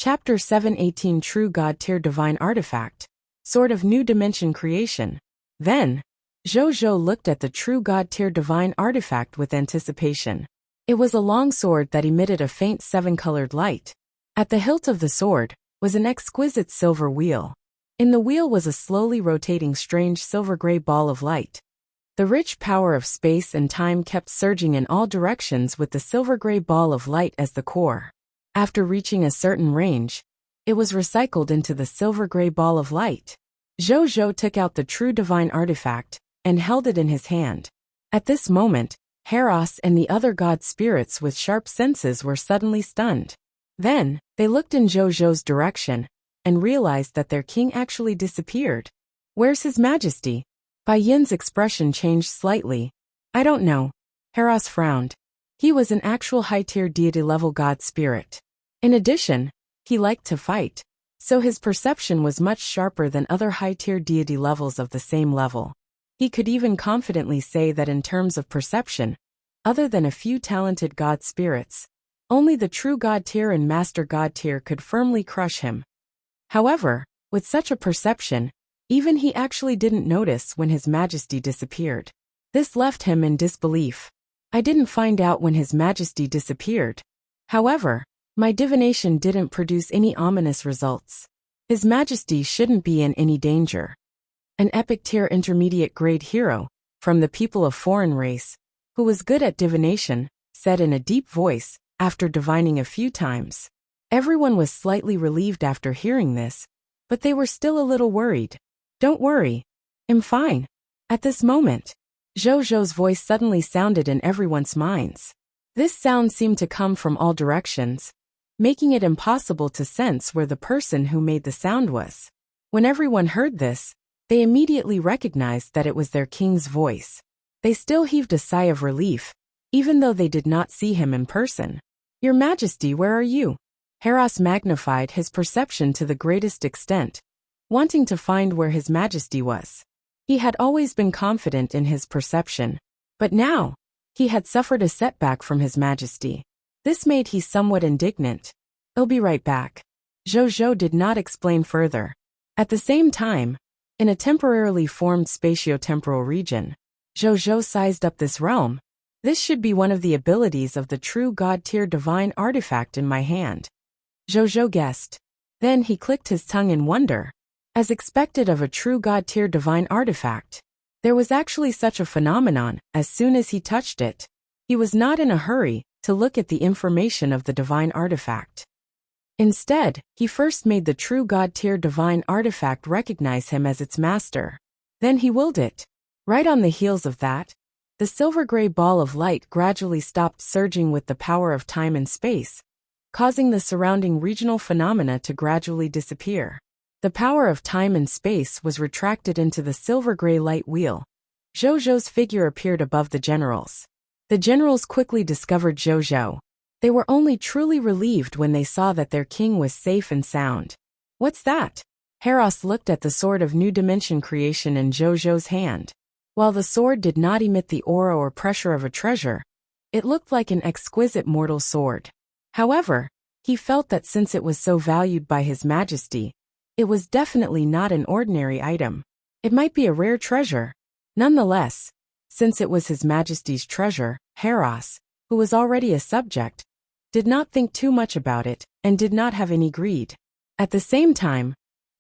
Chapter 718 True God Tier Divine Artifact. Sword of New Dimension Creation. Then, Zhou looked at the True God Tier Divine Artifact with anticipation. It was a long sword that emitted a faint seven-colored light. At the hilt of the sword was an exquisite silver wheel. In the wheel was a slowly rotating strange silver-gray ball of light. The rich power of space and time kept surging in all directions with the silver-gray ball of light as the core. After reaching a certain range, it was recycled into the silver-gray ball of light. Zhou took out the true divine artifact and held it in his hand. At this moment, Heraus and the other god spirits with sharp senses were suddenly stunned. Then, they looked in Zhou's direction and realized that their king actually disappeared. "Where's His Majesty?" Bai Yin's expression changed slightly. "I don't know." Heraus frowned. He was an actual high-tier deity-level god spirit. In addition, he liked to fight, so his perception was much sharper than other high-tier deity levels of the same level. He could even confidently say that in terms of perception, other than a few talented god spirits, only the true god tier and master god tier could firmly crush him. However, with such a perception, even he actually didn't notice when His Majesty disappeared. This left him in disbelief. "I didn't find out when His Majesty disappeared. However, my divination didn't produce any ominous results. His Majesty shouldn't be in any danger." An epic tier intermediate grade hero, from the people of foreign race, who was good at divination, said in a deep voice, after divining a few times. Everyone was slightly relieved after hearing this, but they were still a little worried. "Don't worry. I'm fine." At this moment, Zhou's voice suddenly sounded in everyone's minds. This sound seemed to come from all directions, making it impossible to sense where the person who made the sound was. When everyone heard this, they immediately recognized that it was their king's voice. They still heaved a sigh of relief, even though they did not see him in person. "Your Majesty, where are you?" Heraus magnified his perception to the greatest extent, wanting to find where His Majesty was. He had always been confident in his perception, but now, he had suffered a setback from His Majesty. This made he somewhat indignant. "I'll be right back." Zhou did not explain further. At the same time, in a temporarily formed spatio-temporal region, Zhou sized up this realm. "This should be one of the abilities of the true god-tier divine artifact in my hand," Zhou guessed. Then he clicked his tongue in wonder. As expected of a true god-tier divine artifact, there was actually such a phenomenon. As soon as he touched it, he was not in a hurry to look at the information of the divine artifact. Instead, he first made the true god-tier divine artifact recognize him as its master. Then he willed it. Right on the heels of that, the silver-gray ball of light gradually stopped surging with the power of time and space, causing the surrounding regional phenomena to gradually disappear. The power of time and space was retracted into the silver-gray light wheel. Zhou's figure appeared above the generals. The generals quickly discovered Zhou. They were only truly relieved when they saw that their king was safe and sound. "What's that?" Heraus looked at the sword of new dimension creation in Zhou's hand. While the sword did not emit the aura or pressure of a treasure, it looked like an exquisite mortal sword. However, he felt that since it was so valued by His Majesty, it was definitely not an ordinary item. It might be a rare treasure. Nonetheless, since it was His Majesty's treasure, Heraus, who was already a subject, did not think too much about it and did not have any greed. At the same time,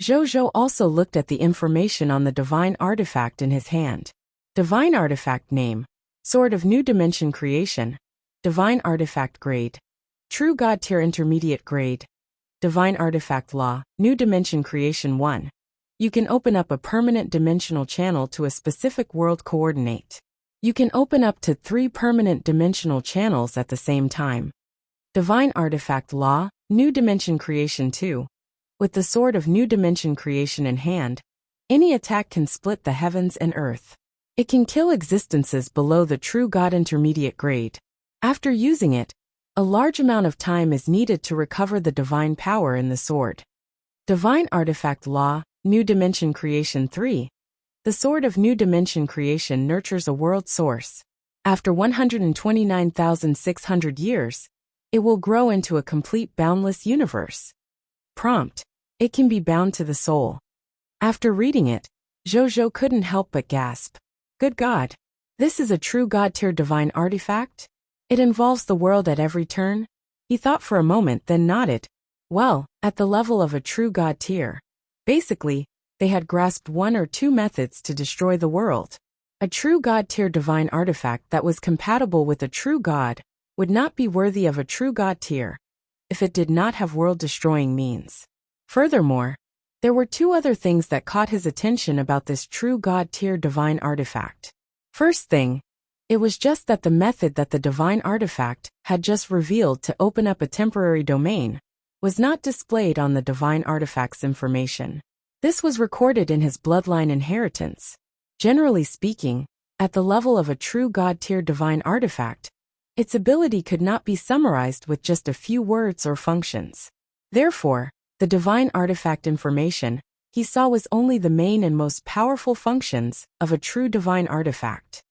Zhou also looked at the information on the divine artifact in his hand. Divine artifact name: Sword of New Dimension Creation. Divine artifact grade: True God Tier Intermediate grade. Divine artifact law: New Dimension Creation 1. You can open up a permanent dimensional channel to a specific world coordinate. You can open up to 3 permanent dimensional channels at the same time. Divine artifact law: New Dimension Creation 2. With the Sword of New Dimension Creation in hand, any attack can split the heavens and earth. It can kill existences below the True God Intermediate grade. After using it, a large amount of time is needed to recover the divine power in the sword. Divine artifact law: New Dimension Creation 3. The Sword of New Dimension Creation nurtures a world source. After 129,600 years, it will grow into a complete boundless universe. Prompt. It can be bound to the soul. After reading it, Zhou couldn't help but gasp. Good God! This is a true God-tier divine artifact? It involves the world at every turn? He thought for a moment, then nodded. Well, at the level of a true God tier. Basically, they had grasped one or two methods to destroy the world. A true God tier divine artifact that was compatible with a true God would not be worthy of a true God tier if it did not have world-destroying means. Furthermore, there were two other things that caught his attention about this true God tier divine artifact. First thing, it was just that the method that the divine artifact had just revealed to open up a temporary domain was not displayed on the divine artifact's information. This was recorded in his bloodline inheritance. Generally speaking, at the level of a true God-tier divine artifact, its ability could not be summarized with just a few words or functions. Therefore, the divine artifact information he saw was only the main and most powerful functions of a true divine artifact.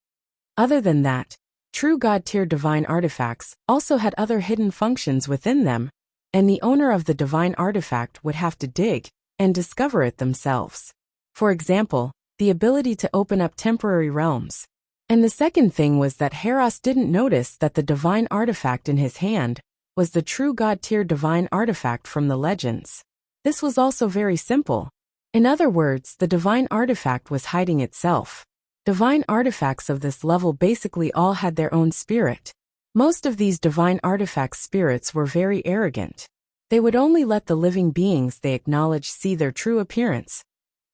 Other than that, true God-tier divine artifacts also had other hidden functions within them, and the owner of the divine artifact would have to dig and discover it themselves. For example, the ability to open up temporary realms. And the second thing was that Heros didn't notice that the divine artifact in his hand was the true God-tier divine artifact from the legends. This was also very simple. In other words, the divine artifact was hiding itself. Divine artifacts of this level basically all had their own spirit. Most of these divine artifact spirits were very arrogant. They would only let the living beings they acknowledged see their true appearance,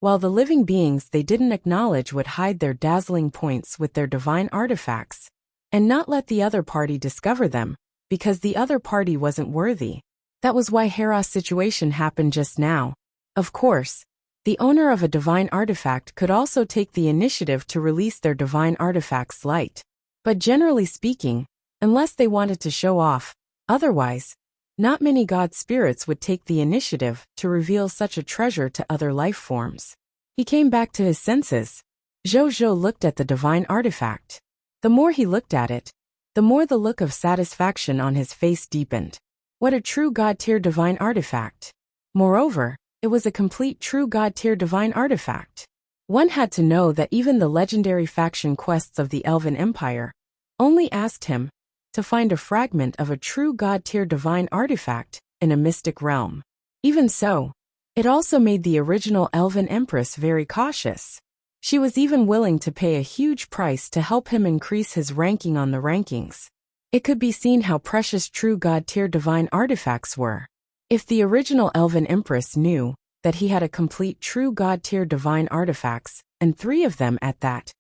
while the living beings they didn't acknowledge would hide their dazzling points with their divine artifacts, and not let the other party discover them, because the other party wasn't worthy. That was why Heros' situation happened just now. Of course, the owner of a divine artifact could also take the initiative to release their divine artifact's light. But generally speaking, unless they wanted to show off, otherwise, not many god spirits would take the initiative to reveal such a treasure to other life forms. He came back to his senses. Zhou looked at the divine artifact. The more he looked at it, the more the look of satisfaction on his face deepened. What a true god-tier divine artifact. Moreover, it was a complete true god-tier divine artifact. One had to know that even the legendary faction quests of the Elven Empire only asked him to find a fragment of a true god-tier divine artifact in a mystic realm. Even so, it also made the original Elven Empress very cautious. She was even willing to pay a huge price to help him increase his ranking on the rankings. It could be seen how precious true god-tier divine artifacts were. If the original Elven Empress knew that he had a complete true god-tier divine artifacts, and 3 of them at that,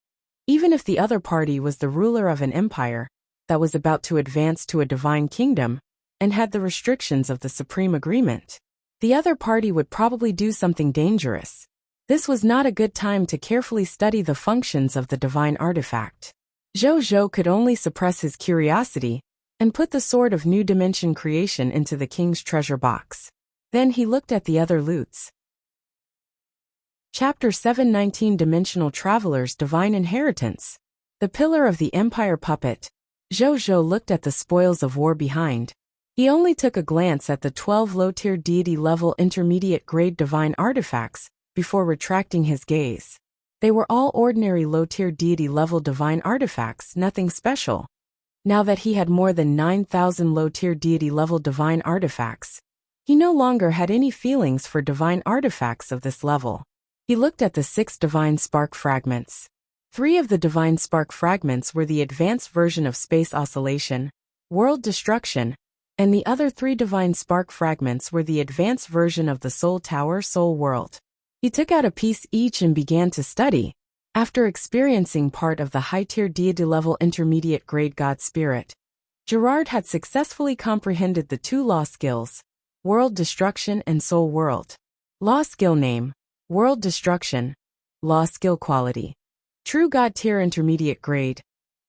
even if the other party was the ruler of an empire that was about to advance to a divine kingdom, and had the restrictions of the Supreme Agreement, the other party would probably do something dangerous. This was not a good time to carefully study the functions of the divine artifact. Zhou could only suppress his curiosity and put the sword of new dimension creation into the king's treasure box. Then he looked at the other loots. Chapter 719 Dimensional Traveler's Divine Inheritance. The Pillar of the Empire Puppet. Zhou looked at the spoils of war behind. He only took a glance at the 12 low-tier deity-level intermediate-grade divine artifacts before retracting his gaze. They were all ordinary low-tier deity-level divine artifacts, nothing special. Now that he had more than 9,000 low-tier deity-level divine artifacts, he no longer had any feelings for divine artifacts of this level. He looked at the 6 divine spark fragments. 3 of the divine spark fragments were the advanced version of space oscillation, world destruction, and the other 3 divine spark fragments were the advanced version of the soul tower soul world. He took out a piece each and began to study. After experiencing part of the high-tier deity-level intermediate-grade god spirit, Gerard had successfully comprehended the 2 law skills, world destruction and soul world. Law skill name, world destruction. Law skill quality, true god tier intermediate grade.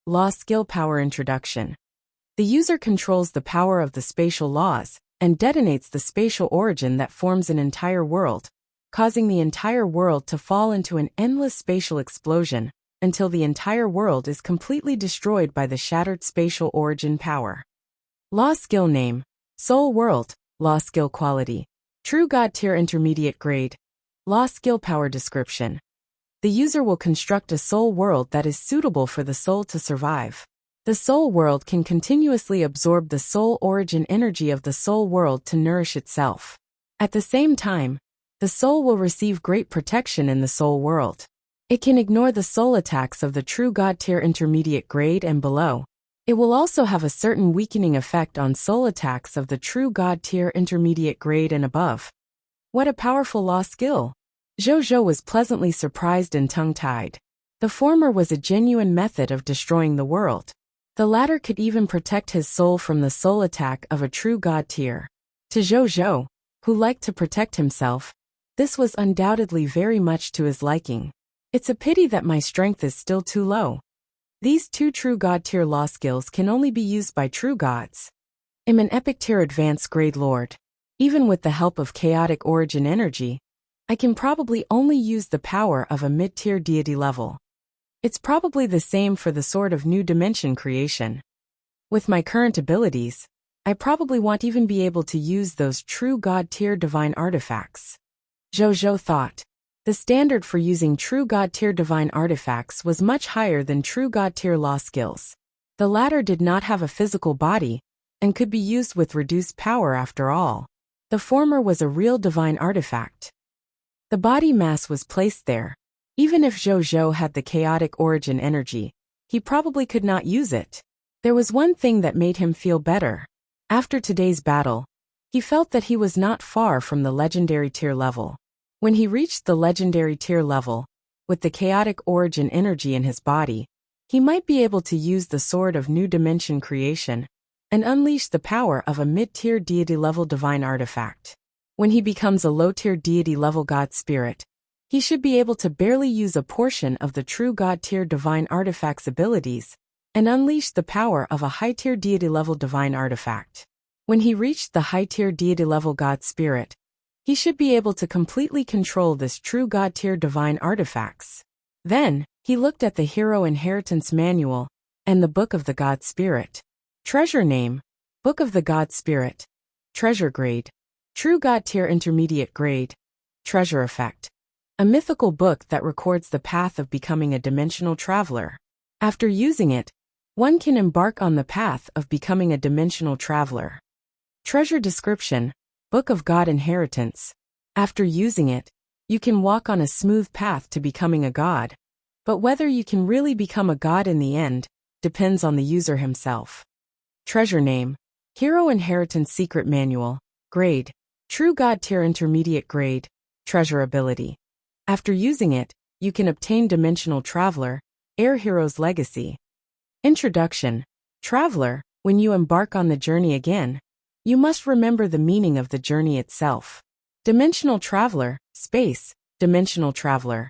Law skill power introduction. The user controls the power of the spatial laws and detonates the spatial origin that forms an entire world, causing the entire world to fall into an endless spatial explosion until the entire world is completely destroyed by the shattered spatial origin power. Law skill name, soul world. Law skill quality, True God Tier Intermediate Grade. Law Skill Power Description. The user will construct a soul world that is suitable for the soul to survive. The soul world can continuously absorb the soul origin energy of the soul world to nourish itself. At the same time, the soul will receive great protection in the soul world. It can ignore the soul attacks of the True God Tier Intermediate Grade and below. It will also have a certain weakening effect on soul attacks of the True God Tier Intermediate Grade and above. What a powerful law skill! Zhou was pleasantly surprised and tongue-tied. The former was a genuine method of destroying the world. The latter could even protect his soul from the soul attack of a True God Tier. To Zhou, who liked to protect himself, this was undoubtedly very much to his liking. It's a pity that my strength is still too low. These two True God Tier law skills can only be used by true gods. I'm an Epic Tier Advanced Grade Lord. Even with the help of chaotic origin energy, I can probably only use the power of a mid-tier deity level. It's probably the same for the Sword of New Dimension creation. With my current abilities, I probably won't even be able to use those True God Tier divine artifacts. Zhou thought. The standard for using True God Tier divine artifacts was much higher than True God Tier law skills. The latter did not have a physical body, and could be used with reduced power after all. The former was a real divine artifact. The body mass was placed there. Even if Zhou had the chaotic origin energy, he probably could not use it. There was one thing that made him feel better. After today's battle, he felt that he was not far from the legendary tier level. When he reached the legendary tier level, with the chaotic origin energy in his body, he might be able to use the Sword of New Dimension creation and unleash the power of a mid-tier deity level divine artifact. When he becomes a low-tier deity level god spirit, he should be able to barely use a portion of the True God Tier divine artifact's abilities and unleash the power of a high-tier deity level divine artifact. When he reached the high-tier deity level god spirit, he should be able to completely control this True God Tier divine artifacts. Then, he looked at the Hero Inheritance Manual and the Book of the God Spirit. Treasure Name: Book of the God Spirit. Treasure Grade: True God Tier Intermediate Grade. Treasure Effect: a mythical book that records the path of becoming a dimensional traveler. After using it, one can embark on the path of becoming a dimensional traveler. Treasure Description: Book of God Inheritance. After using it, you can walk on a smooth path to becoming a god. But whether you can really become a god in the end depends on the user himself. Treasure Name: Hero Inheritance Secret Manual. Grade: True God Tier Intermediate Grade. Treasure Ability: after using it, you can obtain Dimensional Traveler, Air Hero's Legacy. Introduction: Traveler, when you embark on the journey again, you must remember the meaning of the journey itself. Dimensional Traveler, Space, Dimensional Traveler.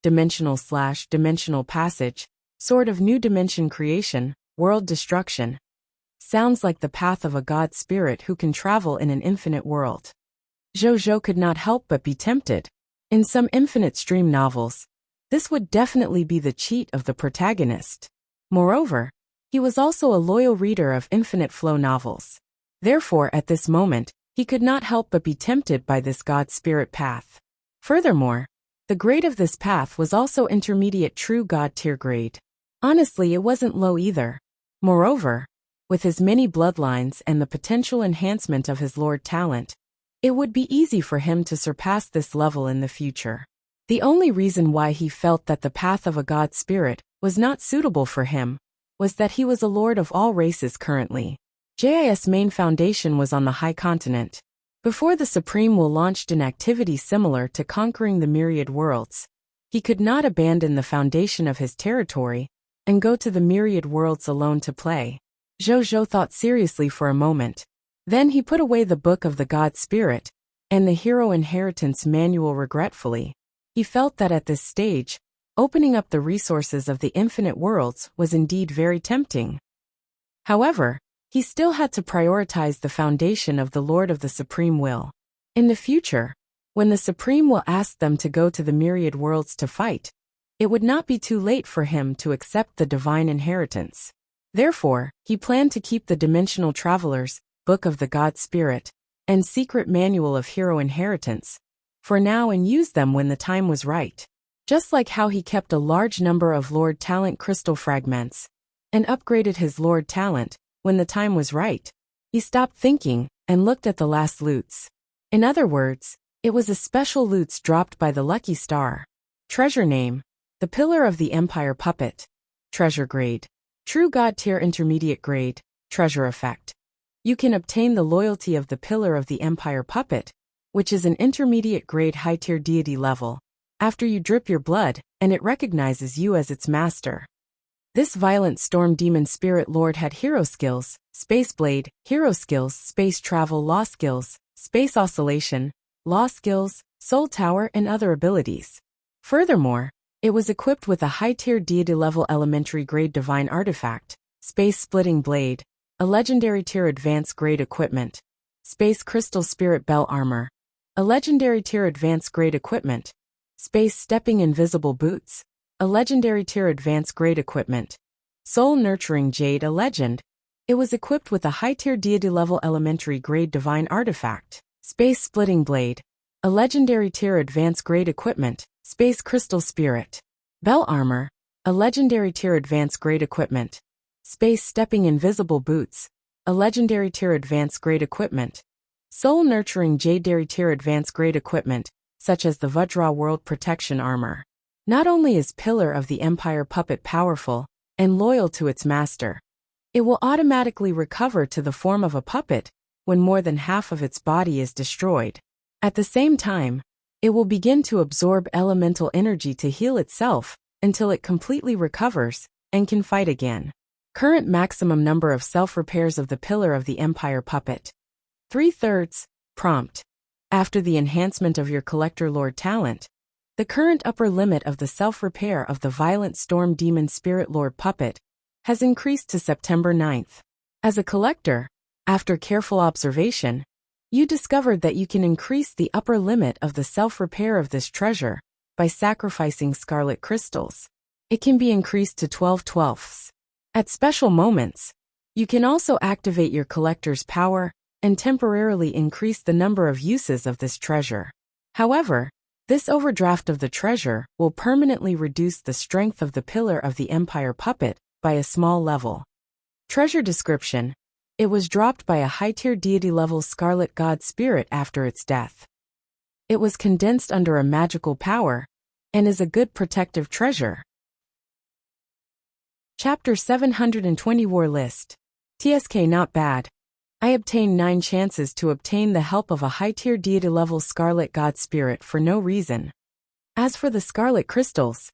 Dimensional/dimensional passage, Sword of New Dimension creation, world destruction. Sounds like the path of a god spirit who can travel in an infinite world. Zhou could not help but be tempted. In some Infinite Stream novels, this would definitely be the cheat of the protagonist. Moreover, he was also a loyal reader of Infinite Flow novels. Therefore, at this moment, he could not help but be tempted by this god spirit path. Furthermore, the grade of this path was also intermediate True God Tier grade. Honestly, it wasn't low either. Moreover, with his many bloodlines and the potential enhancement of his Lord talent, it would be easy for him to surpass this level in the future. The only reason why he felt that the path of a god spirit was not suitable for him was that he was a lord of all races currently. JIS main foundation was on the High Continent. Before the Supreme Will launched an activity similar to conquering the myriad worlds, he could not abandon the foundation of his territory and go to the myriad worlds alone to play. Zhou thought seriously for a moment. Then he put away the Book of the God Spirit and the Hero Inheritance Manual regretfully. He felt that at this stage, opening up the resources of the infinite worlds was indeed very tempting. However, he still had to prioritize the foundation of the Lord of the Supreme Will. In the future, when the Supreme Will ask them to go to the myriad worlds to fight, it would not be too late for him to accept the divine inheritance. Therefore, he planned to keep the Dimensional Traveler's Book of the God Spirit and secret manual of hero inheritance for now and used them when the time was right. Just like how he kept a large number of Lord Talent crystal fragments and upgraded his Lord Talent when the time was right. He stopped thinking and looked at the last loots. In other words, it was a special loots dropped by the lucky star. Treasure name: the Pillar of the Empire Puppet. Treasure grade: True God Tier Intermediate grade. Treasure effect: you can obtain the loyalty of the Pillar of the Empire Puppet, which is an intermediate grade high tier deity level, after you drip your blood, and it recognizes you as its master. This violent storm demon spirit lord had hero skills: Space Blade, hero skills: Space Travel, law skills: Space Oscillation, law skills, Soul Tower, and other abilities. Furthermore, it was equipped with a high-tier deity-level elementary grade divine artifact, Space Splitting Blade, a legendary tier advanced grade equipment, Space Crystal Spirit Bell Armor, a legendary tier advanced grade equipment, Space Stepping Invisible Boots, a legendary tier advanced grade equipment, Soul Nurturing Jade, a legend. It was equipped with a high-tier deity-level elementary grade divine artifact, Space Splitting Blade, a legendary tier advanced grade equipment, Space Crystal Spirit Bell Armor, a legendary tier advanced grade equipment, Space Stepping Invisible Boots, a legendary tier advanced grade equipment, Soul Nurturing Jade tier advanced grade equipment, such as the Vajra World Protection Armor. Not only is Pillar of the Empire Puppet powerful and loyal to its master, it will automatically recover to the form of a puppet when more than half of its body is destroyed. At the same time, it will begin to absorb elemental energy to heal itself until it completely recovers and can fight again. Current maximum number of self-repairs of the Pillar of the Empire Puppet: 3/3. Prompt: after the enhancement of your Collector Lord Talent, the current upper limit of the self-repair of the Violent Storm Demon Spirit Lord Puppet has increased to September 9th. As a collector, after careful observation, you discovered that you can increase the upper limit of the self-repair of this treasure by sacrificing scarlet crystals. It can be increased to 12/12. At special moments, you can also activate your collector's power and temporarily increase the number of uses of this treasure. However, this overdraft of the treasure will permanently reduce the strength of the Pillar of the Empire Puppet by a small level. Treasure description: it was dropped by a high-tier deity-level Scarlet God Spirit after its death. It was condensed under a magical power and is a good protective treasure. Chapter 720 War List. TSK not bad. I obtained 9 chances to obtain the help of a high-tier deity-level Scarlet God Spirit for no reason. As for the Scarlet Crystals,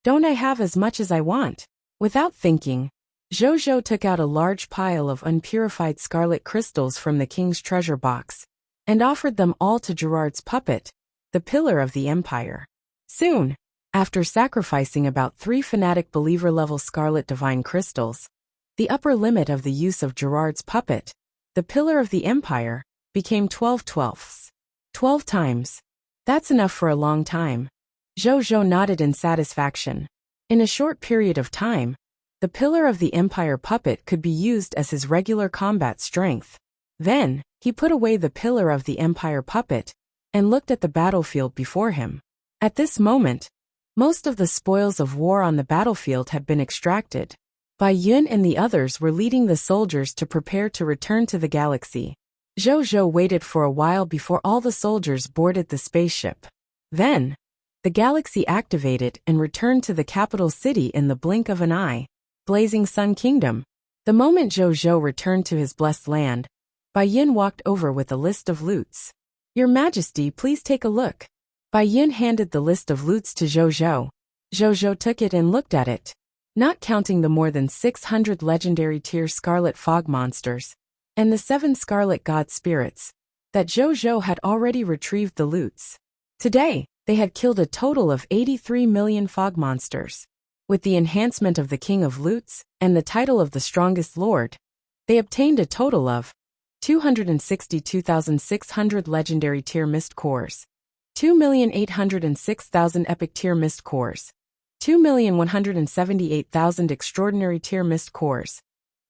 don't I have as much as I want? Without thinking, Jojo took out a large pile of unpurified scarlet crystals from the king's treasure box and offered them all to Gerard's puppet, the Pillar of the Empire. Soon, after sacrificing about 3 fanatic believer-level scarlet divine crystals, the upper limit of the use of Gerard's puppet, the Pillar of the Empire, became 12/12. 12 times. That's enough for a long time. Jojo nodded in satisfaction. In a short period of time, the Pillar of the Empire Puppet could be used as his regular combat strength. Then, he put away the Pillar of the Empire Puppet and looked at the battlefield before him. At this moment, most of the spoils of war on the battlefield had been extracted. Bai Yun and the others were leading the soldiers to prepare to return to the galaxy. Jojo waited for a while before all the soldiers boarded the spaceship. Then, the galaxy activated and returned to the capital city in the blink of an eye. Blazing Sun Kingdom. The moment Jojo returned to his blessed land, Bai Yun walked over with a list of loots. Your Majesty, please take a look. Bai Yun handed the list of loots to Jojo. Jojo took it and looked at it. Not counting the more than 600 legendary tier Scarlet Fog monsters and the 7 Scarlet God Spirits, that Jojo had already retrieved the loots. Today, they had killed a total of 83 million fog monsters. With the enhancement of the King of Loots and the title of the Strongest Lord, they obtained a total of 262,600 legendary tier mist cores, 2,806,000 epic tier mist cores, 2,178,000 extraordinary tier mist cores,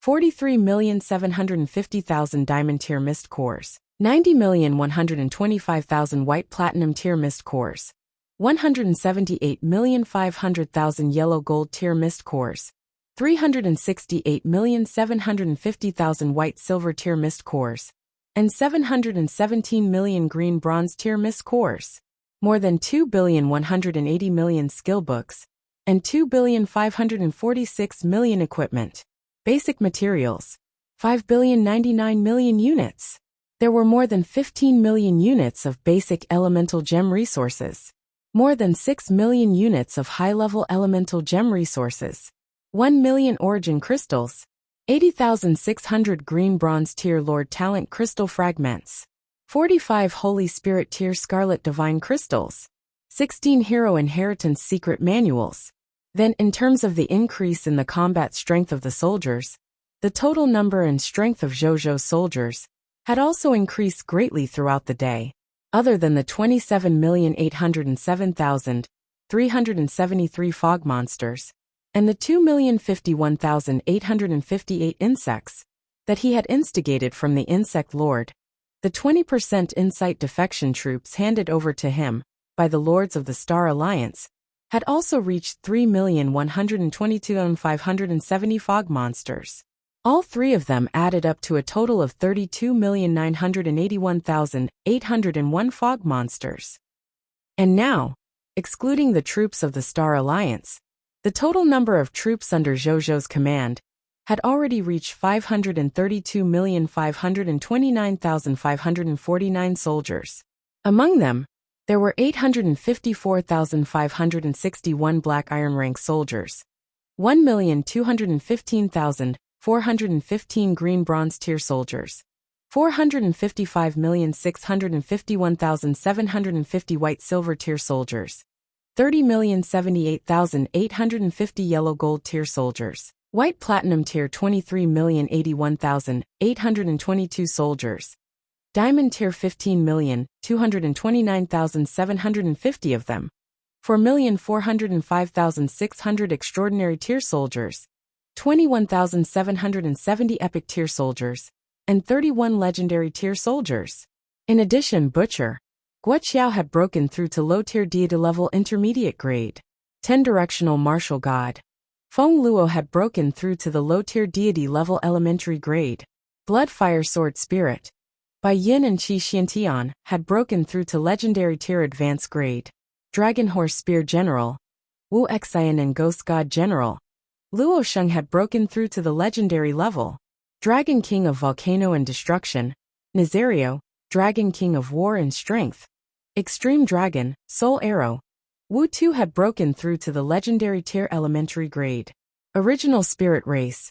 43,750,000 diamond tier mist cores, 90,125,000 white platinum tier mist cores, 178,500,000 yellow gold tier mist cores, 368,750,000 white silver tier mist cores, and 717 million green bronze tier mist cores. More than 2,180,000,000 skill books, and 2,546,000,000 equipment. Basic materials. 5,099,000,000 units. There were more than 15 million units of basic elemental gem resources. More than 6 million units of high-level elemental gem resources. 1 million origin crystals. 80,600 green bronze tier Lord Talent crystal fragments. 45 Holy Spirit tier Scarlet Divine crystals. 16 Hero Inheritance secret manuals. Then, in terms of the increase in the combat strength of the soldiers, the total number and strength of Zhou soldiers had also increased greatly throughout the day. Other than the 27,807,373 fog monsters, and the 2,051,858 insects that he had instigated from the Insect Lord, the 20% Insight defection troops handed over to him by the Lords of the Star Alliance had also reached 3,122,570 fog monsters. All three of them added up to a total of 32,981,801 fog monsters. And now, excluding the troops of the Star Alliance, the total number of troops under Zhou's command had already reached 532,529,549 soldiers. Among them, there were 854,561 black iron rank soldiers, 1,215,415 green bronze tier soldiers, 455,651,750 white silver tier soldiers, 30,078,850 yellow gold tier soldiers, white platinum tier 23,081,822 soldiers, diamond tier 15,229,750 of them, 4,405,600 extraordinary tier soldiers, 21,770 epic tier soldiers, and 31 legendary tier soldiers. In addition, Butcher, Wuxia had broken through to low-tier deity level intermediate grade. 10 directional martial god. Feng Luo had broken through to the low-tier deity level elementary grade. Blood Fire Sword Spirit. Bai Yin and Qi Xiantian had broken through to legendary tier advanced grade. Dragon Horse Spear General. Wu Xian and Ghost God General. Luo Sheng had broken through to the legendary level. Dragon King of Volcano and Destruction. Nazario, Dragon King of War and Strength. Extreme Dragon, Soul Arrow. Wu Tu had broken through to the legendary tier elementary grade. Original Spirit Race.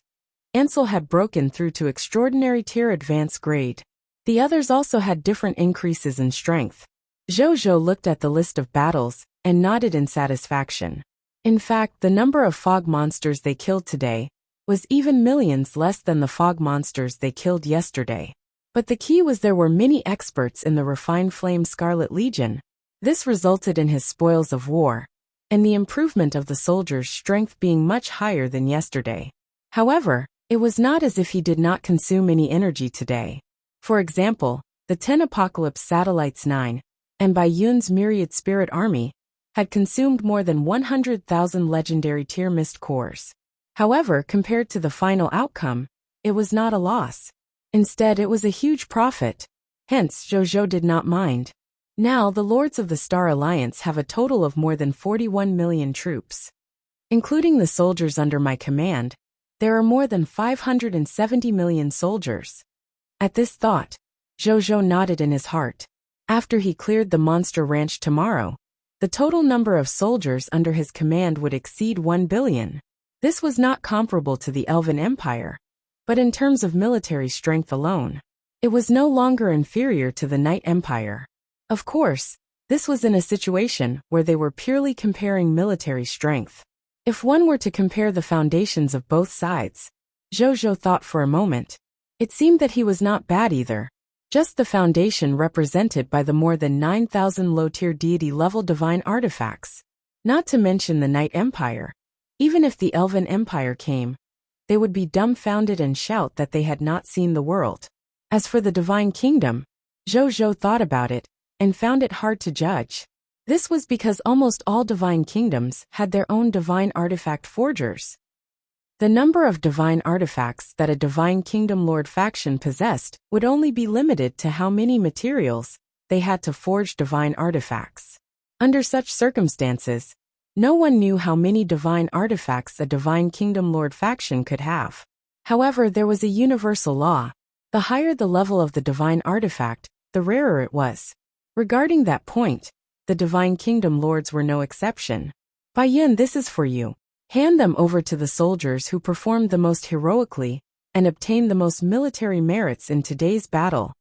Ansel had broken through to extraordinary tier advanced grade. The others also had different increases in strength. Zhou looked at the list of battles and nodded in satisfaction. In fact, the number of fog monsters they killed today was even millions less than the fog monsters they killed yesterday. But the key was there were many experts in the refined flame Scarlet Legion. This resulted in his spoils of war, and the improvement of the soldiers' strength being much higher than yesterday. However, it was not as if he did not consume any energy today. For example, the 10 Apocalypse Satellites 9, and Bai Yun's Myriad Spirit Army, had consumed more than 100,000 legendary tier mist cores. However, compared to the final outcome, it was not a loss. Instead, it was a huge profit. Hence, Zhou did not mind. Now, the Lords of the Star Alliance have a total of more than 41 million troops. Including the soldiers under my command, there are more than 570 million soldiers. At this thought, Zhou nodded in his heart. After he cleared the monster ranch tomorrow, the total number of soldiers under his command would exceed 1 billion. This was not comparable to the Elven Empire, but in terms of military strength alone, it was no longer inferior to the Night Empire. Of course, this was in a situation where they were purely comparing military strength. If one were to compare the foundations of both sides, Zhou thought for a moment, it seemed that he was not bad either. Just the foundation represented by the more than 9,000 low-tier deity-level divine artifacts. Not to mention the Night Empire. Even if the Elven Empire came, they would be dumbfounded and shout that they had not seen the world. As for the Divine Kingdom, Zhou thought about it and found it hard to judge. This was because almost all divine kingdoms had their own divine artifact forgers. The number of divine artifacts that a divine kingdom lord faction possessed would only be limited to how many materials they had to forge divine artifacts. Under such circumstances, no one knew how many divine artifacts a divine kingdom lord faction could have. However, there was a universal law. The higher the level of the divine artifact, the rarer it was. Regarding that point, the divine kingdom lords were no exception. Bai Yin, this is for you. Hand them over to the soldiers who performed the most heroically and obtained the most military merits in today's battle.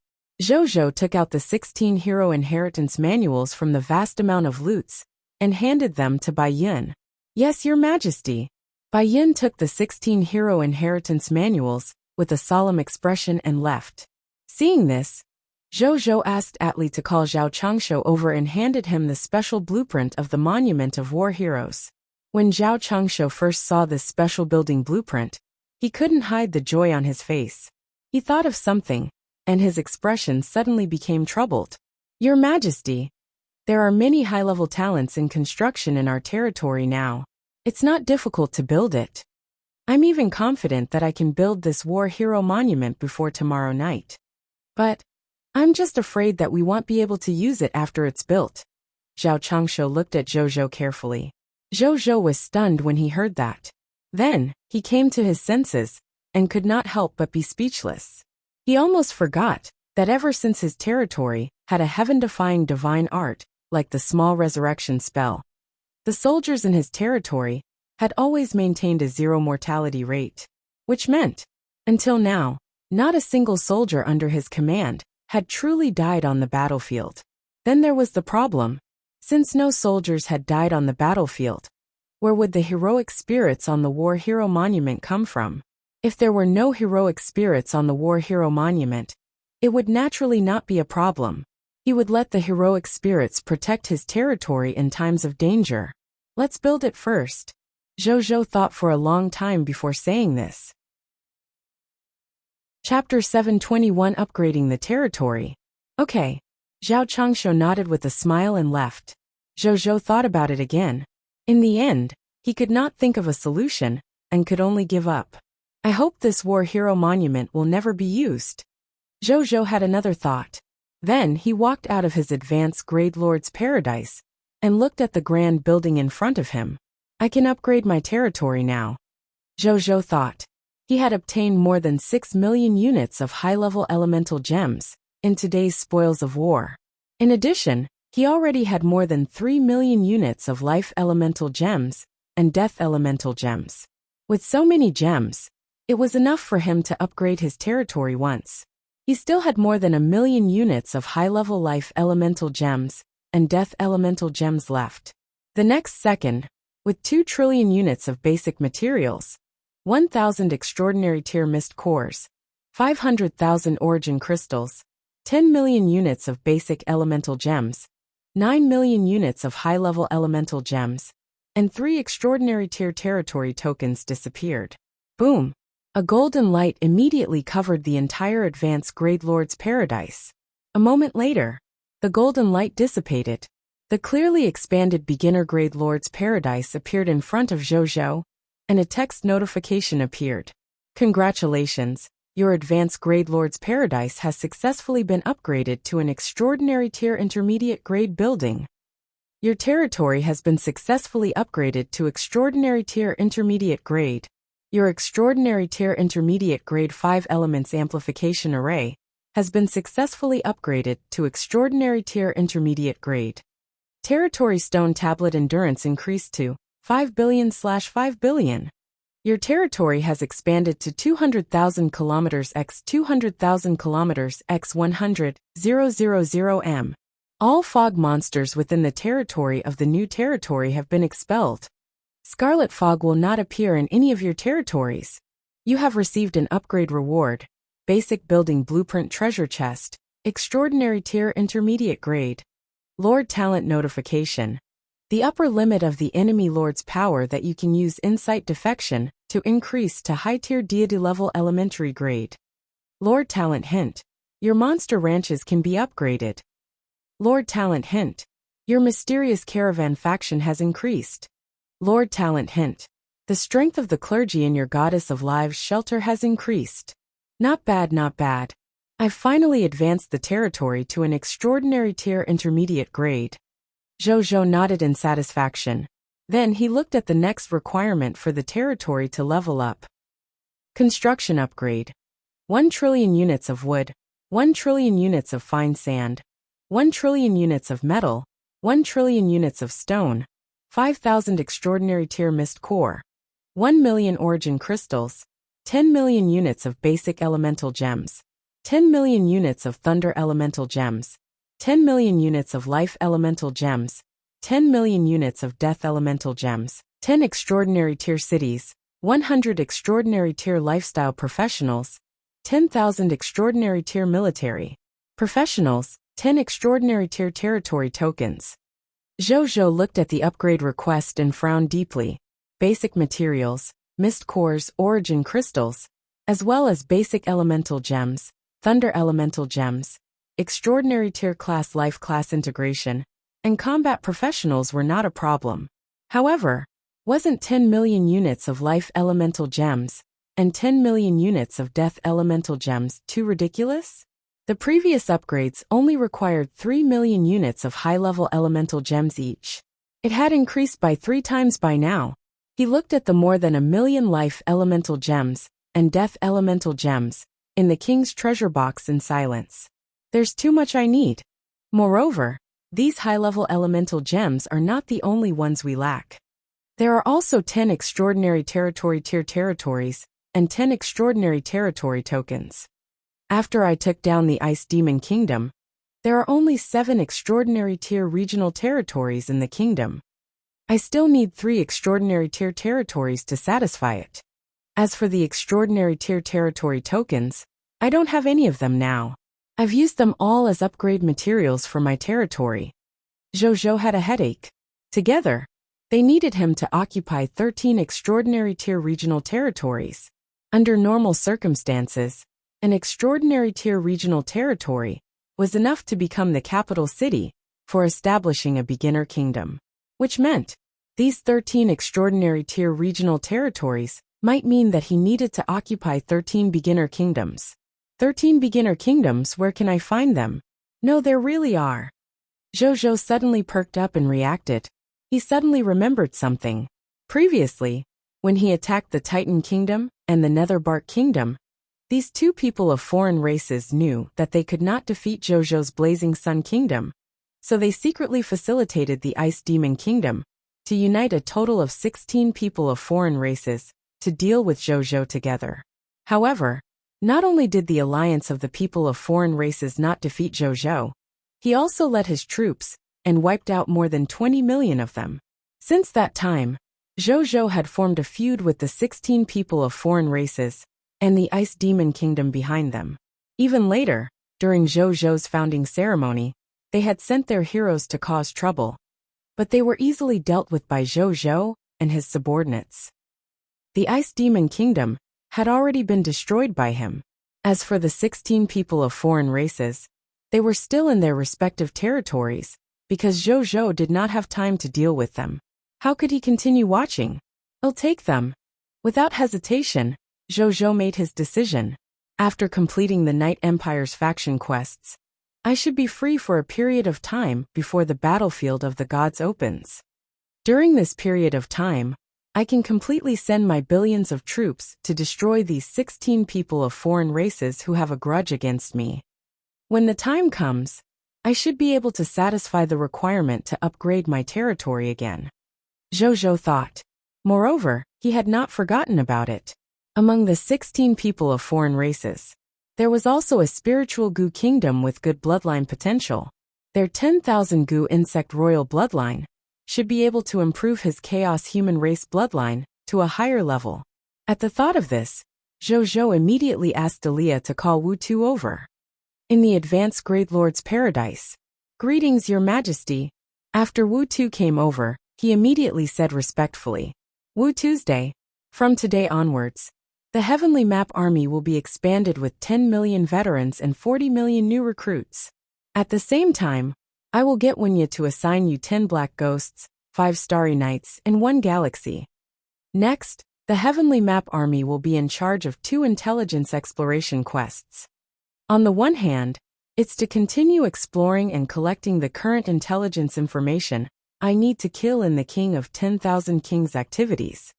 Zhou took out the 16 hero inheritance manuals from the vast amount of loots and handed them to Bai Yin. Yes, Your Majesty. Bai Yin took the 16 hero inheritance manuals with a solemn expression and left. Seeing this, Zhou asked Atli to call Zhao Changshu over and handed him the special blueprint of the Monument of War Heroes. When Zhao Changshu first saw this special building blueprint, he couldn't hide the joy on his face. He thought of something, and his expression suddenly became troubled. Your Majesty, there are many high-level talents in construction in our territory now. It's not difficult to build it. I'm even confident that I can build this war hero monument before tomorrow night. But I'm just afraid that we won't be able to use it after it's built. Zhao Changshu looked at Zhou carefully. Zhou was stunned when he heard that. Then, he came to his senses and could not help but be speechless. He almost forgot that ever since his territory had a heaven-defying divine art, like the small resurrection spell, the soldiers in his territory had always maintained a zero mortality rate, which meant, until now, not a single soldier under his command had truly died on the battlefield. Then there was the problem. Since no soldiers had died on the battlefield, where would the heroic spirits on the War Hero Monument come from? If there were no heroic spirits on the War Hero Monument, it would naturally not be a problem. He would let the heroic spirits protect his territory in times of danger. Let's build it first. Zhou thought for a long time before saying this. Chapter 721, Upgrading the Territory. Okay. Zhao Changshu nodded with a smile and left. Zhou thought about it again. In the end, he could not think of a solution and could only give up. I hope this war hero monument will never be used. Zhou had another thought. Then he walked out of his advanced grade lord's paradise and looked at the grand building in front of him. I can upgrade my territory now. Zhou thought. He had obtained more than 6 million units of high-level elemental gems in today's spoils of war. In addition, he already had more than 3 million units of life elemental gems and death elemental gems. With so many gems, it was enough for him to upgrade his territory once. He still had more than 1 million units of high-level life elemental gems and death elemental gems left. The next second, with 2 trillion units of basic materials, 1,000 extraordinary tier mist cores, 500,000 origin crystals, 10 million units of basic elemental gems, 9 million units of high-level elemental gems, and 3 extraordinary tier territory tokens disappeared. Boom! A golden light immediately covered the entire advanced grade lord's paradise. A moment later, the golden light dissipated. The clearly expanded beginner grade lord's paradise appeared in front of Zhou, and a text notification appeared. Congratulations! Your advanced grade lord's paradise has successfully been upgraded to an extraordinary tier intermediate grade building. Your territory has been successfully upgraded to extraordinary tier intermediate grade. Your extraordinary tier intermediate grade 5 elements amplification array has been successfully upgraded to extraordinary tier intermediate grade. Territory stone tablet endurance increased to 5 billion/5 billion. Your territory has expanded to 200,000 kilometers x 200,000 kilometers x 100,000 m. All fog monsters within the territory of the new territory have been expelled. Scarlet fog will not appear in any of your territories. You have received an upgrade reward. Basic building blueprint treasure chest. Extraordinary tier intermediate grade. Lord talent notification. The upper limit of the enemy lord's power that you can use insight defection to increase to high tier deity level elementary grade. Lord talent hint. Your monster ranches can be upgraded. Lord Talent hint. Your mysterious caravan faction has increased. Lord Talent hint. The strength of the clergy in your Goddess of Lives shelter has increased. Not bad, not bad. I've finally advanced the territory to an extraordinary tier intermediate grade. Zhou nodded in satisfaction. Then he looked at the next requirement for the territory to level up. Construction upgrade. 1 trillion units of wood, 1 trillion units of fine sand, 1 trillion units of metal, 1 trillion units of stone, 5,000 extraordinary tier mist core, 1 million origin crystals, 10 million units of basic elemental gems, 10 million units of thunder elemental gems, 10 million units of life elemental gems, 10 million units of death elemental gems, 10 extraordinary tier cities, 100 extraordinary tier lifestyle professionals, 10,000 extraordinary tier military professionals, 10 extraordinary tier territory tokens. Zhou looked at the upgrade request and frowned deeply. Basic materials, mist cores, origin crystals, as well as basic elemental gems, thunder elemental gems, extraordinary tier class life class integration, and combat professionals were not a problem. However, wasn't 10 million units of life elemental gems and 10 million units of death elemental gems too ridiculous? The previous upgrades only required 3 million units of high-level elemental gems each. It had increased by 3 times by now. He looked at the more than 1 million life elemental gems and death elemental gems in the king's treasure box in silence. There's too much I need. Moreover, these high-level elemental gems are not the only ones we lack. There are also 10 extraordinary territory tier territories and 10 extraordinary territory tokens. After I took down the Ice Demon Kingdom, there are only 7 extraordinary tier regional territories in the kingdom. I still need 3 extraordinary tier territories to satisfy it. As for the extraordinary tier territory tokens, I don't have any of them now. I've used them all as upgrade materials for my territory. Zhou had a headache. Together, they needed him to occupy 13 extraordinary tier regional territories. Under normal circumstances, an extraordinary tier regional territory was enough to become the capital city for establishing a beginner kingdom, which meant these 13 extraordinary tier regional territories might mean that he needed to occupy 13 beginner kingdoms. 13 beginner kingdoms, where can I find them? No, there really are. Zhou suddenly perked up and reacted. He suddenly remembered something. Previously, when he attacked the Titan Kingdom and the Netherbark Kingdom, these 2 people of foreign races knew that they could not defeat Zhou's Blazing Sun Kingdom, so they secretly facilitated the Ice Demon Kingdom to unite a total of 16 people of foreign races to deal with Zhou together. However, not only did the alliance of the people of foreign races not defeat Zhou, he also led his troops and wiped out more than 20 million of them. Since that time, Zhou had formed a feud with the 16 people of foreign races and the Ice Demon Kingdom behind them. Even later, during Zhou's founding ceremony, they had sent their heroes to cause trouble, but they were easily dealt with by Zhou and his subordinates. The Ice Demon Kingdom had already been destroyed by him. As for the 16 people of foreign races, they were still in their respective territories because Zhou did not have time to deal with them. How could he continue watching? I'll take them. Without hesitation, Zhou made his decision. After completing the Night Empire's faction quests, I should be free for a period of time before the battlefield of the gods opens. During this period of time, I can completely send my billions of troops to destroy these 16 people of foreign races who have a grudge against me. When the time comes, I should be able to satisfy the requirement to upgrade my territory again. Zhou thought. Moreover, he had not forgotten about it. Among the 16 people of foreign races, there was also a spiritual goo kingdom with good bloodline potential. Their 10,000 goo insect royal bloodline should be able to improve his chaos human race bloodline to a higher level. At the thought of this, Zhou immediately asked Aaliyah to call Wu over. In the advanced Great Lord's Paradise. Greetings, Your Majesty. After Wu came over, he immediately said respectfully, Wu Tuesday. From today onwards, The Heavenly Map Army will be expanded with 10 million veterans and 40 million new recruits. At the same time, I will get Wuxia to assign you 10 Black Ghosts, 5 Starry Nights, and 1 Galaxy. Next, the Heavenly Map Army will be in charge of 2 intelligence exploration quests. On the one hand, it's to continue exploring and collecting the current intelligence information I need to kill in the King of 10,000 Kings activities.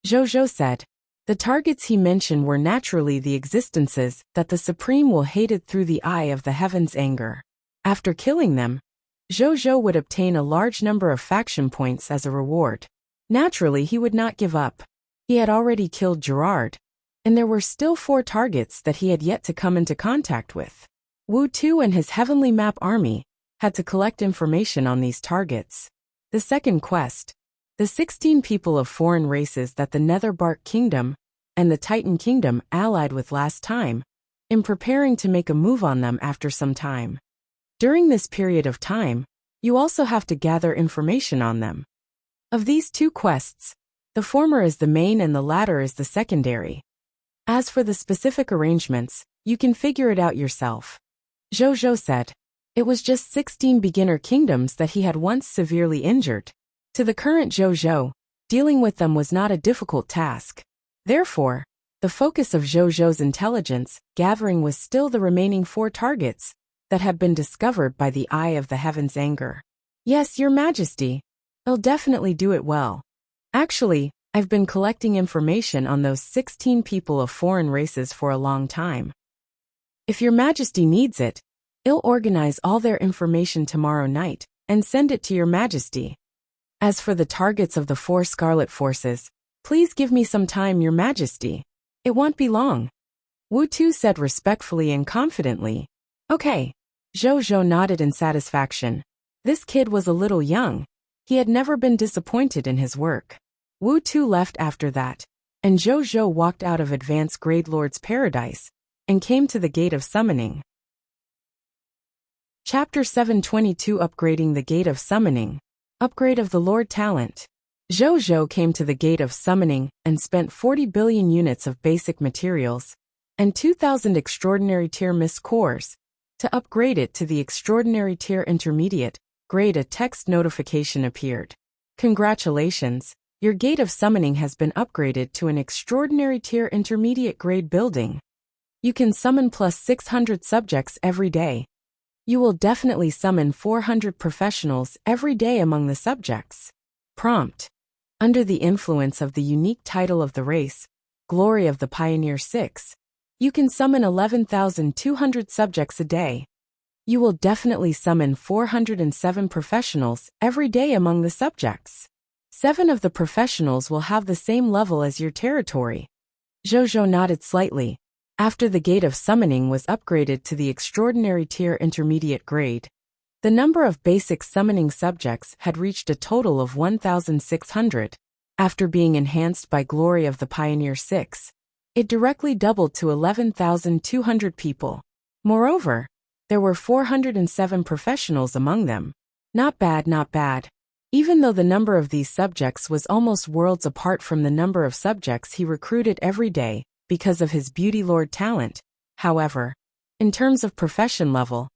Zhou said. The targets he mentioned were naturally the existences that the Supreme will hated through the eye of the heaven's anger. After killing them, Zhou would obtain a large number of faction points as a reward. Naturally, he would not give up. He had already killed Gerard, and there were still 4 targets that he had yet to come into contact with. Wu Tu and his Heavenly Map Army had to collect information on these targets. The second quest, the 16 people of foreign races that the Netherbark Kingdom and the Titan Kingdom allied with last time, in preparing to make a move on them after some time. During this period of time, you also have to gather information on them. Of these 2 quests, the former is the main and the latter is the secondary. As for the specific arrangements, you can figure it out yourself. Zhou said. It was just 16 beginner kingdoms that he had once severely injured. To the current Zhou, dealing with them was not a difficult task. Therefore, the focus of Zhou's intelligence gathering was still the remaining 4 targets that had been discovered by the eye of the heaven's anger. Yes, Your Majesty. I'll definitely do it well. Actually, I've been collecting information on those 16 people of foreign races for a long time. If Your Majesty needs it, I'll organize all their information tomorrow night and send it to Your Majesty. As for the targets of the 4 Scarlet Forces, please give me some time, Your Majesty. It won't be long. Wu Tu said respectfully and confidently. Okay. Zhou nodded in satisfaction. This kid was a little young. He had never been disappointed in his work. Wu Tu left after that, and Zhou walked out of Advanced Grade Lord's Paradise and came to the Gate of Summoning. Chapter 722 Upgrading the Gate of Summoning. Upgrade of the Lord Talent. Zhou came to the Gate of Summoning and spent 40 billion units of basic materials and 2,000 extraordinary tier mist cores to upgrade it to the extraordinary tier intermediate grade. A text notification appeared. Congratulations, your Gate of Summoning has been upgraded to an extraordinary tier intermediate grade building. You can summon plus 600 subjects every day. You will definitely summon 400 professionals every day among the subjects. Prompt. Under the influence of the unique title of the race, Glory of the Pioneer 6, you can summon 11,200 subjects a day. You will definitely summon 407 professionals every day among the subjects. 7 of the professionals will have the same level as your territory. Zhou nodded slightly. After the Gate of Summoning was upgraded to the Extraordinary Tier Intermediate grade, the number of basic summoning subjects had reached a total of 1,600. After being enhanced by Glory of the Pioneer 6, it directly doubled to 11,200 people. Moreover, there were 407 professionals among them. Not bad, not bad. Even though the number of these subjects was almost worlds apart from the number of subjects he recruited every day, because of his Beauty Lord talent, however, in terms of profession level,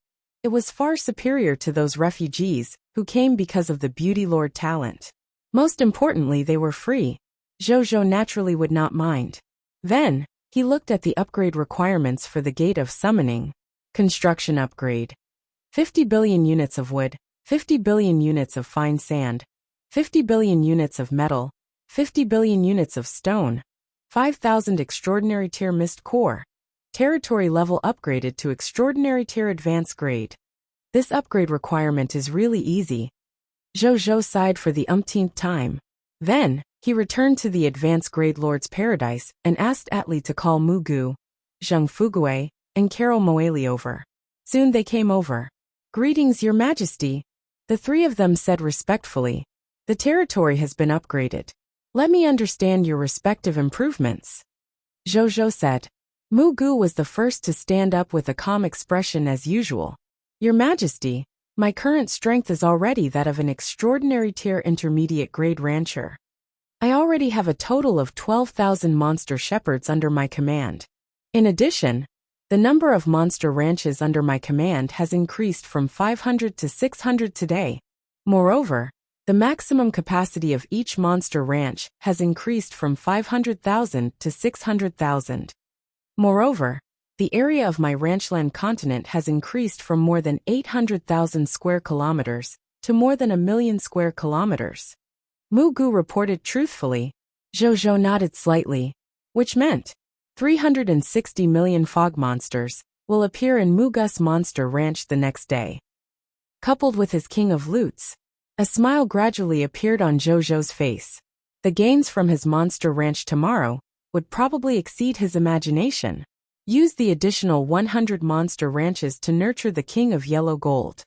it was far superior to those refugees who came because of the Beauty Lord talent. Most importantly, they were free. Zhou naturally would not mind. Then, he looked at the upgrade requirements for the Gate of Summoning. Construction upgrade. 50 billion units of wood, 50 billion units of fine sand, 50 billion units of metal, 50 billion units of stone, 5,000 extraordinary tier mist core. Territory level upgraded to extraordinary tier advanced grade. This upgrade requirement is really easy. Zhou sighed for the umpteenth time. Then, he returned to the advanced grade Lord's Paradise and asked Atli to call Mugu, Zheng Fugue, and Carol Moeli over. Soon they came over. Greetings, Your Majesty. The 3 of them said respectfully. The territory has been upgraded. Let me understand your respective improvements. Zhou said. Mugu was the first to stand up with a calm expression as usual. Your Majesty, my current strength is already that of an extraordinary tier intermediate grade rancher. I already already have a total of 12,000 monster shepherds under my command. In addition, the number of monster ranches under my command has increased from 500 to 600 today. Moreover, the maximum capacity of each monster ranch has increased from 500,000 to 600,000. Moreover, the area of my ranchland continent has increased from more than 800,000 square kilometers to more than 1,000,000 square kilometers. Mugu reported truthfully. Zhou nodded slightly, which meant 360 million fog monsters will appear in Mugu's monster ranch the next day. Coupled with his king of loots, a smile gradually appeared on Zhou's face. The gains from his monster ranch tomorrow would probably exceed his imagination. Use the additional 100 monster ranches to nurture the king of yellow gold.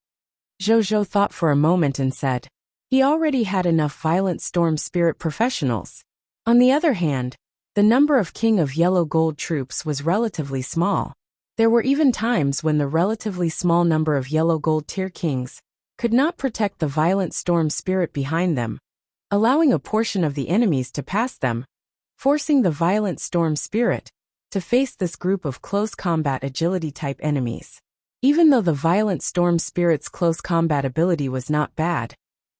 Zhou thought for a moment and said, he already had enough violent storm spirit professionals. On the other hand, the number of king of yellow gold troops was relatively small. There were even times when the relatively small number of yellow gold tier kings could not protect the violent storm spirit behind them, allowing a portion of the enemies to pass them, forcing the violent storm spirit to face this group of close combat agility type enemies. Even though the violent storm spirit's close combat ability was not bad,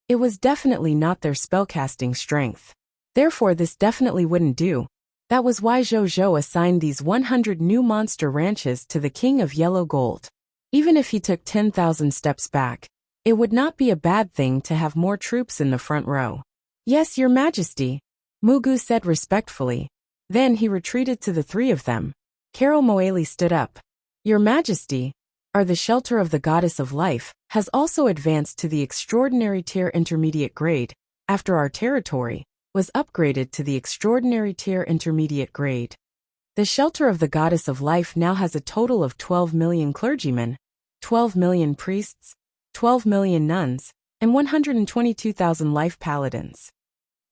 it was definitely not their spellcasting strength. Therefore, this definitely wouldn't do. That was why Zhou assigned these 100 new monster ranches to the king of yellow gold. Even if he took 10,000 steps back, it would not be a bad thing to have more troops in the front row. Yes, Your Majesty, Mugu said respectfully. Then he retreated to the three of them. Carol Moeli stood up. Your Majesty, the shelter of the goddess of life has also advanced to the extraordinary tier intermediate grade, after our territory was upgraded to the extraordinary tier intermediate grade. The shelter of the goddess of life now has a total of 12 million clergymen, 12 million priests, 12 million nuns, and 122,000 life paladins.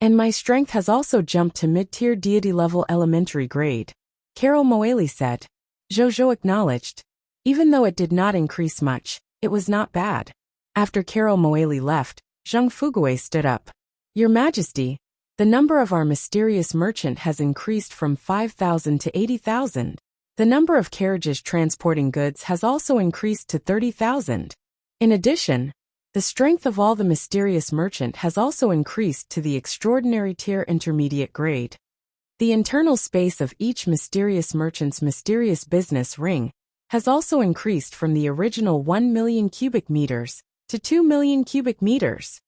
And my strength has also jumped to mid-tier deity level elementary grade, Carol Moeli said. Zhou acknowledged. Even though it did not increase much, it was not bad. After Carol Moeli left, Zhang Fugui stood up. Your Majesty, the number of our mysterious merchant has increased from 5,000 to 80,000. The number of carriages transporting goods has also increased to 30,000. In addition, the strength of all the mysterious merchant has also increased to the extraordinary tier intermediate grade. The internal space of each mysterious merchant's mysterious business ring has also increased from the original 1 million cubic meters to 2 million cubic meters.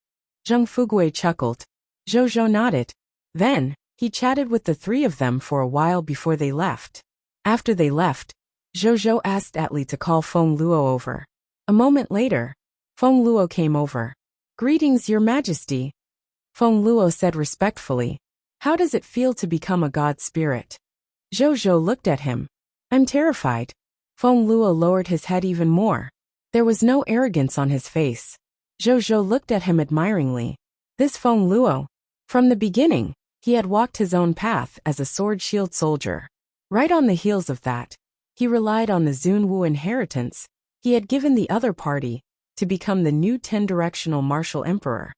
Zhang Fugui chuckled. Zhou nodded. Then, he chatted with the three of them for a while before they left. After they left, Zhou asked Atli to call Feng Luo over. A moment later, Feng Luo came over. Greetings, Your Majesty. Feng Luo said respectfully. How does it feel to become a god spirit? Zhou looked at him. I'm terrified. Feng Luo lowered his head even more. There was no arrogance on his face. Zhou looked at him admiringly. This Feng Luo. From the beginning, he had walked his own path as a sword-shield soldier. Right on the heels of that, he relied on the Zunwu inheritance he had given the other party to become the new 10-directional martial emperor.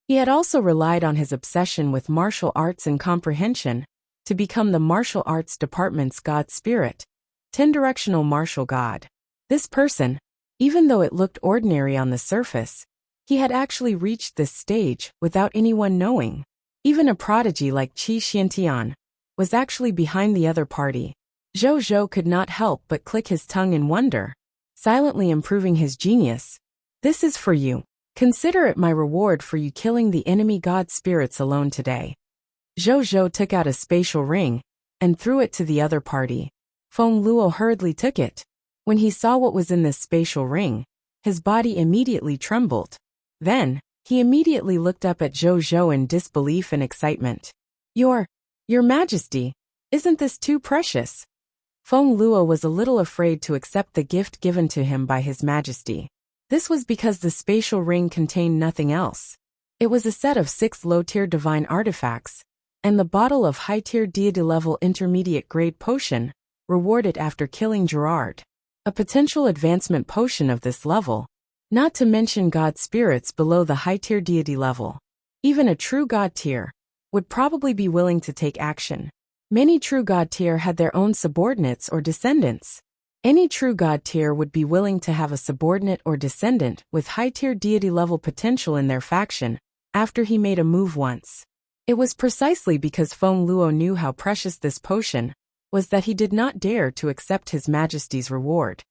He had also relied on his obsession with martial arts and comprehension to become the martial arts department's god spirit, 10-directional martial god. This person, even though it looked ordinary on the surface, he had actually reached this stage without anyone knowing. Even a prodigy like Qi Xiantian was actually behind the other party. Zhou could not help but click his tongue in wonder, silently improving his genius. This is for you. Consider it my reward for you killing the enemy god spirits alone today. Zhou took out a spatial ring and threw it to the other party. Feng Luo hurriedly took it. When he saw what was in this spatial ring, his body immediately trembled. Then, he immediately looked up at Zhou in disbelief and excitement. Your Majesty, isn't this too precious? Feng Luo was a little afraid to accept the gift given to him by His Majesty. This was because the spatial ring contained nothing else. It was a set of 6 low-tier divine artifacts, and the bottle of high-tier deity-level intermediate grade potion, rewarded after killing Gerard. A potential advancement potion of this level, not to mention god spirits below the high-tier deity level. Even a true god tier would probably be willing to take action. Many true god tier had their own subordinates or descendants. Any true god tier would be willing to have a subordinate or descendant with high-tier deity-level potential in their faction after he made a move once. It was precisely because Feng Luo knew how precious this potion was that he did not dare to accept His Majesty's reward.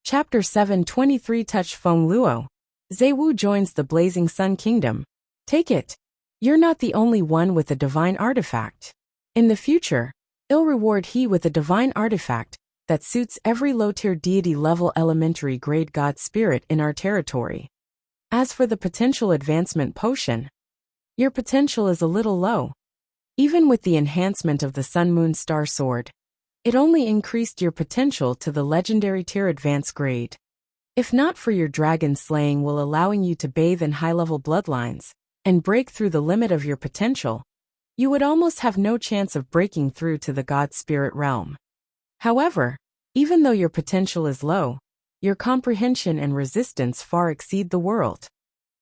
Chapter 723 Touch Feng Luo. Zaiwu joins the Blazing Sun Kingdom. Take it. You're not the only one with a divine artifact. In the future, I'll reward he with a divine artifact that suits every low-tier deity-level elementary grade god spirit in our territory. As for the potential advancement potion, your potential is a little low. Even with the enhancement of the Sun Moon Star Sword, it only increased your potential to the legendary tier advance grade. If not for your dragon slaying will allowing you to bathe in high-level bloodlines and break through the limit of your potential, you would almost have no chance of breaking through to the god spirit realm. However, even though your potential is low, your comprehension and resistance far exceed the world.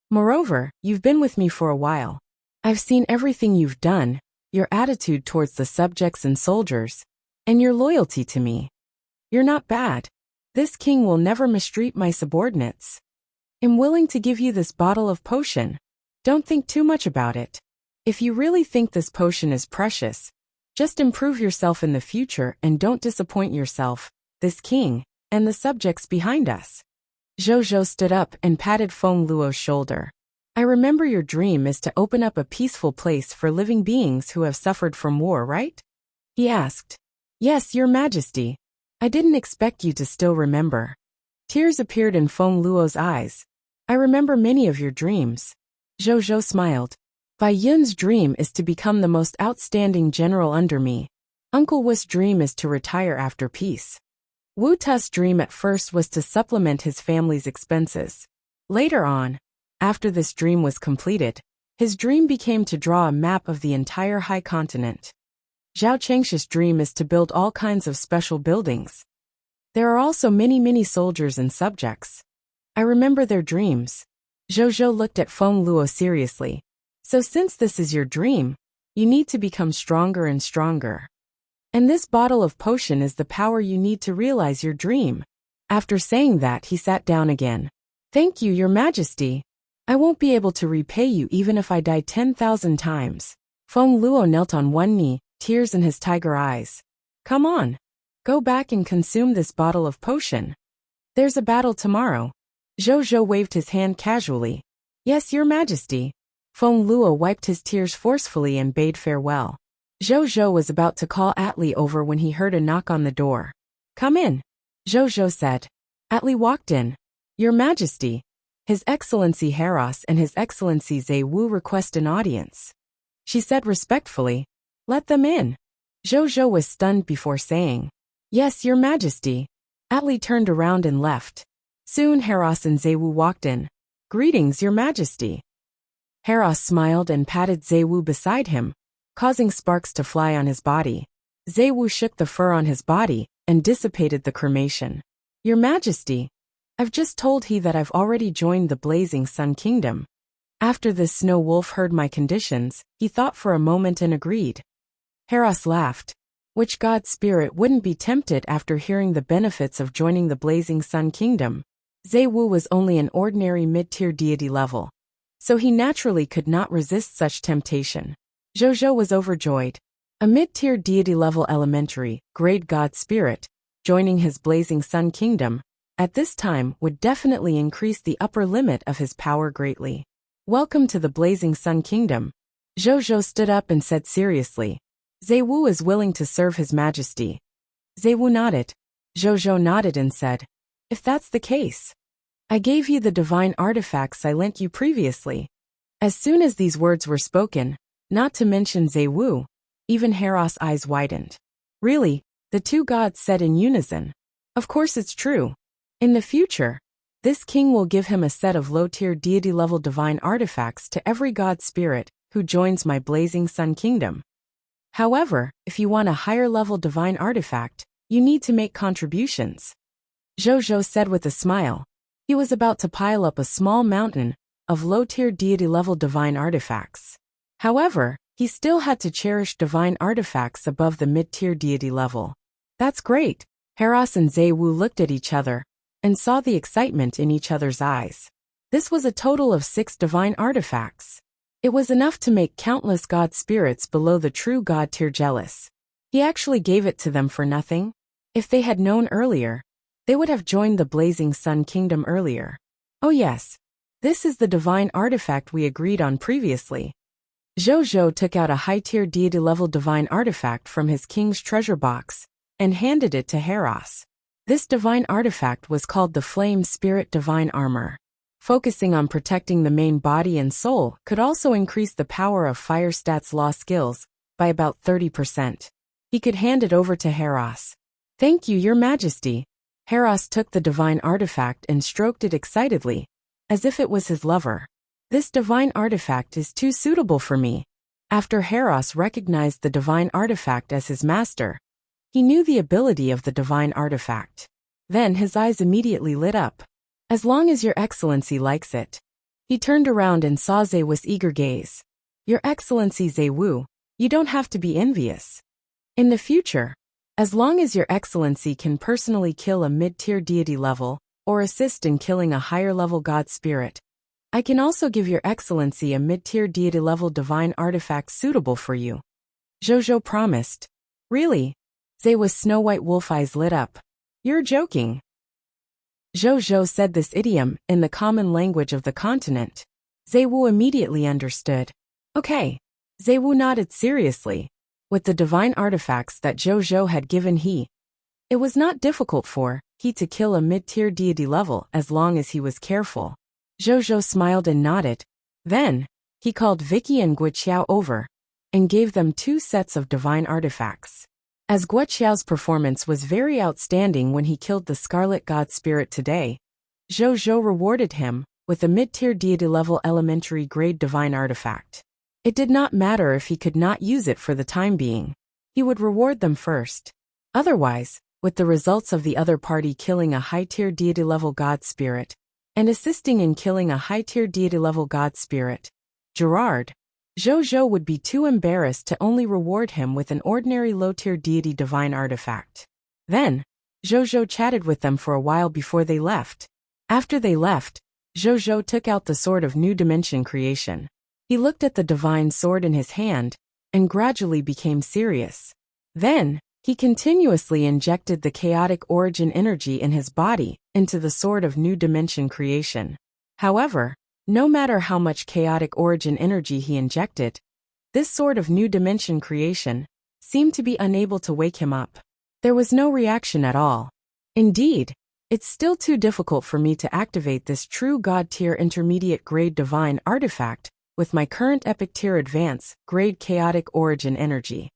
Moreover, you've been with me for a while. I've seen everything you've done, your attitude towards the subjects and soldiers, and your loyalty to me. You're not bad. This king will never mistreat my subordinates. I'm willing to give you this bottle of potion. Don't think too much about it. If you really think this potion is precious, just improve yourself in the future and don't disappoint yourself, this king, and the subjects behind us. Zhou stood up and patted Feng Luo's shoulder. I remember your dream is to open up a peaceful place for living beings who have suffered from war, right? He asked. Yes, Your Majesty. I didn't expect you to still remember. Tears appeared in Feng Luo's eyes. I remember many of your dreams. Zhou smiled. Bai Yun's dream is to become the most outstanding general under me. Uncle Wu's dream is to retire after peace. Wu Tu's dream at first was to supplement his family's expenses. Later on, after this dream was completed, his dream became to draw a map of the entire high continent. Zhao Chengshi's dream is to build all kinds of special buildings. There are also many soldiers and subjects. I remember their dreams. Zhou looked at Feng Luo seriously. So since this is your dream, you need to become stronger and stronger. And this bottle of potion is the power you need to realize your dream. After saying that, he sat down again. Thank you, Your Majesty. I won't be able to repay you even if I die 10,000 times. Feng Luo knelt on one knee, tears in his tiger eyes. Come on. Go back and consume this bottle of potion. There's a battle tomorrow. Zhou waved his hand casually. Yes, Your Majesty. Feng Luo wiped his tears forcefully and bade farewell. Zhou was about to call Atli over when he heard a knock on the door. Come in, Zhou said. Atli walked in. Your Majesty, His Excellency Heros and His Excellency Zaiwu request an audience. She said respectfully. Let them in. Zhou was stunned before saying, Yes, Your Majesty. Atli turned around and left. Soon Heros and Zaiwu walked in. Greetings, Your Majesty. Heros smiled and patted Zaiwu beside him, causing sparks to fly on his body. Zaiwu shook the fur on his body and dissipated the cremation. Your Majesty, I've just told he that I've already joined the Blazing Sun Kingdom. After this Snow Wolf heard my conditions, he thought for a moment and agreed. Heros laughed. Which god spirit wouldn't be tempted after hearing the benefits of joining the Blazing Sun Kingdom? Zaiwu was only an ordinary mid-tier deity level, so he naturally could not resist such temptation. Zhou was overjoyed. A mid-tier deity-level elementary, grade god spirit, joining his Blazing Sun Kingdom, at this time would definitely increase the upper limit of his power greatly. Welcome to the Blazing Sun Kingdom. Zhou stood up and said seriously. Zaiwu is willing to serve His Majesty. Zaiwu nodded. Zhou nodded and said, If that's the case, I gave you the divine artifacts I lent you previously. As soon as these words were spoken, not to mention Zaiwu, even Heros' eyes widened. Really, the two gods said in unison. Of course it's true. In the future, this king will give him a set of low-tier deity-level divine artifacts to every god spirit who joins my Blazing Sun Kingdom. However, if you want a higher-level divine artifact, you need to make contributions. Zhou said with a smile. He was about to pile up a small mountain of low-tier deity-level divine artifacts. However, he still had to cherish divine artifacts above the mid-tier deity level. That's great. Heras and Zewu looked at each other and saw the excitement in each other's eyes. This was a total of 6 divine artifacts. It was enough to make countless god spirits below the true god tier jealous. He actually gave it to them for nothing. If they had known earlier, they would have joined the Blazing Sun Kingdom earlier. Oh yes, this is the divine artifact we agreed on previously. Zhou took out a high-tier deity-level divine artifact from his king's treasure box and handed it to Heras. This divine artifact was called the Flame Spirit Divine Armor. Focusing on protecting the main body and soul could also increase the power of Fire Stats Law skills by about 30%. He could hand it over to Heras. Thank you, Your Majesty. Heras took the divine artifact and stroked it excitedly, as if it was his lover. This divine artifact is too suitable for me. After Heras recognized the divine artifact as his master, he knew the ability of the divine artifact. Then his eyes immediately lit up. As long as Your Excellency likes it. He turned around and saw Zewu's eager gaze. Your Excellency Zewu, you don't have to be envious. In the future, as long as Your Excellency can personally kill a mid-tier deity level, or assist in killing a higher-level god spirit, I can also give Your Excellency a mid-tier deity-level divine artifact suitable for you. Zhou promised. Really? Zewu's snow-white wolf eyes lit up. You're joking. Zhou said this idiom in the common language of the continent. Zewu immediately understood. Okay. Zewu nodded seriously. With the divine artifacts that Zhou had given it was not difficult for he to kill a mid-tier deity level as long as he was careful. Zhou smiled and nodded. Then, he called Vicky and Guoqiao over and gave them 2 sets of divine artifacts. As Guoqiao's performance was very outstanding when he killed the Scarlet God Spirit today, Zhou rewarded him with a mid-tier deity-level elementary grade divine artifact. It did not matter if he could not use it for the time being. He would reward them first. Otherwise, with the results of the other party killing a high-tier deity-level god spirit and assisting in killing a high-tier deity-level god spirit, Zhou would be too embarrassed to only reward him with an ordinary low-tier deity divine artifact. Then, Zhou chatted with them for a while before they left. After they left, Zhou took out the sword of new dimension creation. He looked at the divine sword in his hand and gradually became serious. Then, he continuously injected the chaotic origin energy in his body into the sword of new dimension creation. However, no matter how much chaotic origin energy he injected, this sword of new dimension creation seemed to be unable to wake him up. There was no reaction at all. Indeed, it's still too difficult for me to activate this true god tier intermediate grade divine artifact with my current epic tier advance grade chaotic origin energy.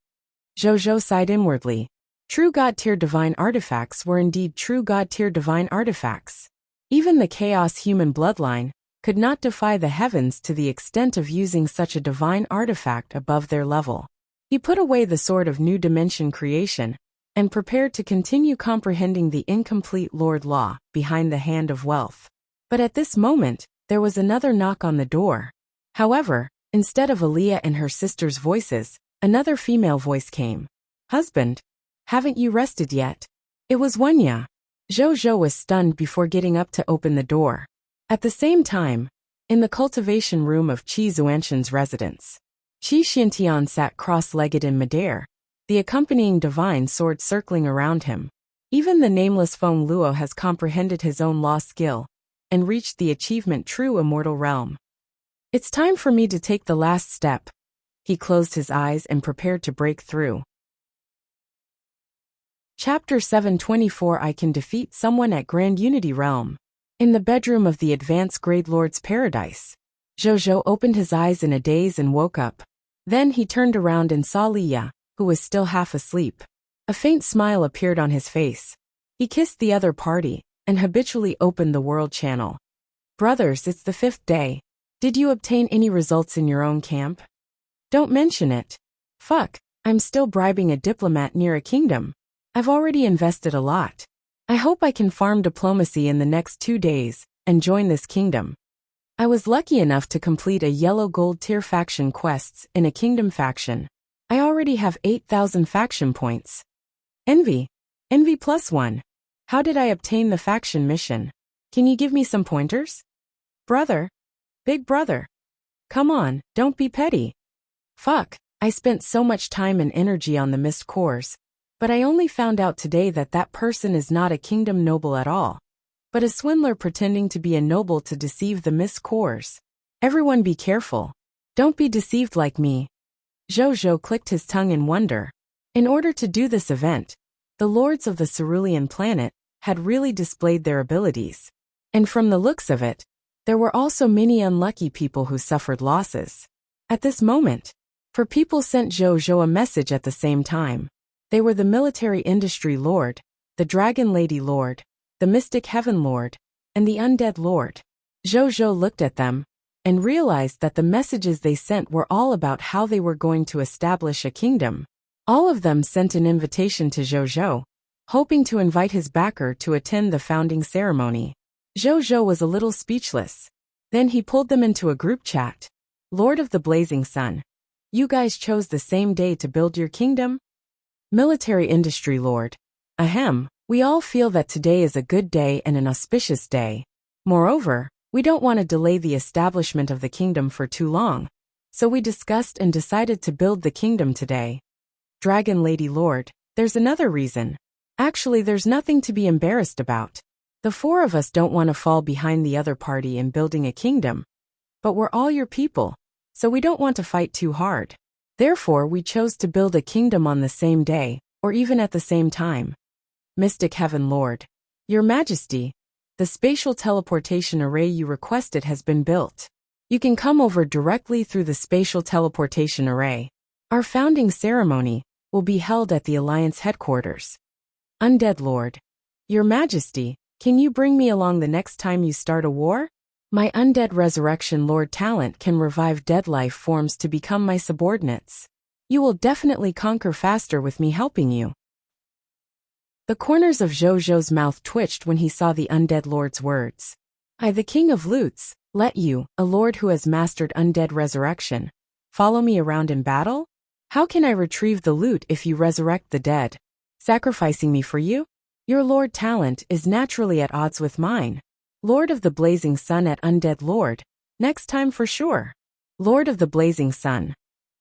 Zhou sighed inwardly. True god tier divine artifacts were indeed true god tier divine artifacts. Even the chaos human bloodline could not defy the heavens to the extent of using such a divine artifact above their level. He put away the sword of new dimension creation and prepared to continue comprehending the incomplete Lord Law behind the hand of wealth. But at this moment, there was another knock on the door. However, instead of Aaliyah and her sister's voices, another female voice came. Husband, haven't you rested yet? It was Wunya. Zhou was stunned before getting up to open the door. At the same time, in the cultivation room of Qi Zuanshan's residence, Qi Xintian sat cross-legged in midair, the accompanying divine sword circling around him. Even the nameless Feng Luo has comprehended his own law skill and reached the achievement true immortal realm. It's time for me to take the last step. He closed his eyes and prepared to break through. Chapter 724 I Can Defeat Someone at Grand Unity Realm. In the bedroom of the Advanced Grade Lord's Paradise, Zhou opened his eyes in a daze and woke up. Then he turned around and saw Liya, who was still half asleep. A faint smile appeared on his face. He kissed the other party and habitually opened the world channel. Brothers, it's the 5th day. Did you obtain any results in your own camp? Don't mention it. Fuck, I'm still bribing a diplomat near a kingdom. I've already invested a lot. I hope I can farm diplomacy in the next 2 days and join this kingdom. I was lucky enough to complete a yellow gold tier faction quests in a kingdom faction. I already have 8,000 faction points. Envy. Envy +1. How did I obtain the faction mission? Can you give me some pointers? Brother. Big brother. Come on, don't be petty. Fuck, I spent so much time and energy on the missed cores, but I only found out today that that person is not a kingdom noble at all, but a swindler pretending to be a noble to deceive the missed cores. Everyone be careful. Don't be deceived like me. Zhou clicked his tongue in wonder. In order to do this event, the lords of the cerulean planet had really displayed their abilities. And from the looks of it, there were also many unlucky people who suffered losses. At this moment, 4 people sent Zhou a message at the same time. They were the Military Industry Lord, the Dragon Lady Lord, the Mystic Heaven Lord, and the Undead Lord. Zhou looked at them and realized that the messages they sent were all about how they were going to establish a kingdom. All of them sent an invitation to Zhou, hoping to invite his backer to attend the founding ceremony. Zhou was a little speechless. Then he pulled them into a group chat. Lord of the Blazing Sun. You guys chose the same day to build your kingdom? Military Industry Lord. Ahem, we all feel that today is a good day and an auspicious day. Moreover, we don't want to delay the establishment of the kingdom for too long, so we discussed and decided to build the kingdom today. Dragon Lady Lord, there's another reason. Actually, there's nothing to be embarrassed about. The 4 of us don't want to fall behind the other party in building a kingdom. But we're all your people, so we don't want to fight too hard. Therefore, we chose to build a kingdom on the same day, or even at the same time. Mystic Heaven Lord. Your Majesty, the spatial teleportation array you requested has been built. You can come over directly through the spatial teleportation array. Our founding ceremony will be held at the Alliance headquarters. Undead Lord. Your Majesty, can you bring me along the next time you start a war? My Undead Resurrection Lord talent can revive dead life forms to become my subordinates. You will definitely conquer faster with me helping you. The corners of Zhou's mouth twitched when he saw the Undead Lord's words. I, the King of Loots, let you, a lord who has mastered Undead Resurrection, follow me around in battle? How can I retrieve the loot if you resurrect the dead? Sacrificing me for you? Your Lord talent is naturally at odds with mine. Lord of the Blazing Sun at Undead Lord. Next time for sure. Lord of the Blazing Sun.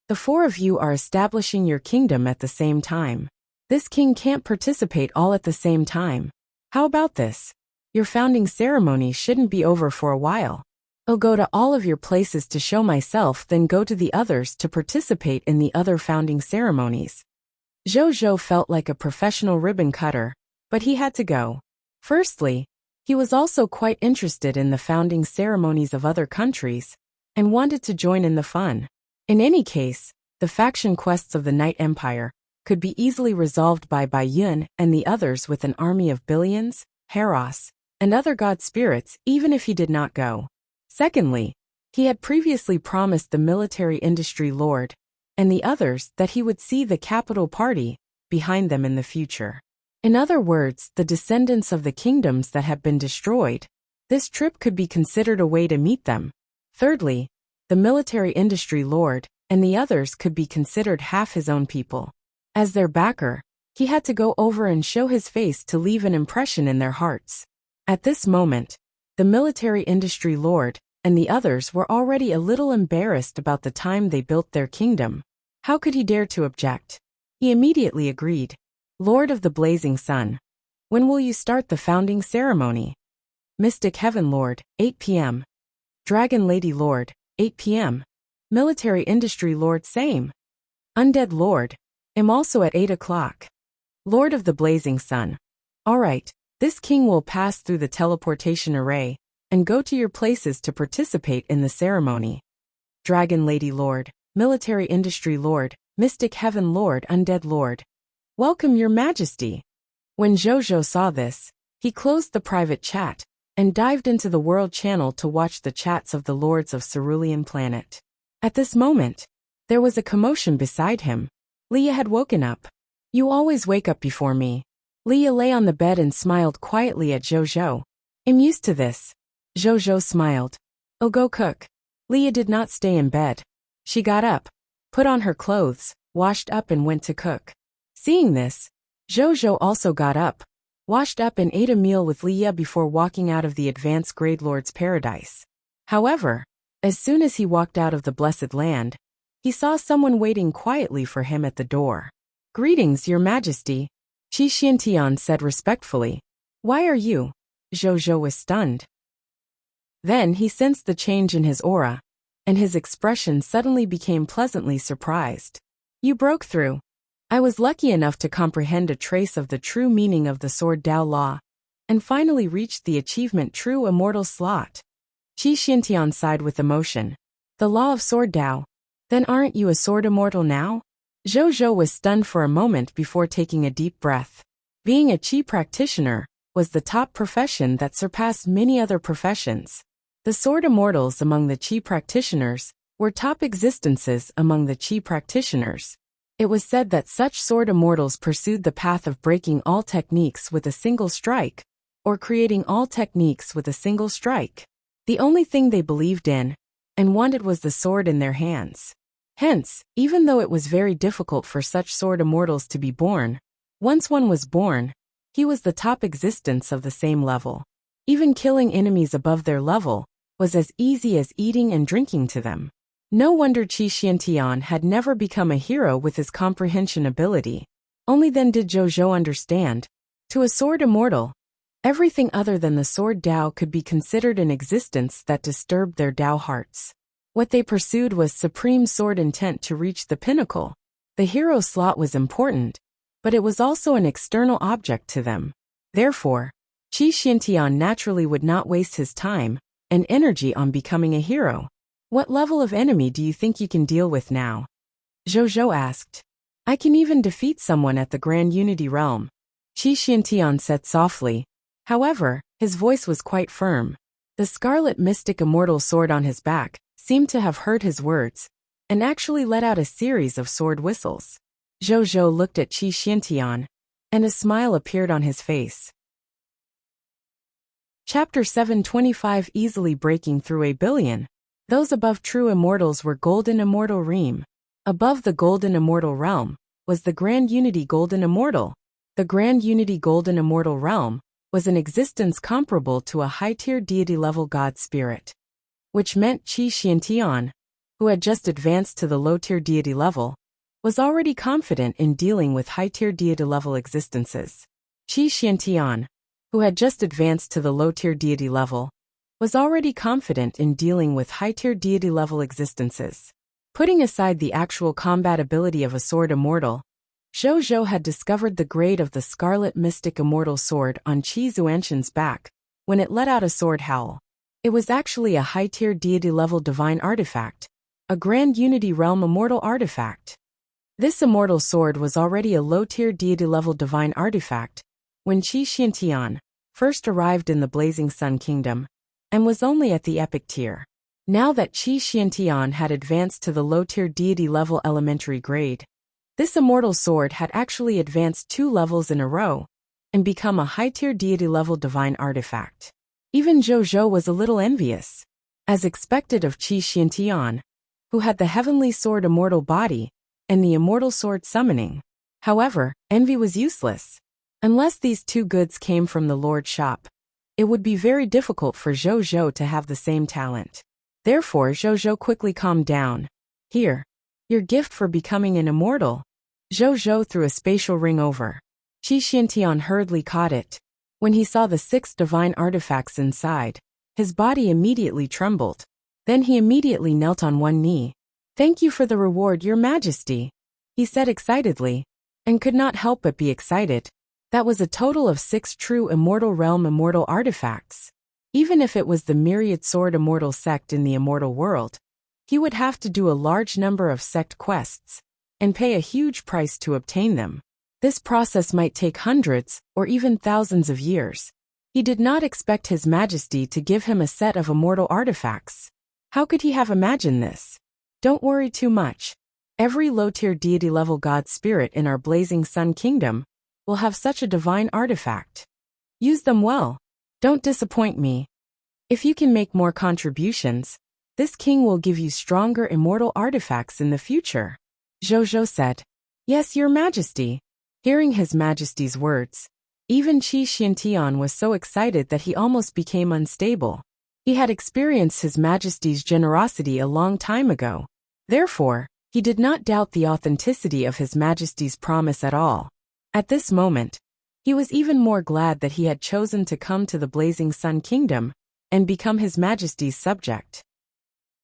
The 4 of you are establishing your kingdom at the same time. This king can't participate all at the same time. How about this? Your founding ceremony shouldn't be over for a while. I'll go to all of your places to show myself, then go to the others to participate in the other founding ceremonies. Zhou felt like a professional ribbon cutter, but he had to go. Firstly, he was also quite interested in the founding ceremonies of other countries, and wanted to join in the fun. In any case, the faction quests of the Night Empire could be easily resolved by Yun and the others with an army of billions, Heros, and other god spirits even if he did not go. Secondly, he had previously promised the Military Industry Lord and the others that he would see the capital party behind them in the future. In other words, the descendants of the kingdoms that have been destroyed. This trip could be considered a way to meet them. Thirdly, the Military Industry Lord and the others could be considered half his own people. As their backer, he had to go over and show his face to leave an impression in their hearts. At this moment, the Military Industry Lord and the others were already a little embarrassed about the time they built their kingdom. How could he dare to object? He immediately agreed. Lord of the Blazing Sun. When will you start the founding ceremony? Mystic Heaven Lord, 8 p.m. Dragon Lady Lord, 8 p.m. Military Industry Lord same. Undead Lord, am also at 8 o'clock. Lord of the Blazing Sun. Alright, this king will pass through the teleportation array and go to your places to participate in the ceremony. Dragon Lady Lord, Military Industry Lord, Mystic Heaven Lord, Undead Lord. Welcome, Your Majesty. When Zhou saw this, he closed the private chat and dived into the world channel to watch the chats of the lords of Cerulean Planet. At this moment, there was a commotion beside him. Leah had woken up. You always wake up before me. Leah lay on the bed and smiled quietly at Zhou. I'm used to this. Zhou smiled. Oh, go cook. Leah did not stay in bed. She got up, put on her clothes, washed up and went to cook. Seeing this, Jojo also got up, washed up and ate a meal with Leah before walking out of the advanced grade Lord's paradise. However, as soon as he walked out of the blessed land, he saw someone waiting quietly for him at the door. Greetings, Your Majesty, Qi Xiantian said respectfully. Why are you? Jojo was stunned. Then he sensed the change in his aura, and his expression suddenly became pleasantly surprised. You broke through. I was lucky enough to comprehend a trace of the true meaning of the Sword Dao Law, and finally reached the achievement True Immortal slot. Qi Xiantian sighed with emotion. The Law of Sword Dao. Then aren't you a Sword Immortal now? Jojo was stunned for a moment before taking a deep breath. Being a Qi practitioner was the top profession that surpassed many other professions. The Sword Immortals among the Qi practitioners were top existences among the Qi practitioners. It was said that such Sword Immortals pursued the path of breaking all techniques with a single strike, or creating all techniques with a single strike. The only thing they believed in and wanted was the sword in their hands. Hence, even though it was very difficult for such Sword Immortals to be born, once one was born, he was the top existence of the same level. Even killing enemies above their level was as easy as eating and drinking to them. No wonder Qi Xiantian had never become a hero with his comprehension ability. Only then did Jojo understand. To a Sword Immortal, everything other than the Sword Dao could be considered an existence that disturbed their Dao hearts. What they pursued was supreme sword intent to reach the pinnacle. The hero slot was important, but it was also an external object to them. Therefore, Qi Xiantian naturally would not waste his time and energy on becoming a hero. What level of enemy do you think you can deal with now? Jojo asked. I can even defeat someone at the Grand Unity Realm, Qi Xiantian said softly. However, his voice was quite firm. The Scarlet Mystic Immortal sword on his back seemed to have heard his words, and actually let out a series of sword whistles. Jojo looked at Qi Xiantian, and a smile appeared on his face. Chapter 725 Easily breaking through a billion. Those above True Immortals were Golden Immortal Realm. Above the Golden Immortal Realm was the Grand Unity Golden Immortal. The Grand Unity Golden Immortal Realm was an existence comparable to a high-tier deity-level god spirit, which meant Qi Xiantian, who had just advanced to the low-tier deity level, was already confident in dealing with high-tier deity-level existences. Qi Xiantian, who had just advanced to the low-tier deity level, was already confident in dealing with high-tier deity-level existences. Putting aside the actual combat ability of a Sword Immortal, Jojo had discovered the grade of the Scarlet Mystic Immortal Sword on Qi Zuanshan's back when it let out a sword howl. It was actually a high-tier deity-level divine artifact, a Grand Unity Realm immortal artifact. This immortal sword was already a low-tier deity-level divine artifact when Qi Xiantian first arrived in the Blazing Sun Kingdom, and was only at the epic tier. Now that Qi Xiantian had advanced to the low-tier deity-level elementary grade, this immortal sword had actually advanced 2 levels in a row and become a high-tier deity-level divine artifact. Even Jojo was a little envious, as expected of Qi Xiantian, who had the heavenly sword immortal body and the immortal sword summoning. However, envy was useless. Unless these 2 goods came from the Lord's shop, it would be very difficult for Jojo to have the same talent. Therefore, Jojo quickly calmed down. Here, your gift for becoming an immortal. Jojo threw a spatial ring over. Qi Xiantian hurriedly caught it. When he saw the 6 divine artifacts inside, his body immediately trembled. Then he immediately knelt on one knee. Thank you for the reward, Your Majesty, he said excitedly, and could not help but be excited. That was a total of 6 true Immortal Realm immortal artifacts. Even if it was the myriad sword immortal sect in the immortal world, he would have to do a large number of sect quests and pay a huge price to obtain them. This process might take hundreds or even thousands of years. He did not expect His Majesty to give him a set of immortal artifacts. How could he have imagined this? Don't worry too much. Every low-tier deity-level god spirit in our Blazing Sun Kingdom will have such a divine artifact. Use them well. Don't disappoint me. If you can make more contributions, this king will give you stronger immortal artifacts in the future. Zhou said. Yes, your majesty. Hearing his majesty's words, even Qi Xiantian was so excited that he almost became unstable. He had experienced his majesty's generosity a long time ago. Therefore, he did not doubt the authenticity of his majesty's promise at all. At this moment, he was even more glad that he had chosen to come to the Blazing Sun Kingdom and become his majesty's subject.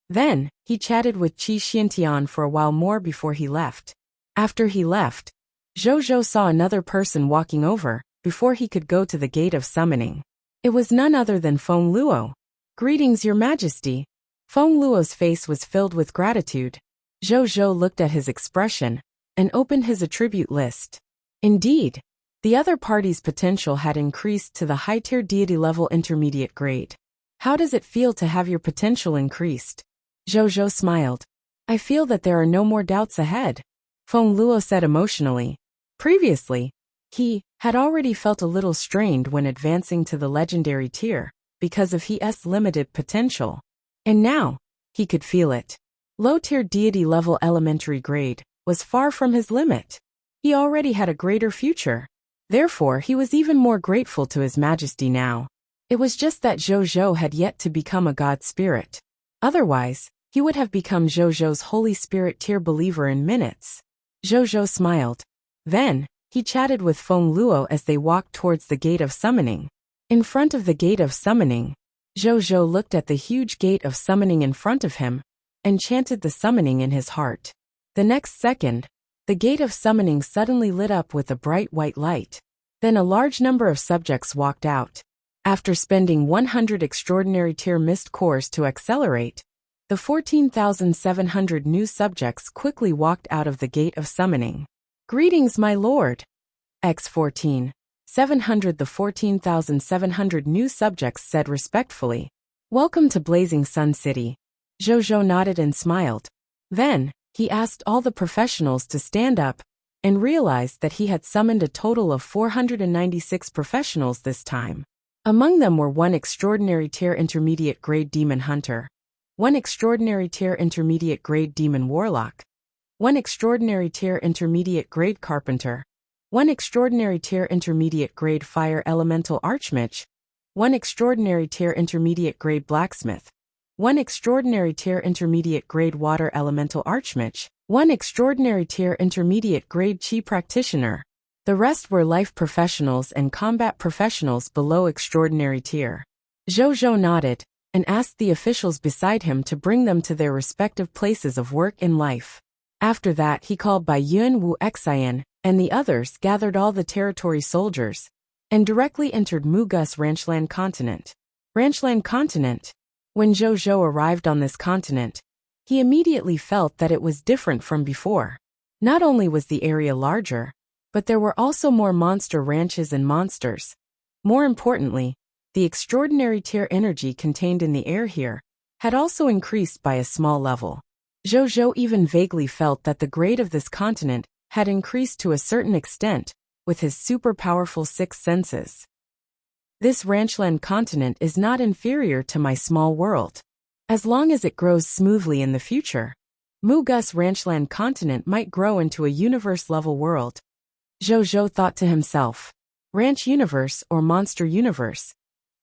Then, he chatted with Qi Xiantian for a while more before he left. After he left, Zhou saw another person walking over before he could go to the Gate of Summoning. It was none other than Feng Luo. Greetings, your majesty. Feng Luo's face was filled with gratitude. Zhou looked at his expression and opened his attribute list. Indeed, the other party's potential had increased to the high-tier deity level intermediate grade. How does it feel to have your potential increased? Zhou smiled. I feel that there are no more doubts ahead, Feng Luo said emotionally. Previously, he had already felt a little strained when advancing to the legendary tier because of his limited potential. And now, he could feel it. Low-tier deity level elementary grade was far from his limit. He already had a greater future. Therefore, he was even more grateful to his majesty now. It was just that Zhou had yet to become a god spirit. Otherwise, he would have become Zhou's Holy Spirit tier believer in minutes. Zhou smiled. Then, he chatted with Feng Luo as they walked towards the Gate of Summoning. In front of the Gate of Summoning, Zhou looked at the huge Gate of Summoning in front of him and chanted the summoning in his heart. The next second, the Gate of Summoning suddenly lit up with a bright white light. Then a large number of subjects walked out. After spending 100 extraordinary tier mist cores to accelerate, the 14,700 new subjects quickly walked out of the Gate of Summoning. Greetings, my lord. X14,700 The 14,700 new subjects said respectfully. Welcome to Blazing Sun City. Zhou nodded and smiled. Then, he asked all the professionals to stand up and realized that he had summoned a total of 496 professionals this time. Among them were one extraordinary tier intermediate grade demon hunter, one extraordinary tier intermediate grade demon warlock, one extraordinary tier intermediate grade carpenter, one extraordinary tier intermediate grade fire elemental archmage, one extraordinary tier intermediate grade blacksmith, one extraordinary tier intermediate grade water elemental archmage, one extraordinary tier intermediate grade chi practitioner. The rest were life professionals and combat professionals below extraordinary tier. Zhou nodded and asked the officials beside him to bring them to their respective places of work in life. After that, he called Bai Yun Wu Xian, and the others gathered all the territory soldiers and directly entered Mugus Ranchland Continent. Ranchland Continent. When Zhou arrived on this continent, he immediately felt that it was different from before. Not only was the area larger, but there were also more monster ranches and monsters. More importantly, the extraordinary tier energy contained in the air here had also increased by a small level. Zhou even vaguely felt that the grade of this continent had increased to a certain extent with his super powerful sixth senses. This ranchland continent is not inferior to my small world. As long as it grows smoothly in the future, Mugus Ranchland Continent might grow into a universe-level world. Zhou thought to himself. Ranch universe or monster universe.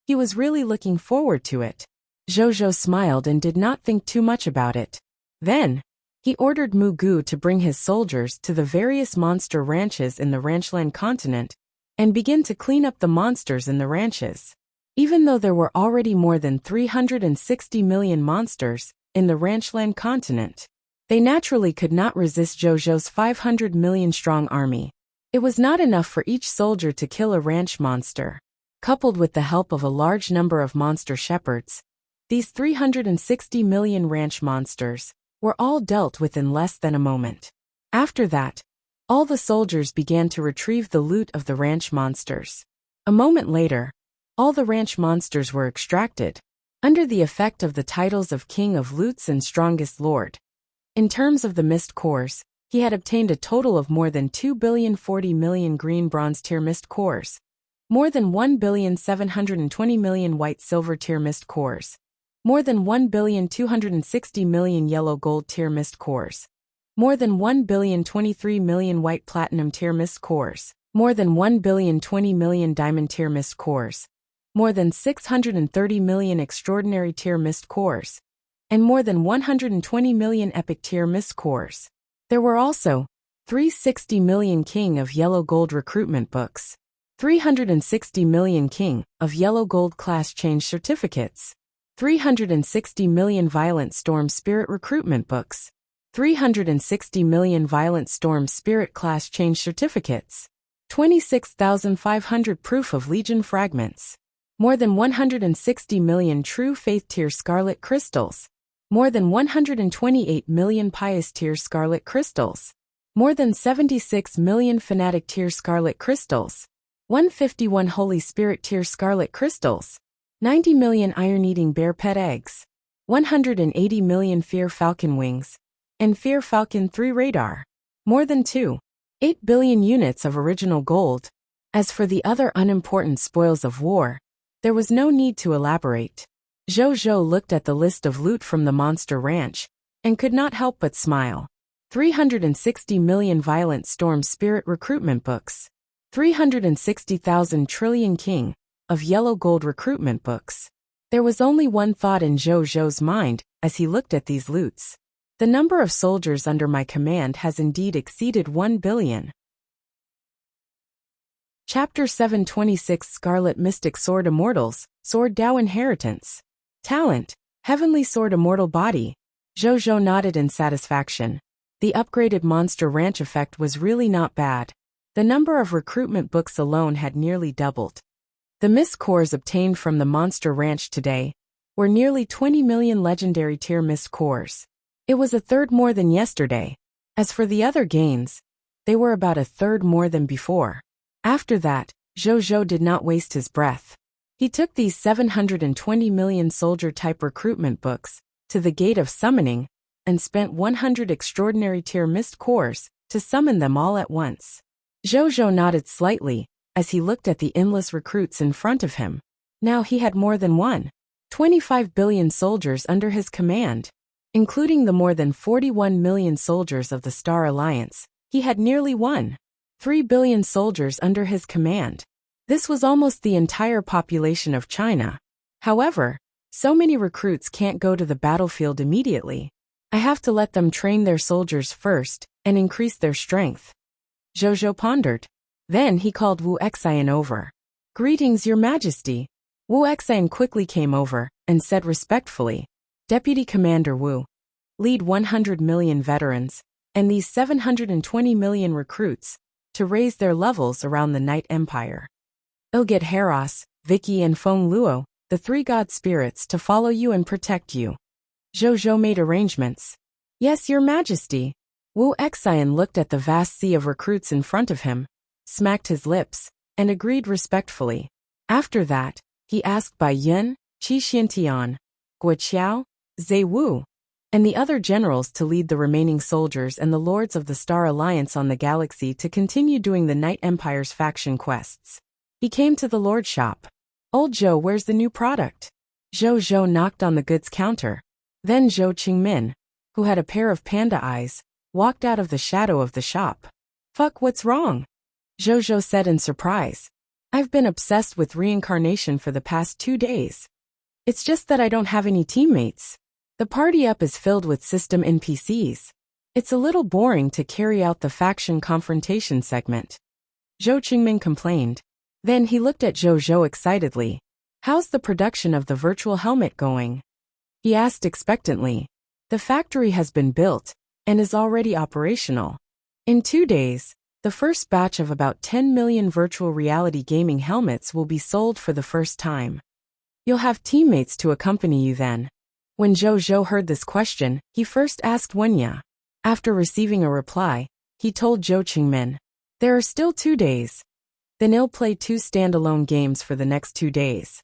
He was really looking forward to it. Zhou smiled and did not think too much about it. Then, he ordered Mugu to bring his soldiers to the various monster ranches in the Ranchland Continent and begin to clean up the monsters in the ranches. Even though there were already more than 360 million monsters in the Ranchland Continent, they naturally could not resist Zhou's 500 million strong army. It was not enough for each soldier to kill a ranch monster. Coupled with the help of a large number of monster shepherds, these 360 million ranch monsters were all dealt with in less than a moment. After that, all the soldiers began to retrieve the loot of the ranch monsters. A moment later, all the ranch monsters were extracted, under the effect of the titles of King of Loots and Strongest Lord. In terms of the mist cores, he had obtained a total of more than 2,040,000,000 green bronze tier mist cores, More than 1,720,000,000 white silver tier mist cores. More than 1,260,000,000 yellow gold tier mist cores. More than 1,023,000,000 white platinum tier mist cores. More than 1,020,000,000 diamond tier mist cores. More than 630 million extraordinary tier mist cores. And more than 120 million epic tier mist cores. There were also 360 million king of yellow gold recruitment books. 360 million king of yellow gold class change certificates. 360 million violent storm spirit recruitment books. 360 million violent storm spirit class change certificates. 26,500 proof of legion fragments. More than 160 million true faith tier scarlet crystals. More than 128 million pious tier scarlet crystals. More than 76 million fanatic tier scarlet crystals. 151 Holy Spirit tier scarlet crystals. 90 million iron-eating bear pet eggs. 180 million Fear Falcon wings. And Fear Falcon 3 radar. More than 2.8 billion units of original gold. As for the other unimportant spoils of war, there was no need to elaborate. Zhou looked at the list of loot from the monster ranch, and could not help but smile. 360 million violent storm spirit recruitment books. 360,000 trillion king of yellow gold recruitment books. There was only one thought in Zhou's mind as he looked at these loots. The number of soldiers under my command has indeed exceeded 1 billion. Chapter 726 Scarlet Mystic Sword Immortals, Sword Dao Inheritance. Talent, Heavenly Sword Immortal Body. Zhou nodded in satisfaction. The upgraded Monster Ranch effect was really not bad. The number of recruitment books alone had nearly doubled. The mist cores obtained from the Monster Ranch today were nearly 20 million legendary tier mist cores. It was a third more than yesterday. As for the other gains, they were about a third more than before. After that, Zhou did not waste his breath. He took these 720 million soldier-type recruitment books to the Gate of Summoning and spent 100 extraordinary tier mist cores to summon them all at once. Zhou nodded slightly as he looked at the endless recruits in front of him. Now he had more than 1.25 billion soldiers under his command. Including the more than 41 million soldiers of the Star Alliance, he had nearly 1.3 billion soldiers under his command. This was almost the entire population of China. However, so many recruits can't go to the battlefield immediately. I have to let them train their soldiers first and increase their strength. Zhou pondered. Then he called Wu Xian over. Greetings, Your Majesty. Wu Xian quickly came over and said respectfully, Deputy Commander Wu, lead 100 million veterans and these 720 million recruits to raise their levels around the Night Empire. I'll get Heros, Vicky and Feng Luo, the 3 god spirits, to follow you and protect you. Zhou made arrangements. Yes, Your Majesty. Wu Xian looked at the vast sea of recruits in front of him, smacked his lips, and agreed respectfully. After that, he asked Bai Yun, Qi Xiantian, Guo Qiao, Zhe Wu, and the other generals to lead the remaining soldiers and the lords of the Star Alliance on the galaxy to continue doing the Night Empire's faction quests. He came to the Lord shop. Old Zhou, where's the new product? Zhou knocked on the goods counter. Then Zhou Qingmin, who had a pair of panda eyes, walked out of the shadow of the shop. Fuck, what's wrong? Zhou said in surprise. I've been obsessed with reincarnation for the past 2 days. It's just that I don't have any teammates. The party up is filled with system NPCs. It's a little boring to carry out the faction confrontation segment. Zhou Qingmin complained. Then he looked at Zhou excitedly. How's the production of the virtual helmet going? He asked expectantly. The factory has been built and is already operational. In 2 days, the first batch of about 10 million virtual reality gaming helmets will be sold for the first time. You'll have teammates to accompany you then. When Zhou heard this question, he first asked Wenya. After receiving a reply, he told Zhou Qingmin, there are still 2 days. Then I'll play 2 standalone games for the next 2 days.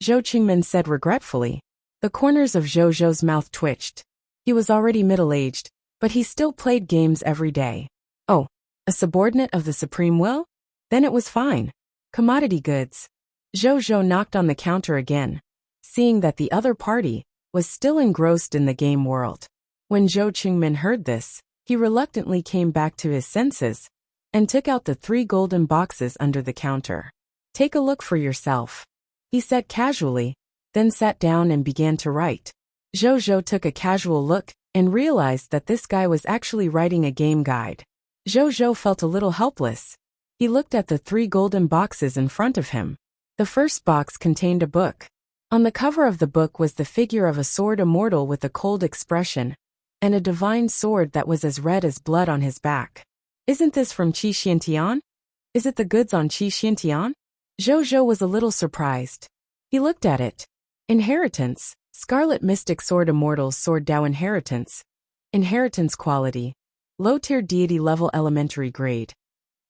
Zhou Qingmin said regretfully. The corners of Zhou's mouth twitched. He was already middle-aged, but he still played games every day. Oh, a subordinate of the Supreme Will? Then it was fine. Commodity goods. Zhou knocked on the counter again, seeing that the other party was still engrossed in the game world. When Zhou Qingmin heard this, he reluctantly came back to his senses and took out the 3 golden boxes under the counter. Take a look for yourself, he said casually, then sat down and began to write. Zhou took a casual look and realized that this guy was actually writing a game guide. Zhou felt a little helpless. He looked at the 3 golden boxes in front of him. The first box contained a book. On the cover of the book was the figure of a sword immortal with a cold expression, and a divine sword that was as red as blood on his back. Isn't this from Qi Xiantian? Is it the goods on Qi Xiantian? Zhou was a little surprised. He looked at it. Inheritance, Scarlet Mystic Sword Immortal's Sword Dao Inheritance. Inheritance quality, low-tier deity level elementary grade.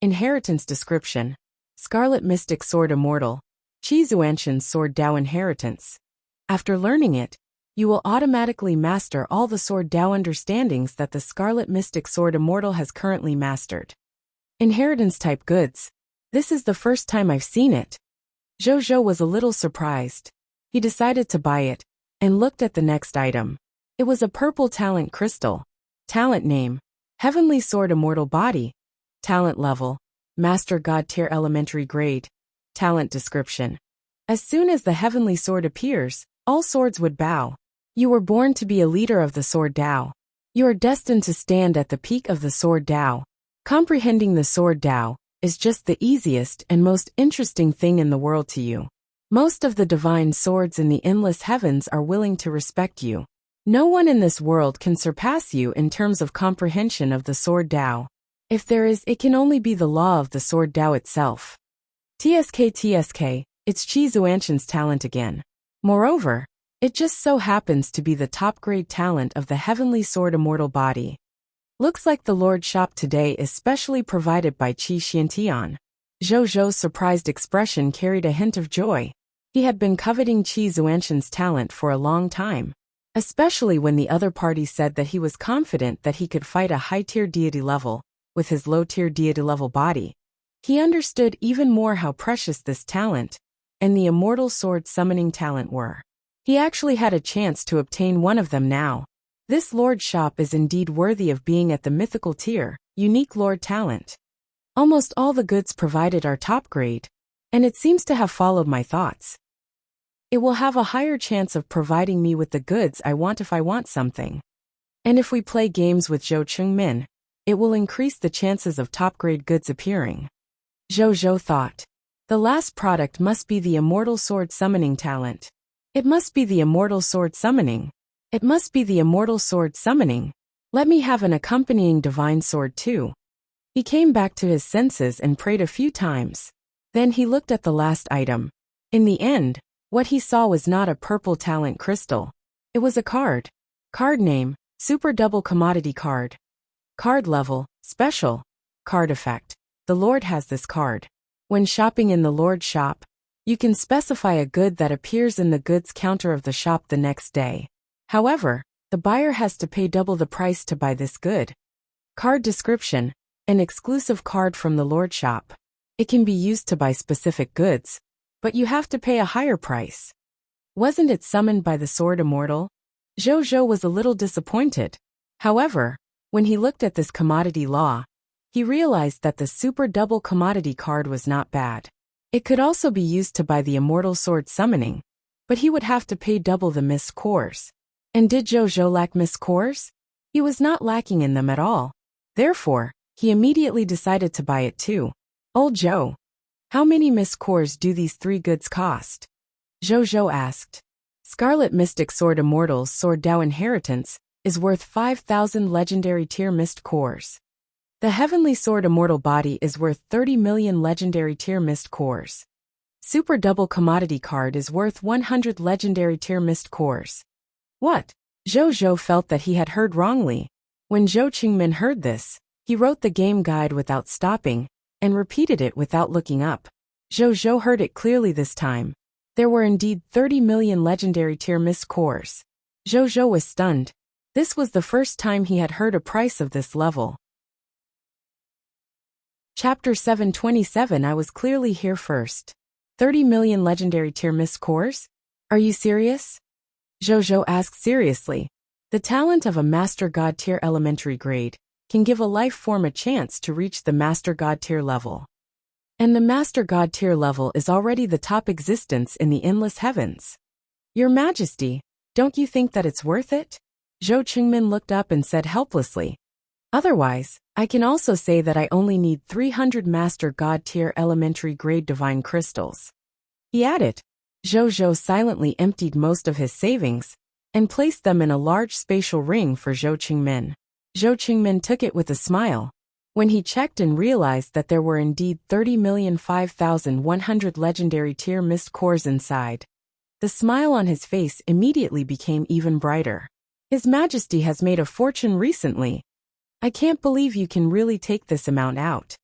Inheritance description, Scarlet Mystic Sword Immortal, Qi Zuanshan's Sword Dao Inheritance. After learning it, you will automatically master all the Sword Dao understandings that the Scarlet Mystic Sword Immortal has currently mastered. Inheritance type goods. This is the first time I've seen it. Zhou was a little surprised. He decided to buy it, and looked at the next item. It was a purple talent crystal. Talent name, Heavenly Sword Immortal Body. Talent level, Master God Tier Elementary Grade. Talent description. As soon as the Heavenly Sword appears, all swords would bow. You were born to be a leader of the Sword Dao. You are destined to stand at the peak of the Sword Dao. Comprehending the Sword Dao is just the easiest and most interesting thing in the world to you. Most of the divine swords in the endless heavens are willing to respect you. No one in this world can surpass you in terms of comprehension of the Sword Dao. If there is, it can only be the law of the Sword Dao itself. TSK, it's Qi Zuanshan's talent again. Moreover, it just so happens to be the top-grade talent of the Heavenly Sword Immortal Body. Looks like the Lord shop today is specially provided by Qi Xiantian. Zhou's surprised expression carried a hint of joy. He had been coveting Qi Zuanshan's talent for a long time, especially when the other party said that he was confident that he could fight a high-tier deity level with his low-tier deity level body. He understood even more how precious this talent and the immortal sword summoning talent were. He actually had a chance to obtain one of them now. This Lord shop is indeed worthy of being at the mythical tier, unique Lord talent. Almost all the goods provided are top grade, and it seems to have followed my thoughts. It will have a higher chance of providing me with the goods I want if I want something. And if we play games with Zhou Qingmin, it will increase the chances of top-grade goods appearing. Zhou thought. The last product must be the immortal sword summoning talent. It must be the immortal sword summoning. It must be the immortal sword summoning. Let me have an accompanying divine sword too. He came back to his senses and prayed a few times. Then he looked at the last item. In the end, what he saw was not a purple talent crystal. It was a card. Card name, Super Double Commodity Card. Card level, Special. Card effect. The Lord has this card. When shopping in the Lord shop, you can specify a good that appears in the goods counter of the shop the next day. However, the buyer has to pay double the price to buy this good. Card description, an exclusive card from the Lord shop. It can be used to buy specific goods, but you have to pay a higher price. Wasn't it summoned by the Sword Immortal? Zhou was a little disappointed. However, when he looked at this commodity law, he realized that the Super Double Commodity card was not bad. It could also be used to buy the Immortal Sword Summoning, but he would have to pay double the missed cores. And did Zhou lack missed cores? He was not lacking in them at all. Therefore, he immediately decided to buy it too. Old Zhou. How many missed cores do these 3 goods cost? Zhou asked. Scarlet Mystic Sword Immortal's Sword Dao Inheritance is worth 5,000 legendary tier missed cores. The Heavenly Sword Immortal Body is worth 30 million legendary tier missed cores. Super Double Commodity Card is worth 100 legendary tier missed cores. What? Zhou felt that he had heard wrongly. When Zhou Qingmin heard this, he wrote the game guide without stopping and repeated it without looking up. Zhou heard it clearly this time. There were indeed 30 million legendary tier missed cores. Zhou was stunned. This was the first time he had heard a price of this level. Chapter 727. I was clearly here first. 30 million legendary tier mist cores? Are you serious? Zhou asked seriously. The talent of a Master God tier elementary grade can give a life form a chance to reach the Master God tier level. And the Master God tier level is already the top existence in the endless heavens. Your Majesty, don't you think that it's worth it? Zhou Qingmin looked up and said helplessly. Otherwise, I can also say that I only need 300 Master God tier elementary grade divine crystals. He added. Zhou silently emptied most of his savings and placed them in a large spatial ring for Zhou Qingmin. Zhou Qingmin took it with a smile. When he checked and realized that there were indeed 30,005,100 legendary tier mist cores inside, the smile on his face immediately became even brighter. His Majesty has made a fortune recently. I can't believe you can really take this amount out.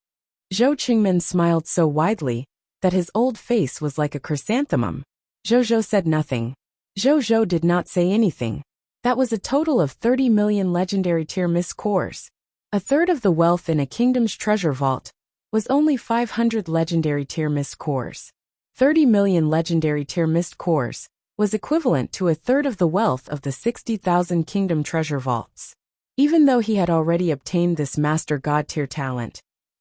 Zhou Qingmin smiled so widely that his old face was like a chrysanthemum. Zhou said nothing. Zhou did not say anything. That was a total of 30 million legendary tier mist cores. A third of the wealth in a kingdom's treasure vault was only 500 legendary tier mist cores. 30 million legendary tier mist cores was equivalent to a third of the wealth of the 60,000 kingdom treasure vaults. Even though he had already obtained this Master God tier talent,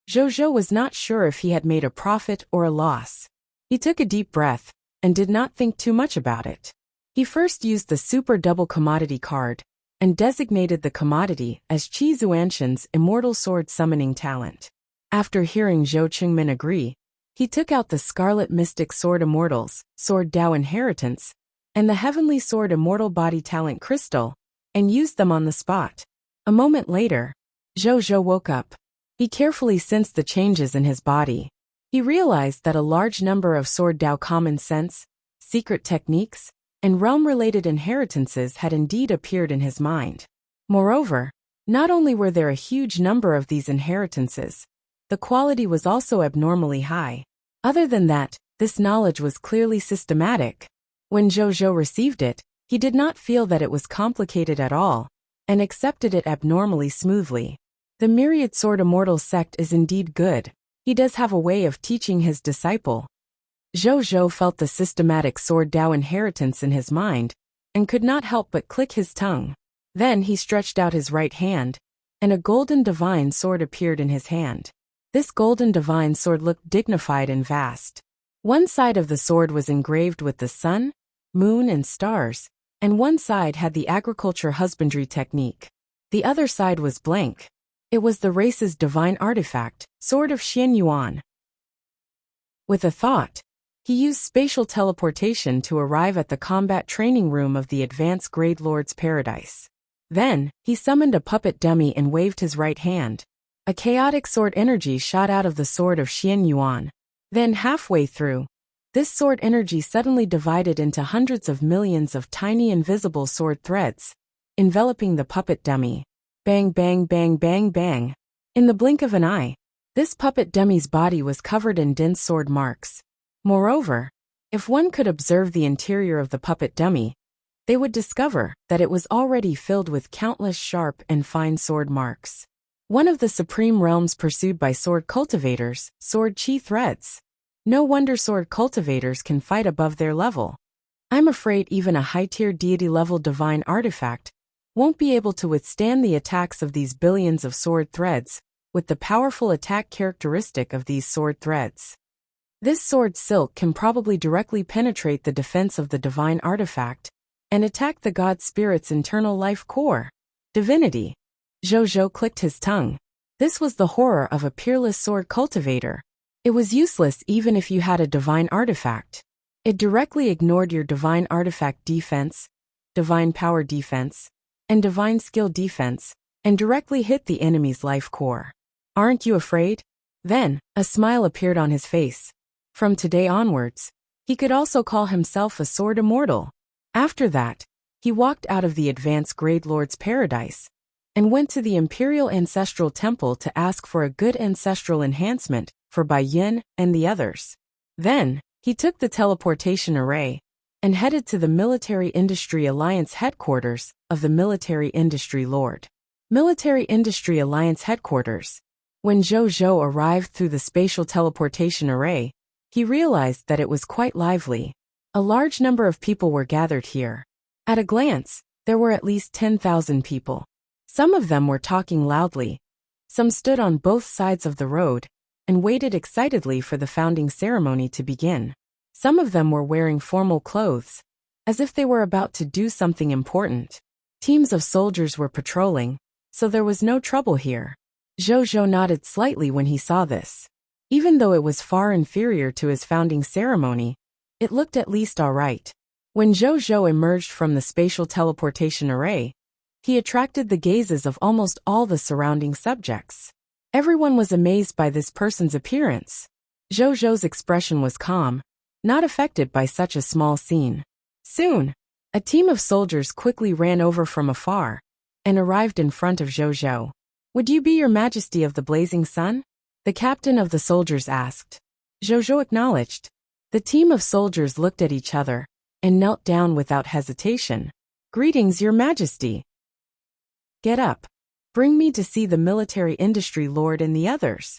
Zhou was not sure if he had made a profit or a loss. He took a deep breath and did not think too much about it. He first used the Super Double Commodity card and designated the commodity as Qi Zuanshan's Immortal Sword Summoning Talent. After hearing Zhou Qingmin agree, he took out the Scarlet Mystic Sword Immortals, Sword Dao Inheritance, and the Heavenly Sword Immortal Body Talent Crystal, and used them on the spot. A moment later, Zhou woke up. He carefully sensed the changes in his body. He realized that a large number of Sword Dao common sense, secret techniques, and realm-related inheritances had indeed appeared in his mind. Moreover, not only were there a huge number of these inheritances, the quality was also abnormally high. Other than that, this knowledge was clearly systematic. When Zhou received it, he did not feel that it was complicated at all, and accepted it abnormally smoothly. The Myriad Sword Immortal sect is indeed good. He does have a way of teaching his disciple. Zhou felt the systematic Sword Dao inheritance in his mind, and could not help but click his tongue. Then he stretched out his right hand, and a golden divine sword appeared in his hand. This golden divine sword looked dignified and vast. One side of the sword was engraved with the sun, moon and stars, and one side had the agriculture husbandry technique. The other side was blank. It was the race's divine artifact, Sword of Xian Yuan. With a thought, he used spatial teleportation to arrive at the combat training room of the Advanced Grade Lord's Paradise. Then, he summoned a puppet dummy and waved his right hand. A chaotic sword energy shot out of the Sword of Xian Yuan. Then halfway through, this sword energy suddenly divided into hundreds of millions of tiny invisible sword threads, enveloping the puppet dummy. Bang bang bang bang bang. In the blink of an eye, this puppet dummy's body was covered in dense sword marks. Moreover, if one could observe the interior of the puppet dummy, they would discover that it was already filled with countless sharp and fine sword marks. One of the supreme realms pursued by sword cultivators, sword chi threads. No wonder sword cultivators can fight above their level. I'm afraid even a high-tier deity-level divine artifact won't be able to withstand the attacks of these billions of sword threads, with the powerful attack characteristic of these sword threads. This sword silk can probably directly penetrate the defense of the divine artifact and attack the god spirit's internal life core. Divinity. Zhou clicked his tongue. This was the horror of a peerless sword cultivator. It was useless even if you had a divine artifact. It directly ignored your divine artifact defense, divine power defense, and divine skill defense, and directly hit the enemy's life core. Aren't you afraid? Then, a smile appeared on his face. From today onwards, he could also call himself a sword immortal. After that, he walked out of the Advanced Grade Lord's Paradise and went to the Imperial Ancestral Temple to ask for a good ancestral enhancement for Bai Yin and the others. Then, he took the teleportation array and headed to the Military Industry Alliance headquarters of the Military Industry Lord. Military Industry Alliance headquarters. When Zhou arrived through the spatial teleportation array, he realized that it was quite lively. A large number of people were gathered here. At a glance, there were at least 10,000 people. Some of them were talking loudly. Some stood on both sides of the road and waited excitedly for the founding ceremony to begin. Some of them were wearing formal clothes, as if they were about to do something important. Teams of soldiers were patrolling, so there was no trouble here. Zhou nodded slightly when he saw this. Even though it was far inferior to his founding ceremony, it looked at least all right. When Zhou emerged from the spatial teleportation array, he attracted the gazes of almost all the surrounding subjects. Everyone was amazed by this person's appearance. Zhou's expression was calm, not affected by such a small scene. Soon, a team of soldiers quickly ran over from afar and arrived in front of Zhou. "Would you be your majesty of the blazing sun?" the captain of the soldiers asked. Zhou acknowledged. The team of soldiers looked at each other and knelt down without hesitation. "Greetings, your majesty." "Get up. Bring me to see the military industry lord and the others,"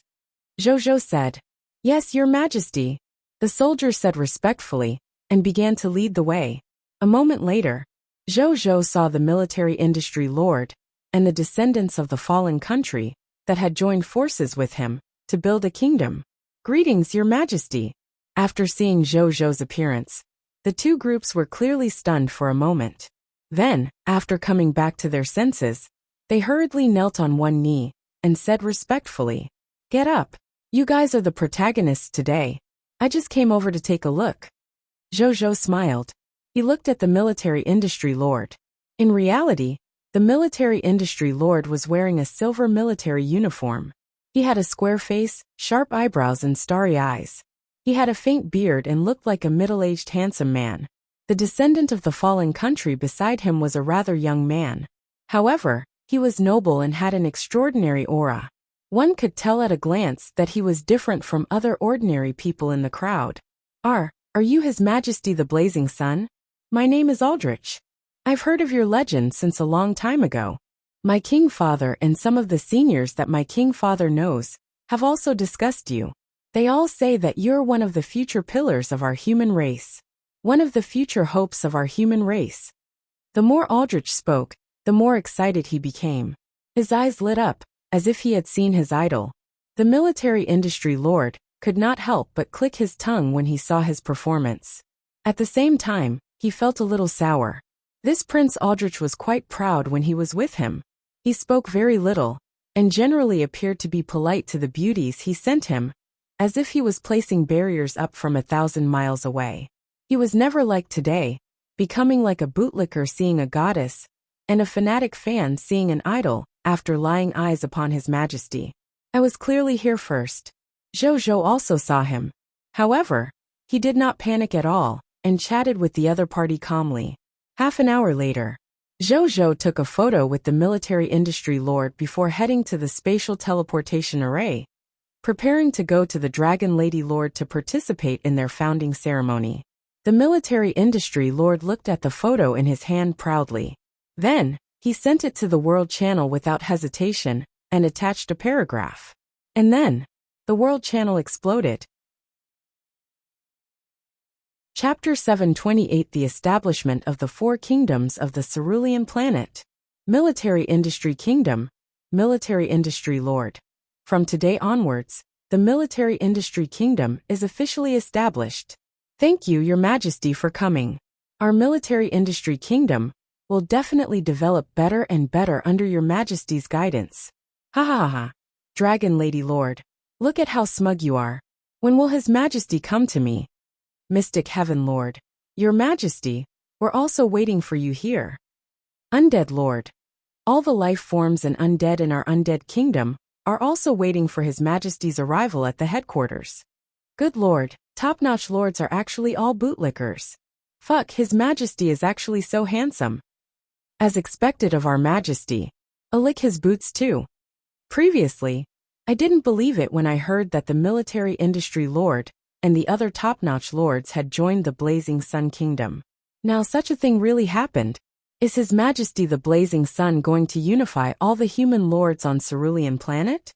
Zhou said. "Yes, your majesty," the soldier said respectfully and began to lead the way. A moment later, Zhou saw the military industry lord and the descendants of the fallen country that had joined forces with him to build a kingdom. "Greetings, your majesty." After seeing Zhou's appearance, the two groups were clearly stunned for a moment. Then, after coming back to their senses, they hurriedly knelt on one knee and said respectfully, "Get up. You guys are the protagonists today. I just came over to take a look." Zhou smiled. He looked at the military industry lord. In reality, the military industry lord was wearing a silver military uniform. He had a square face, sharp eyebrows and starry eyes. He had a faint beard and looked like a middle-aged handsome man. The descendant of the fallen country beside him was a rather young man. However, he was noble and had an extraordinary aura. One could tell at a glance that he was different from other ordinary people in the crowd. Are you His Majesty the Blazing Sun? My name is Aldrich. I've heard of your legend since a long time ago. My king father and some of the seniors that my king father knows have also discussed you. They all say that you're one of the future pillars of our human race. One of the future hopes of our human race. The more Aldrich spoke, the more excited he became. His eyes lit up, as if he had seen his idol. The military industry lord could not help but click his tongue when he saw his performance. At the same time, he felt a little sour. This Prince Aldrich was quite proud when he was with him. He spoke very little, and generally appeared to be polite to the beauties he sent him, as if he was placing barriers up from 1,000 miles away. He was never like today, becoming like a bootlicker seeing a goddess, and a fanatic fan seeing an idol, after lying eyes upon His Majesty. I was clearly here first. Zhou also saw him. However, he did not panic at all, and chatted with the other party calmly. Half an hour later, Zhou took a photo with the military industry lord before heading to the spatial teleportation array, preparing to go to the Dragon Lady Lord to participate in their founding ceremony. The military industry lord looked at the photo in his hand proudly. Then, he sent it to the World Channel without hesitation and attached a paragraph. And then, the World Channel exploded. Chapter 728: The Establishment of the Four Kingdoms of the Cerulean Planet. Military Industry Kingdom, Military Industry Lord. From today onwards, the Military Industry Kingdom is officially established. Thank you, Your Majesty, for coming. Our Military Industry Kingdom will definitely develop better and better under Your Majesty's guidance. Ha ha ha. Dragon Lady Lord, look at how smug you are. When will His Majesty come to me? Mystic Heaven Lord, Your Majesty, we're also waiting for you here. Undead Lord, all the life forms and undead in our undead kingdom are also waiting for His Majesty's arrival at the headquarters. Good Lord, top-notch lords are actually all bootlickers. Fuck, His Majesty is actually so handsome. As expected of our Majesty, I'll lick his boots too. Previously, I didn't believe it when I heard that the military industry lord and the other top-notch lords had joined the Blazing Sun Kingdom. Now such a thing really happened. Is His Majesty the Blazing Sun going to unify all the human lords on Cerulean Planet?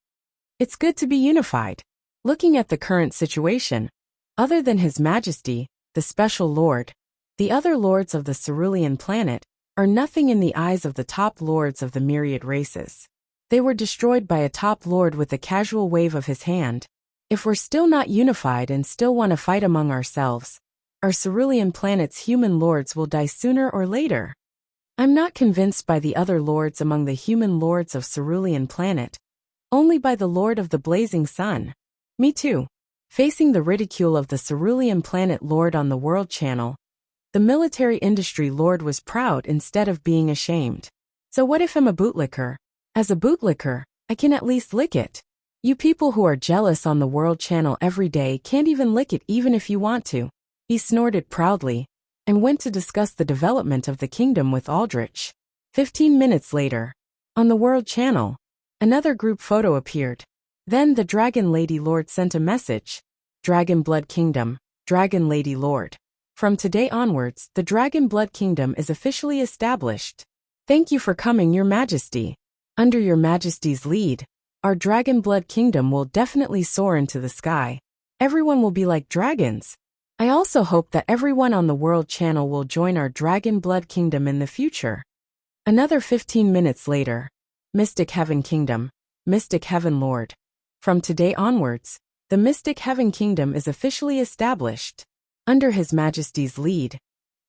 It's good to be unified. Looking at the current situation, other than His Majesty, the Special Lord, the other lords of the cerulean planet are nothing in the eyes of the top lords of the myriad races. They were destroyed by a top lord with a casual wave of his hand. If we're still not unified and still want to fight among ourselves, our cerulean planet's human lords will die sooner or later. I'm not convinced by the other lords among the human lords of cerulean planet, only by the Lord of the Blazing Sun. Me too. Facing the ridicule of the cerulean planet lord on the World Channel, the military industry lord was proud instead of being ashamed. So what if I'm a bootlicker? As a bootlicker, I can at least lick it. You people who are jealous on the World Channel every day can't even lick it even if you want to. He snorted proudly and went to discuss the development of the kingdom with Aldrich. 15 minutes later, on the World Channel, another group photo appeared. Then the Dragon Lady Lord sent a message. Dragon Blood Kingdom, Dragon Lady Lord. From today onwards, the Dragon Blood Kingdom is officially established. Thank you for coming, Your Majesty. Under Your Majesty's lead, our Dragon Blood Kingdom will definitely soar into the sky. Everyone will be like dragons. I also hope that everyone on the World Channel will join our Dragon Blood Kingdom in the future. Another 15 minutes later. Mystic Heaven Kingdom, Mystic Heaven Lord. From today onwards, the Mystic Heaven Kingdom is officially established. Under His Majesty's lead,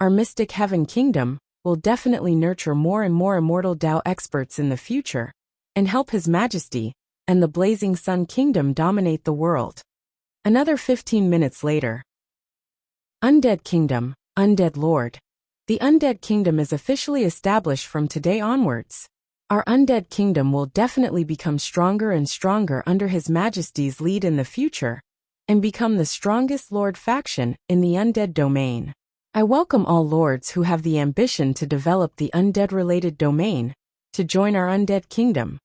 our Mystic Heaven Kingdom will definitely nurture more and more immortal Dao experts in the future, and help His Majesty and the Blazing Sun Kingdom dominate the world. Another 15 minutes later. Undead Kingdom, Undead Lord. The Undead Kingdom is officially established from today onwards. Our Undead Kingdom will definitely become stronger and stronger under His Majesty's lead in the future, and become the strongest Lord faction in the Undead domain. I welcome all lords who have the ambition to develop the Undead-related domain, to join our Undead Kingdom.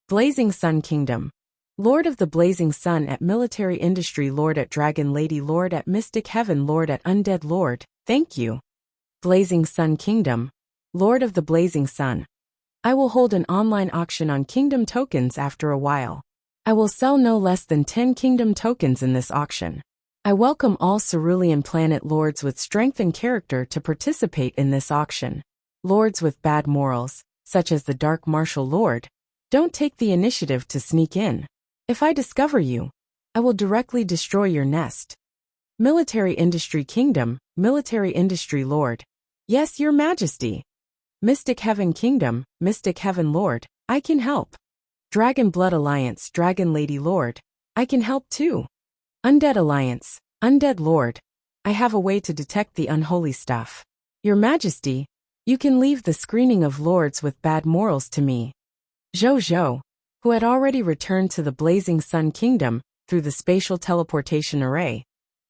Blazing Sun Kingdom. Lord of the Blazing Sun at Military Industry Lord at Dragon Lady Lord at Mystic Heaven Lord at Undead Lord, thank you. Blazing Sun Kingdom. Lord of the Blazing Sun. I will hold an online auction on Kingdom tokens after a while. I will sell no less than 10 Kingdom tokens in this auction. I welcome all cerulean planet lords with strength and character to participate in this auction. Lords with bad morals, such as the Dark Martial Lord, don't take the initiative to sneak in. If I discover you, I will directly destroy your nest. Military Industry Kingdom, Military Industry Lord. Yes, Your Majesty. Mystic Heaven Kingdom, Mystic Heaven Lord, I can help. Dragon Blood Alliance, Dragon Lady Lord, I can help too. Undead Alliance, Undead Lord, I have a way to detect the unholy stuff. Your Majesty, you can leave the screening of lords with bad morals to me. Zhou, who had already returned to the Blazing Sun Kingdom through the spatial teleportation array,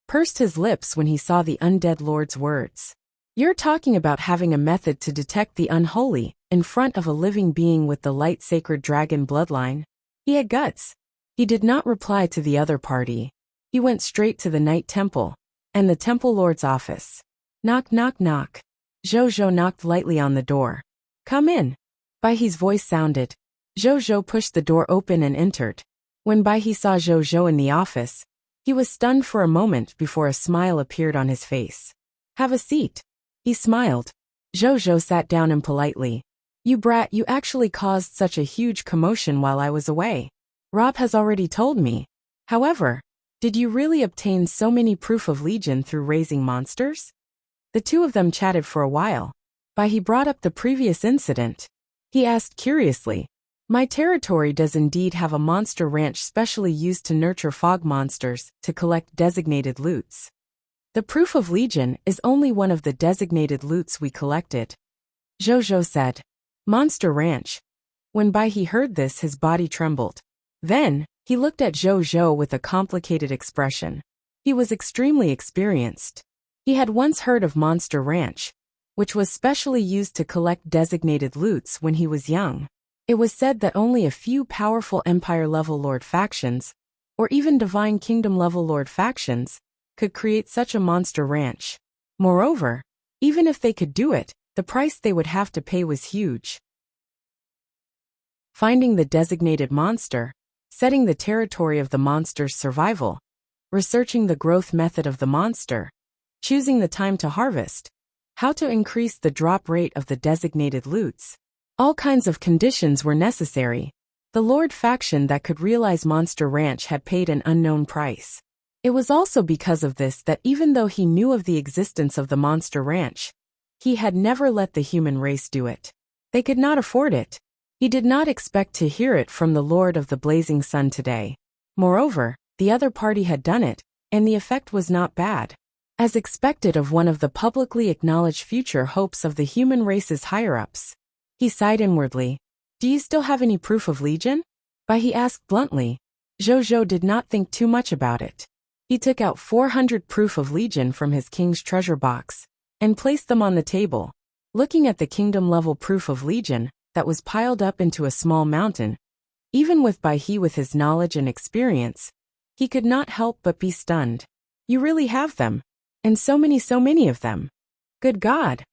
pursed his lips when he saw the Undead Lord's words. You're talking about having a method to detect the unholy in front of a living being with the light sacred dragon bloodline? He had guts. He did not reply to the other party. He went straight to the Night Temple and the Temple Lord's office. Knock, knock, knock. Zhou knocked lightly on the door. Come in. Baihe's voice sounded. Zhou pushed the door open and entered. When Baihe saw Zhou in the office, he was stunned for a moment before a smile appeared on his face. Have a seat. He smiled. Zhou sat down impolitely. You brat, you actually caused such a huge commotion while I was away. Rob has already told me. However, did you really obtain so many proof of legion through raising monsters? The two of them chatted for a while. Baihe brought up the previous incident. He asked curiously. My territory does indeed have a monster ranch specially used to nurture fog monsters to collect designated loots. The proof of legion is only one of the designated loots we collected. Zhou said. Monster Ranch. When Baihe heard this, his body trembled. Then, he looked at Zhou with a complicated expression. He was extremely experienced. He had once heard of Monster Ranch, which was specially used to collect designated loots when he was young. It was said that only a few powerful Empire-level Lord factions, or even Divine Kingdom-level Lord factions, could create such a monster ranch. Moreover, even if they could do it, the price they would have to pay was huge. Finding the designated monster, setting the territory of the monster's survival, researching the growth method of the monster, choosing the time to harvest, how to increase the drop rate of the designated loots. All kinds of conditions were necessary. The Lord faction that could realize Monster Ranch had paid an unknown price. It was also because of this that even though he knew of the existence of the Monster Ranch, he had never let the human race do it. They could not afford it. He did not expect to hear it from the Lord of the Blazing Sun today. Moreover, the other party had done it, and the effect was not bad. As expected of one of the publicly acknowledged future hopes of the human race's higher-ups. He sighed inwardly. "Do you still have any proof of legion?" He asked bluntly. Zhou did not think too much about it. He took out 400 proof of legion from his king's treasure box and placed them on the table. Looking at the kingdom-level proof of legion that was piled up into a small mountain, even with his knowledge and experience, he could not help but be stunned. "You really have them. And so many of them. Good God!"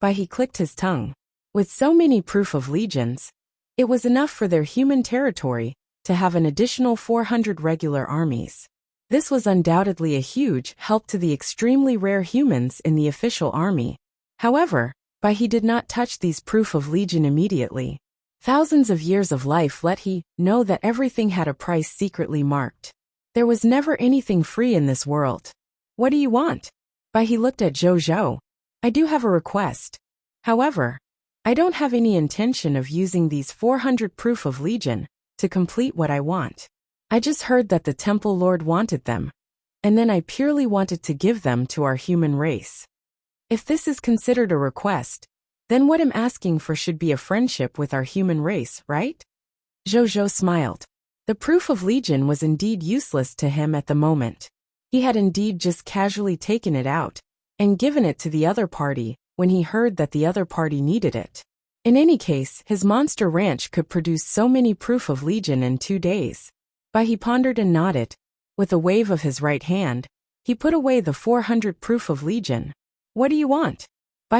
He clicked his tongue. With so many proof of legions, it was enough for their human territory to have an additional 400 regular armies. This was undoubtedly a huge help to the extremely rare humans in the official army. However, he did not touch these proof of legion immediately. Thousands of years of life let he know that everything had a price secretly marked. There was never anything free in this world. "What do you want?" He looked at Zhou. "I do have a request. However, I don't have any intention of using these 400 proof of legion to complete what I want. I just heard that the Temple Lord wanted them, and then I purely wanted to give them to our human race. If this is considered a request, then what I'm asking for should be a friendship with our human race, right?" Zhou smiled. The proof of legion was indeed useless to him at the moment. He had indeed just casually taken it out and given it to the other party when he heard that the other party needed it. In any case, his monster ranch could produce so many proof of legion in 2 days. He pondered and nodded. With a wave of his right hand, he put away the 400 proof of legion. "What do you want?"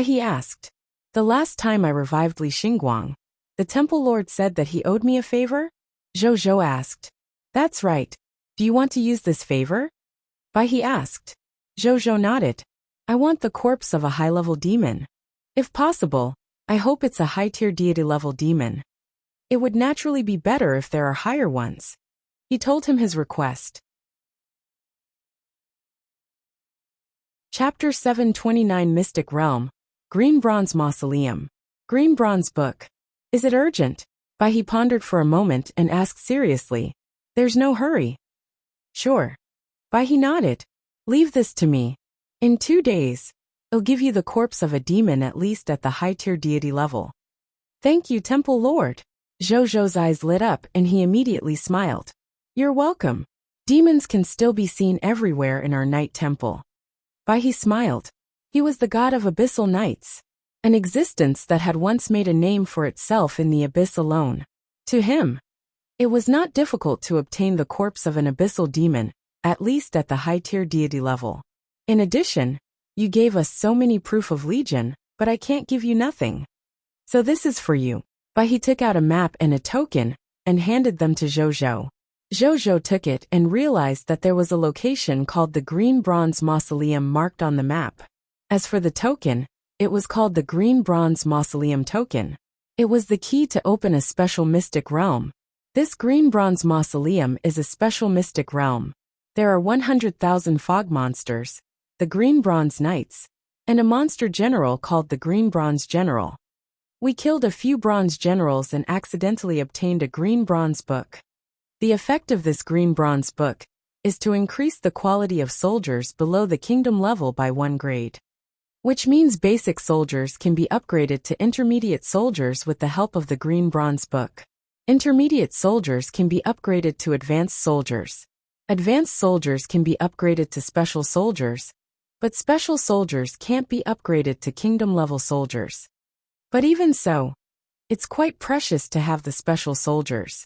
He asked. "The last time I revived Li Xingguang, the Temple Lord said that he owed me a favor?" Zhou asked. "That's right. Do you want to use this favor?" He asked. Zhou nodded. "I want the corpse of a high-level demon. If possible, I hope it's a high-tier deity-level demon. It would naturally be better if there are higher ones." He told him his request. Chapter 729 Mystic Realm, Green Bronze Mausoleum. Green Bronze Book. "Is it urgent?" He pondered for a moment and asked seriously. "There's no hurry." "Sure." He nodded. "Leave this to me. In 2 days, I'll give you the corpse of a demon at least at the high-tier deity level." "Thank you, Temple Lord." Zhou's eyes lit up and he immediately smiled. "You're welcome. Demons can still be seen everywhere in our night temple." He smiled. He was the god of abyssal nights, an existence that had once made a name for itself in the abyss alone. To him, it was not difficult to obtain the corpse of an abyssal demon, at least at the high-tier deity level. "In addition, you gave us so many proof of legion, but I can't give you nothing. So this is for you." He took out a map and a token and handed them to Zhou. Zhou took it and realized that there was a location called the Green Bronze Mausoleum marked on the map. As for the token, it was called the Green Bronze Mausoleum Token. It was the key to open a special mystic realm. This Green Bronze Mausoleum is a special mystic realm. There are 100,000 fog monsters, the Green Bronze Knights, and a monster general called the Green Bronze General. We killed a few bronze generals and accidentally obtained a green bronze book. The effect of this green bronze book is to increase the quality of soldiers below the kingdom level by 1 grade. Which means basic soldiers can be upgraded to intermediate soldiers with the help of the green bronze book. Intermediate soldiers can be upgraded to advanced soldiers. Advanced soldiers can be upgraded to special soldiers, but special soldiers can't be upgraded to kingdom level soldiers. But even so, it's quite precious to have the special soldiers.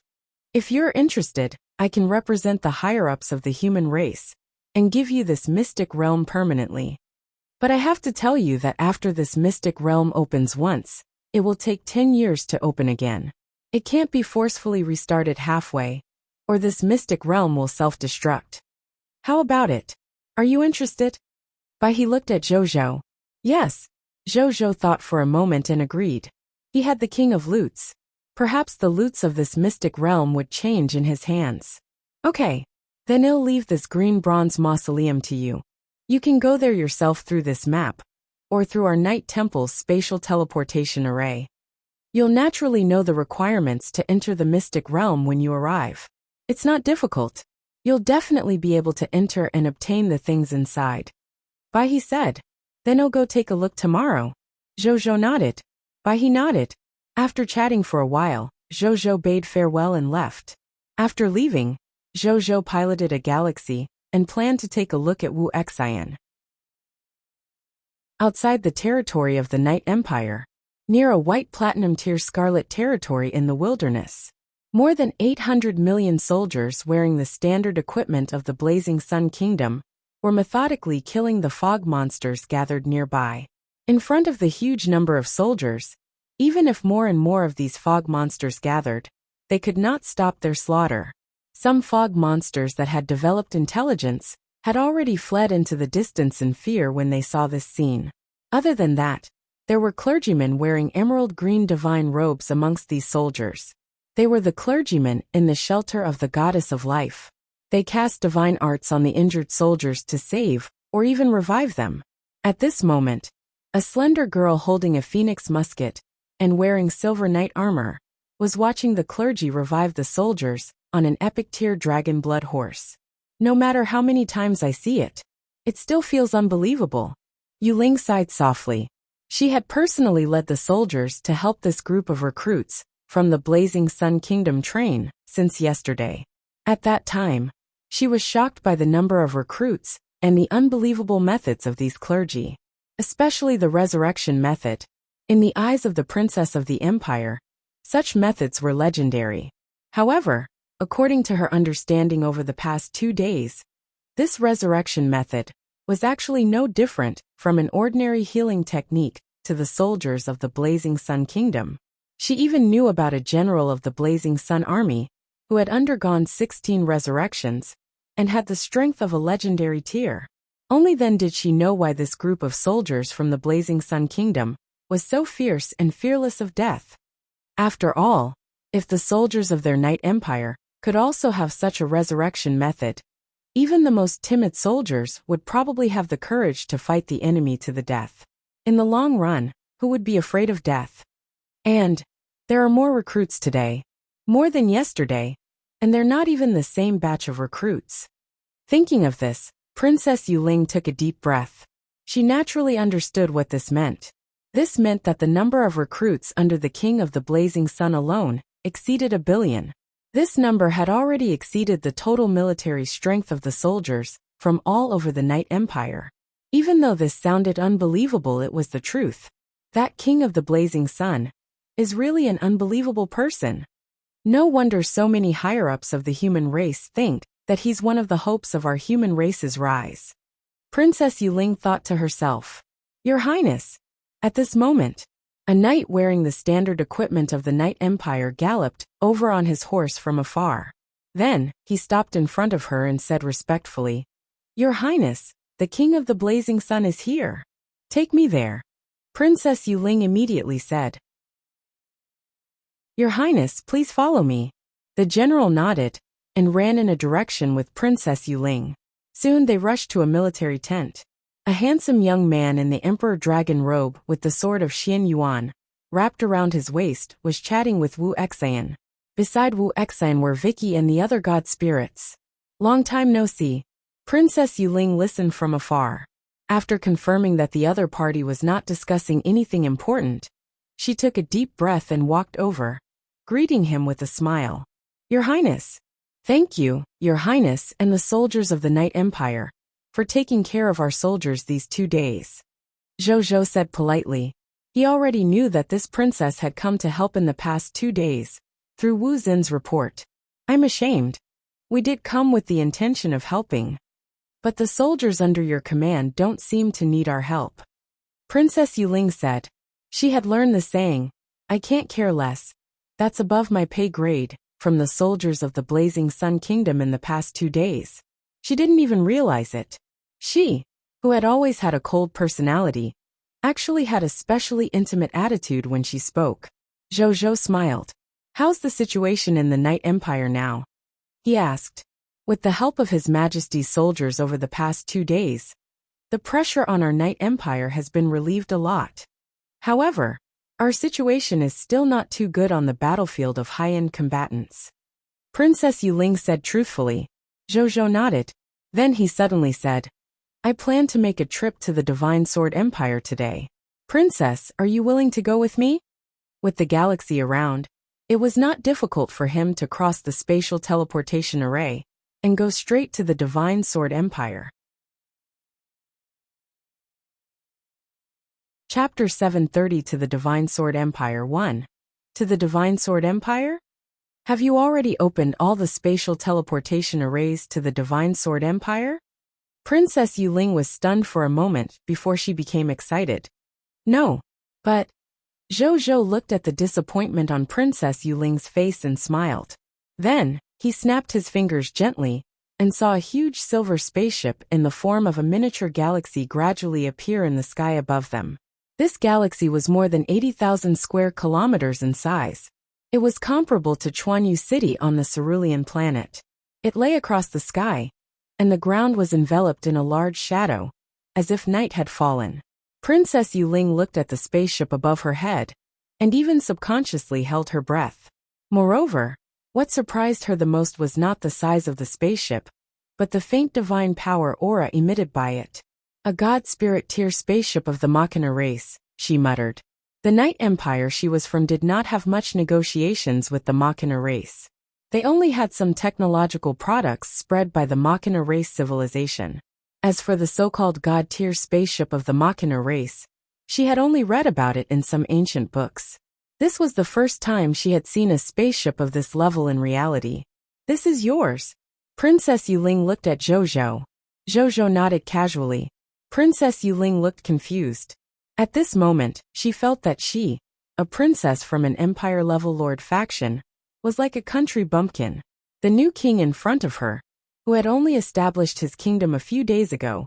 If you're interested, I can represent the higher-ups of the human race and give you this mystic realm permanently. But I have to tell you that after this mystic realm opens once, it will take 10 years to open again. It can't be forcefully restarted halfway, or this mystic realm will self-destruct. How about it? Are you interested? He looked at Zhou. Yes. Zhou thought for a moment and agreed. He had the king of lutes. Perhaps the lutes of this mystic realm would change in his hands. Okay. Then I'll leave this green bronze mausoleum to you. You can go there yourself through this map, or through our night temple's spatial teleportation array. You'll naturally know the requirements to enter the mystic realm when you arrive. It's not difficult. You'll definitely be able to enter and obtain the things inside. He said. Then I'll go take a look tomorrow. Zhou nodded. He nodded. After chatting for a while, Zhou bade farewell and left. After leaving, Zhou piloted a galaxy and planned to take a look at Wuxia. Outside the territory of the Night Empire, near a white platinum tier scarlet territory in the wilderness, more than 800 million soldiers wearing the standard equipment of the Blazing Sun Kingdom were methodically killing the fog monsters gathered nearby. In front of the huge number of soldiers, even if more and more of these fog monsters gathered, they could not stop their slaughter. Some fog monsters that had developed intelligence had already fled into the distance in fear when they saw this scene. Other than that, there were clergymen wearing emerald green divine robes amongst these soldiers. They were the clergymen in the shelter of the goddess of life. They cast divine arts on the injured soldiers to save, or even revive them. At this moment, a slender girl holding a phoenix musket and wearing silver knight armor was watching the clergy revive the soldiers on an epic tier dragon blood horse. No matter how many times I see it, it still feels unbelievable. Yuling sighed softly. She had personally led the soldiers to help this group of recruits from the Blazing Sun Kingdom train since yesterday. At that time, she was shocked by the number of recruits and the unbelievable methods of these clergy, especially the resurrection method. In the eyes of the princess of the empire, such methods were legendary. However, according to her understanding over the past 2 days, this resurrection method was actually no different from an ordinary healing technique to the soldiers of the Blazing Sun Kingdom. She even knew about a general of the Blazing Sun Army who had undergone 16 resurrections and had the strength of a legendary tier. Only then did she know why this group of soldiers from the Blazing Sun Kingdom was so fierce and fearless of death. After all, if the soldiers of their Night Empire could also have such a resurrection method, even the most timid soldiers would probably have the courage to fight the enemy to the death. In the long run, who would be afraid of death? And there are more recruits today, more than yesterday, and they're not even the same batch of recruits. Thinking of this, Princess Yuling took a deep breath. She naturally understood what this meant. This meant that the number of recruits under the King of the Blazing Sun alone exceeded 1 billion. This number had already exceeded the total military strength of the soldiers from all over the Night Empire. Even though this sounded unbelievable, it was the truth. That King of the Blazing Sun is really an unbelievable person. No wonder so many higher-ups of the human race think that he's one of the hopes of our human race's rise. Princess Yuling thought to herself, Your Highness. At this moment, a knight wearing the standard equipment of the Night Empire galloped over on his horse from afar. Then, he stopped in front of her and said respectfully, Your Highness, the King of the Blazing Sun is here. Take me there. Princess Yuling immediately said, Your Highness, please follow me. The general nodded and ran in a direction with Princess Yuling. Soon they rushed to a military tent. A handsome young man in the Emperor Dragon robe with the sword of Xian Yuan wrapped around his waist was chatting with Wuxia. Beside Wuxia were Vicky and the other god spirits. Long time no see. Princess Yuling listened from afar. After confirming that the other party was not discussing anything important, she took a deep breath and walked over, greeting him with a smile. Your Highness. Thank you, Your Highness and the soldiers of the Night Empire, for taking care of our soldiers these 2 days. Zhou said politely. He already knew that this princess had come to help in the past 2 days, through Wu Xin's report. I'm ashamed. We did come with the intention of helping. But the soldiers under your command don't seem to need our help. Princess Yuling said. She had learned the saying, I can't care less. That's above my pay grade, from the soldiers of the Blazing Sun Kingdom in the past 2 days. She didn't even realize it. She, who had always had a cold personality, actually had a specially intimate attitude when she spoke. Zhou smiled. "How's the situation in the Night Empire now?" he asked. "With the help of His Majesty's soldiers over the past 2 days, the pressure on our Night Empire has been relieved a lot. However, our situation is still not too good on the battlefield of high-end combatants." Princess Yuling said truthfully. Zhou nodded. Then he suddenly said, "I plan to make a trip to the Divine Sword Empire today. Princess, are you willing to go with me?" With the galaxy around, it was not difficult for him to cross the spatial teleportation array and go straight to the Divine Sword Empire. Chapter 730 To the Divine Sword Empire 1. To the Divine Sword Empire? Have you already opened all the spatial teleportation arrays to the Divine Sword Empire? Princess Yuling was stunned for a moment before she became excited. "No, but..." Zhou looked at the disappointment on Princess Yuling's face and smiled. Then, he snapped his fingers gently and saw a huge silver spaceship in the form of a miniature galaxy gradually appear in the sky above them. This galaxy was more than 80,000 square kilometers in size. It was comparable to Chuanyu City on the Cerulean planet. It lay across the sky, and the ground was enveloped in a large shadow, as if night had fallen. Princess Yuling looked at the spaceship above her head, and even subconsciously held her breath. Moreover, what surprised her the most was not the size of the spaceship, but the faint divine power aura emitted by it. "A god spirit tier spaceship of the Machina race," she muttered. The Night Empire she was from did not have much negotiations with the Machina race. They only had some technological products spread by the Machina race civilization. As for the so-called god-tier spaceship of the Machina race, she had only read about it in some ancient books. This was the first time she had seen a spaceship of this level in reality. "This is yours." Princess Yuling looked at Zhou. Zhou nodded casually. Princess Yuling looked confused. At this moment, she felt that she, a princess from an empire-level lord faction, was like a country bumpkin. The new king in front of her, who had only established his kingdom a few days ago,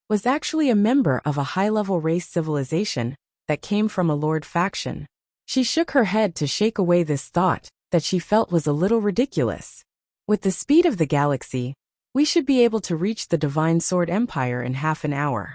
was actually a member of a high-level race civilization that came from a lord faction. She shook her head to shake away this thought that she felt was a little ridiculous. With the speed of the galaxy, we should be able to reach the Divine Sword Empire in half an hour.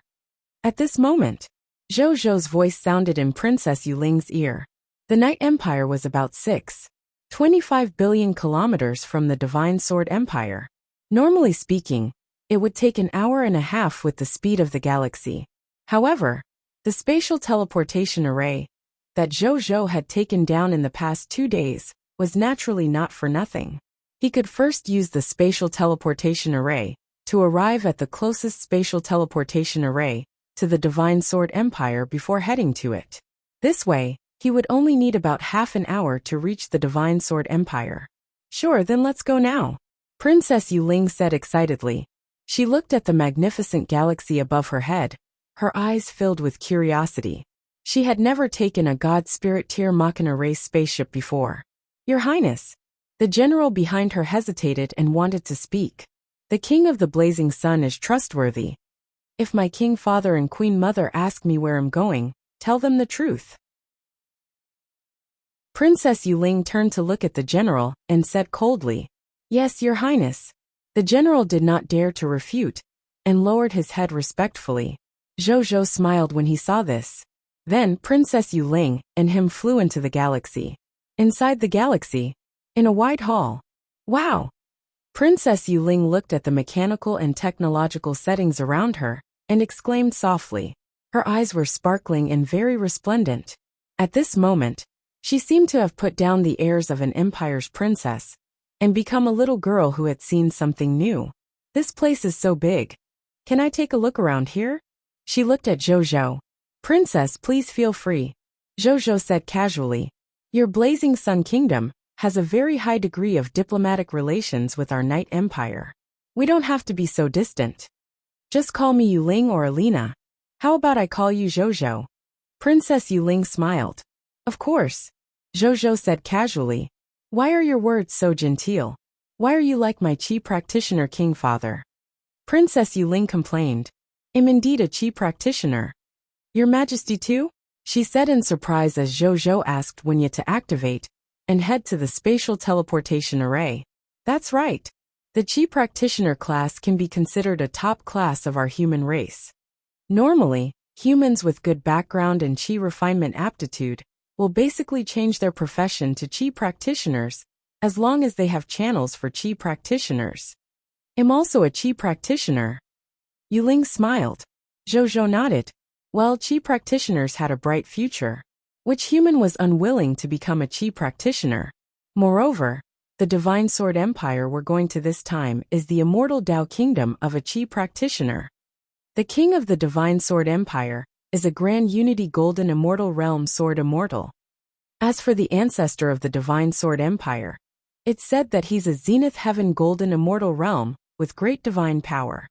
At this moment, Zhou's voice sounded in Princess Yuling's ear. The Night Empire was about 6.25 billion kilometers from the Divine Sword Empire. Normally speaking, it would take an hour and a half with the speed of the galaxy. However, the spatial teleportation array that Zhou had taken down in the past 2 days was naturally not for nothing. He could first use the spatial teleportation array to arrive at the closest spatial teleportation array to the Divine Sword Empire before heading to it. This way, he would only need about half an hour to reach the Divine Sword Empire. "Sure, then let's go now," Princess Yuling said excitedly. She looked at the magnificent galaxy above her head, her eyes filled with curiosity. She had never taken a god spirit tier Machina race spaceship before. "Your Highness." The general behind her hesitated and wanted to speak. "The King of the Blazing Sun is trustworthy. If my King Father and Queen Mother ask me where I'm going, tell them the truth." Princess Yuling turned to look at the general and said coldly, "Yes, Your Highness." The general did not dare to refute and lowered his head respectfully. Zhou smiled when he saw this. Then Princess Yuling and him flew into the galaxy. Inside the galaxy, in a wide hall. "Wow!" Princess Yuling looked at the mechanical and technological settings around her and exclaimed softly. Her eyes were sparkling and very resplendent. At this moment, she seemed to have put down the airs of an empire's princess and become a little girl who had seen something new. "This place is so big. Can I take a look around here?" She looked at Zhou. "Princess, please feel free," Zhou said casually. "Your Blazing Sun Kingdom has a very high degree of diplomatic relations with our Night Empire. We don't have to be so distant. Just call me Yuling or Alina. How about I call you Zhou?" Princess Yuling smiled. "Of course," Zhou said casually. Why are your words so genteel? Why are you like my chi practitioner king father? Princess Yuling complained. I'm indeed a chi practitioner. Your Majesty too? She said in surprise as Zhou asked Wunya to activate and head to the spatial teleportation array. That's right. The chi practitioner class can be considered a top class of our human race. Normally, humans with good background and chi refinement aptitude will basically change their profession to chi practitioners as long as they have channels for chi practitioners. I'm also a chi practitioner. Yuling smiled. Zhou nodded. Well, chi practitioners had a bright future. Which human was unwilling to become a chi practitioner? Moreover, the Divine Sword Empire we're going to this time is the immortal Dao Kingdom of a chi practitioner. The king of the Divine Sword Empire is a grand unity golden immortal realm sword immortal. As for the ancestor of the Divine Sword Empire, it's said that he's a zenith heaven golden immortal realm with great divine power.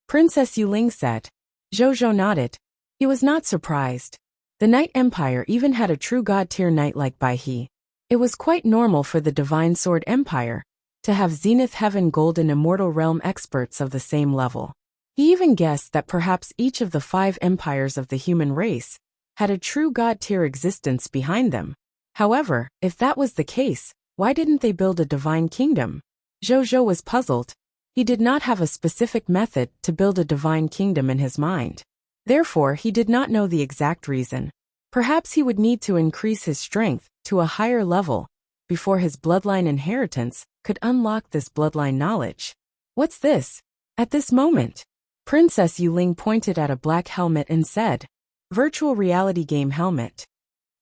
Princess Yuling said. Zhou nodded. He was not surprised. The Night Empire even had a true god-tier knight like Bai He. It was quite normal for the Divine Sword Empire to have Zenith Heaven Golden Immortal Realm experts of the same level. He even guessed that perhaps each of the 5 empires of the human race had a true god-tier existence behind them. However, if that was the case, why didn't they build a divine kingdom? Zhou was puzzled. He did not have a specific method to build a divine kingdom in his mind. Therefore, he did not know the exact reason. Perhaps he would need to increase his strength to a higher level before his bloodline inheritance could unlock this bloodline knowledge. What's this? At this moment, Princess Yuling pointed at a black helmet and said, Virtual reality game helmet.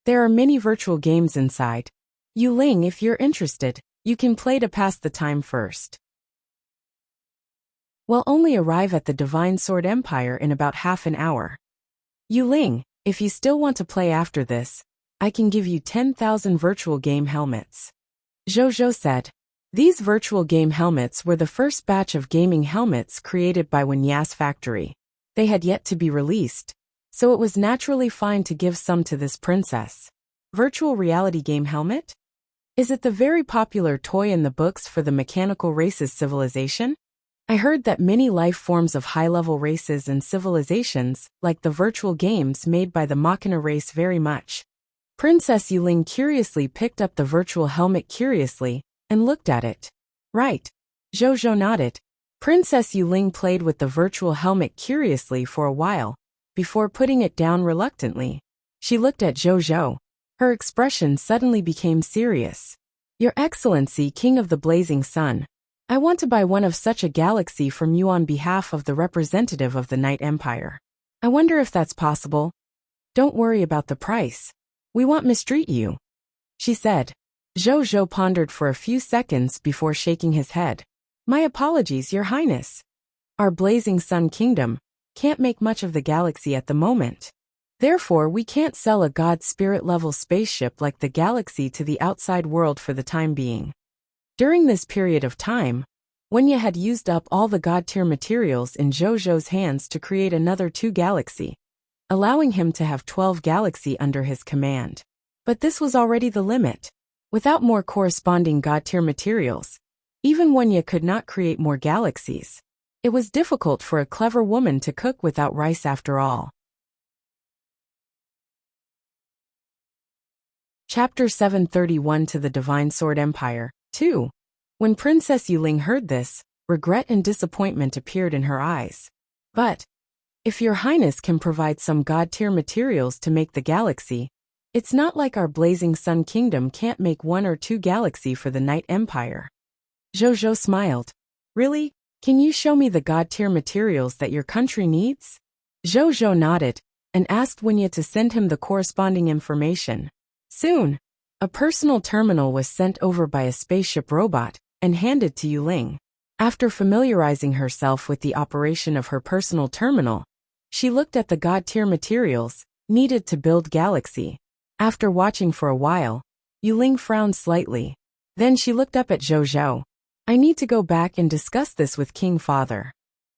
There are many virtual games inside. Yuling, if you're interested, you can play to pass the time first. We'll only arrive at the Divine Sword Empire in about half an hour. Yuling, if you still want to play after this, I can give you 10,000 virtual game helmets. Zhou said. These virtual game helmets were the first batch of gaming helmets created by Wunya's factory. They had yet to be released, so it was naturally fine to give some to this princess. Virtual reality game helmet? Is it the very popular toy in the books for the mechanical races civilization? I heard that many life forms of high-level races and civilizations like the virtual games made by the Machina race very much. Princess Yuling curiously picked up the virtual helmet curiously and looked at it. Right. Zhou nodded. Princess Yuling played with the virtual helmet curiously for a while before putting it down reluctantly. She looked at Zhou. Her expression suddenly became serious. Your Excellency, King of the Blazing Sun, I want to buy one of such a galaxy from you on behalf of the representative of the Night Empire. I wonder if that's possible. Don't worry about the price. We won't mistreat you, she said. Zhou pondered for a few seconds before shaking his head. My apologies, Your Highness. Our Blazing Sun Kingdom can't make much of the galaxy at the moment. Therefore, we can't sell a god spirit level spaceship like the galaxy to the outside world for the time being. During this period of time, Wunya had used up all the god-tier materials in Zhou's hands to create another 2 galaxy, allowing him to have 12 galaxy under his command. But this was already the limit. Without more corresponding god-tier materials, even Wunya could not create more galaxies. It was difficult for a clever woman to cook without rice after all. Chapter 731 to the Divine Sword Empire. 2. When Princess Yuling heard this, regret and disappointment appeared in her eyes. But, if Your Highness can provide some god-tier materials to make the galaxy, it's not like our Blazing Sun Kingdom can't make 1 or 2 galaxy for the Night Empire. Zhou smiled. Really? Can you show me the god-tier materials that your country needs? Zhou nodded and asked Wunya to send him the corresponding information. Soon, a personal terminal was sent over by a spaceship robot and handed to Yuling. After familiarizing herself with the operation of her personal terminal, she looked at the god-tier materials needed to build galaxy. After watching for a while, Yuling frowned slightly. Then she looked up at Zhou. I need to go back and discuss this with King Father,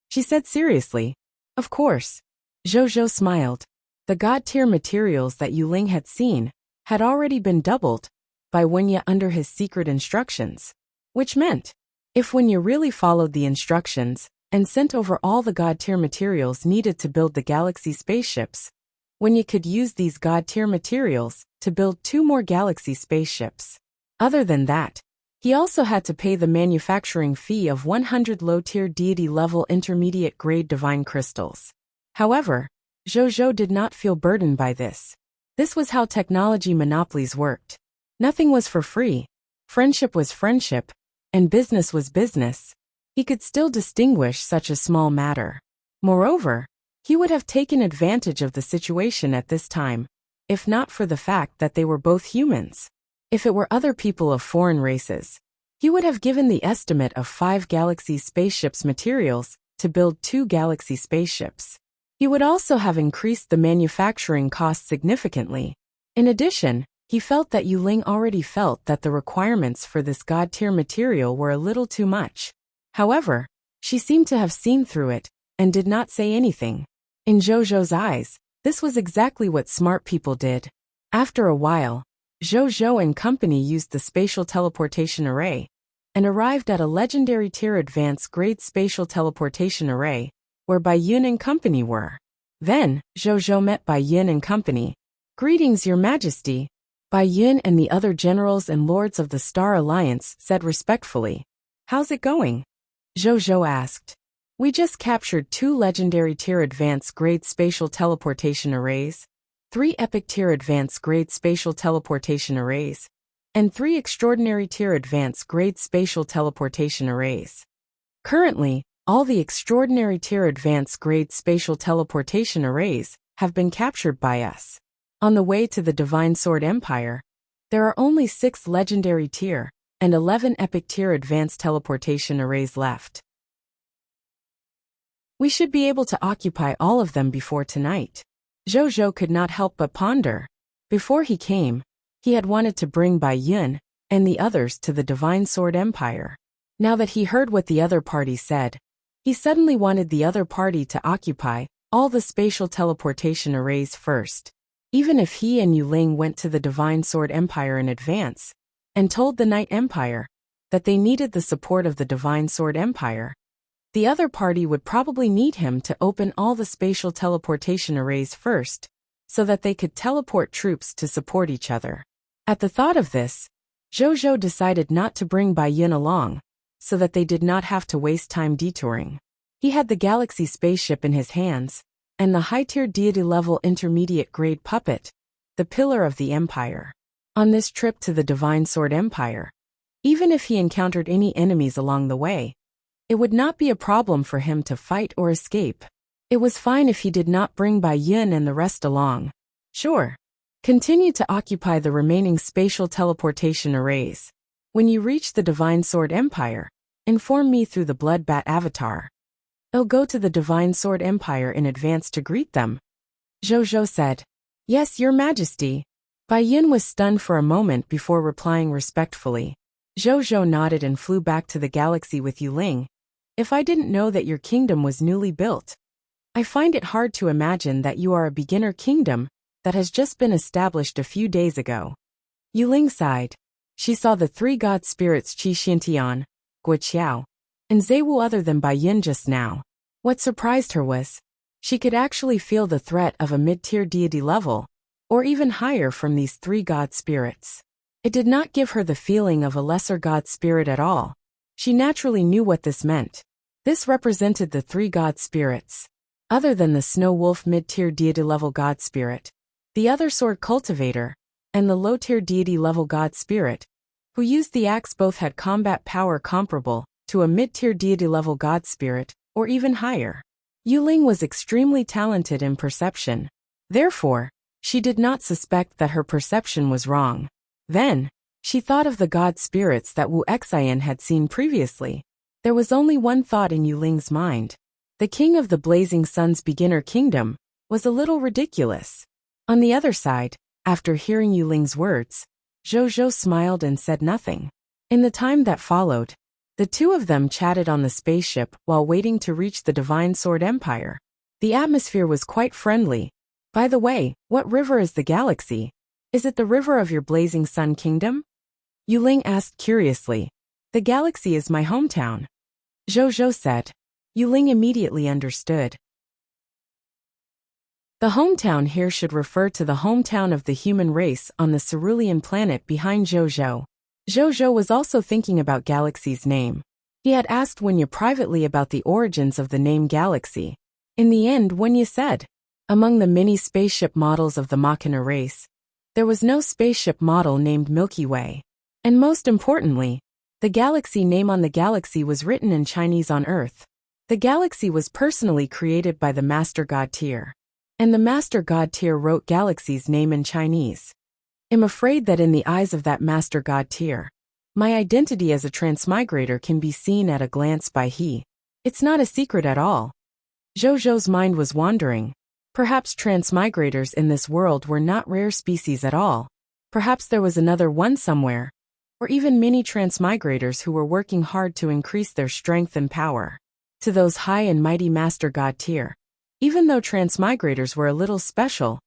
she said seriously. Of course. Zhou smiled. The god-tier materials that Yuling had seen had already been doubled by Wuxia under his secret instructions. Which meant, if Wuxia really followed the instructions and sent over all the god-tier materials needed to build the galaxy spaceships, Wuxia could use these god-tier materials to build 2 more galaxy spaceships. Other than that, he also had to pay the manufacturing fee of 100 low-tier deity-level intermediate-grade divine crystals. However, Zhou did not feel burdened by this. This was how technology monopolies worked. Nothing was for free. Friendship was friendship, and business was business. He could still distinguish such a small matter. Moreover, he would have taken advantage of the situation at this time, if not for the fact that they were both humans. If it were other people of foreign races, he would have given the estimate of 5 galaxy spaceships materials to build 2 galaxy spaceships. He would also have increased the manufacturing cost significantly. In addition, he felt that Yuling already felt that the requirements for this god-tier material were a little too much. However, she seemed to have seen through it and did not say anything. In Zhou's eyes, this was exactly what smart people did. After a while, Zhou and company used the spatial teleportation array and arrived at a legendary tier advanced grade spatial teleportation array, where Bai Yun and company were. Then, Zhou met Bai Yun and company. "Greetings, Your Majesty." Bai Yun and the other generals and lords of the Star Alliance said respectfully. "How's it going?" Zhou asked. "We just captured 2 legendary tier advanced grade spatial teleportation arrays, 3 epic tier advanced grade spatial teleportation arrays, and 3 extraordinary tier advanced grade spatial teleportation arrays. Currently, all the extraordinary tier advanced grade spatial teleportation arrays have been captured by us. On the way to the Divine Sword Empire, there are only 6 legendary tier and 11 epic tier advanced teleportation arrays left. We should be able to occupy all of them before tonight." Zhou could not help but ponder. Before he came, he had wanted to bring Bai Yun and the others to the Divine Sword Empire. Now that he heard what the other party said, he suddenly wanted the other party to occupy all the spatial teleportation arrays first. Even if he and Yuling went to the Divine Sword Empire in advance and told the Night Empire that they needed the support of the Divine Sword Empire, the other party would probably need him to open all the spatial teleportation arrays first, so that they could teleport troops to support each other. At the thought of this, Zhou decided not to bring Bai Yun along, so that they did not have to waste time detouring. He had the galaxy spaceship in his hands, and the high-tier deity-level intermediate-grade puppet, the pillar of the Empire. On this trip to the Divine Sword Empire, even if he encountered any enemies along the way, it would not be a problem for him to fight or escape. It was fine if he did not bring Bai Yun and the rest along. Sure. Continue to occupy the remaining spatial teleportation arrays. When you reach the Divine Sword Empire, inform me through the Blood Bat avatar. I'll go to the Divine Sword Empire in advance to greet them." Zhou said. "Yes, Your Majesty." Bai Yun was stunned for a moment before replying respectfully. Zhou nodded and flew back to the galaxy with Yuling. "If I didn't know that your kingdom was newly built, I find it hard to imagine that you are a beginner kingdom that has just been established a few days ago." Yuling sighed. She saw the 3 god spirits Qi Xintian, Guoqiao, and Zaiwu other than Bai Yun just now. What surprised her was, she could actually feel the threat of a mid-tier deity level, or even higher from these 3 god spirits. It did not give her the feeling of a lesser god spirit at all. She naturally knew what this meant. This represented the 3 god spirits. Other than the Snow Wolf mid-tier deity-level god spirit, the other sword cultivator, and the low-tier deity-level god spirit, who used the axe, both had combat power comparable to a mid-tier deity-level god spirit, or even higher. Yuling was extremely talented in perception. Therefore, she did not suspect that her perception was wrong. Then, she thought of the god spirits that Wu Xian had seen previously. There was only one thought in Yuling's mind. The king of the Blazing Sun's beginner kingdom was a little ridiculous. On the other side, after hearing Yuling's words, Zhou smiled and said nothing. In the time that followed, the 2 of them chatted on the spaceship while waiting to reach the Divine Sword Empire. The atmosphere was quite friendly. "By the way, what river is the galaxy? Is it the river of your Blazing Sun kingdom?" Yuling asked curiously. The galaxy is my hometown. Zhou said. Yuling immediately understood. The hometown here should refer to the hometown of the human race on the cerulean planet behind Zhou. Zhou was also thinking about Galaxy's name. He had asked Wunya privately about the origins of the name Galaxy. In the end, Wunya said, among the many spaceship models of the Machina race, there was no spaceship model named Milky Way. And most importantly, the Galaxy name on the galaxy was written in Chinese on Earth. The galaxy was personally created by the Master God Tier. And the Master God Tier wrote Galaxy's name in Chinese. I'm afraid that in the eyes of that Master God Tier, my identity as a transmigrator can be seen at a glance by he. It's not a secret at all. Zhou's mind was wandering. Perhaps transmigrators in this world were not rare species at all. Perhaps there was another one somewhere, or even many transmigrators who were working hard to increase their strength and power. To those high and mighty Master God Tier, even though transmigrators were a little special,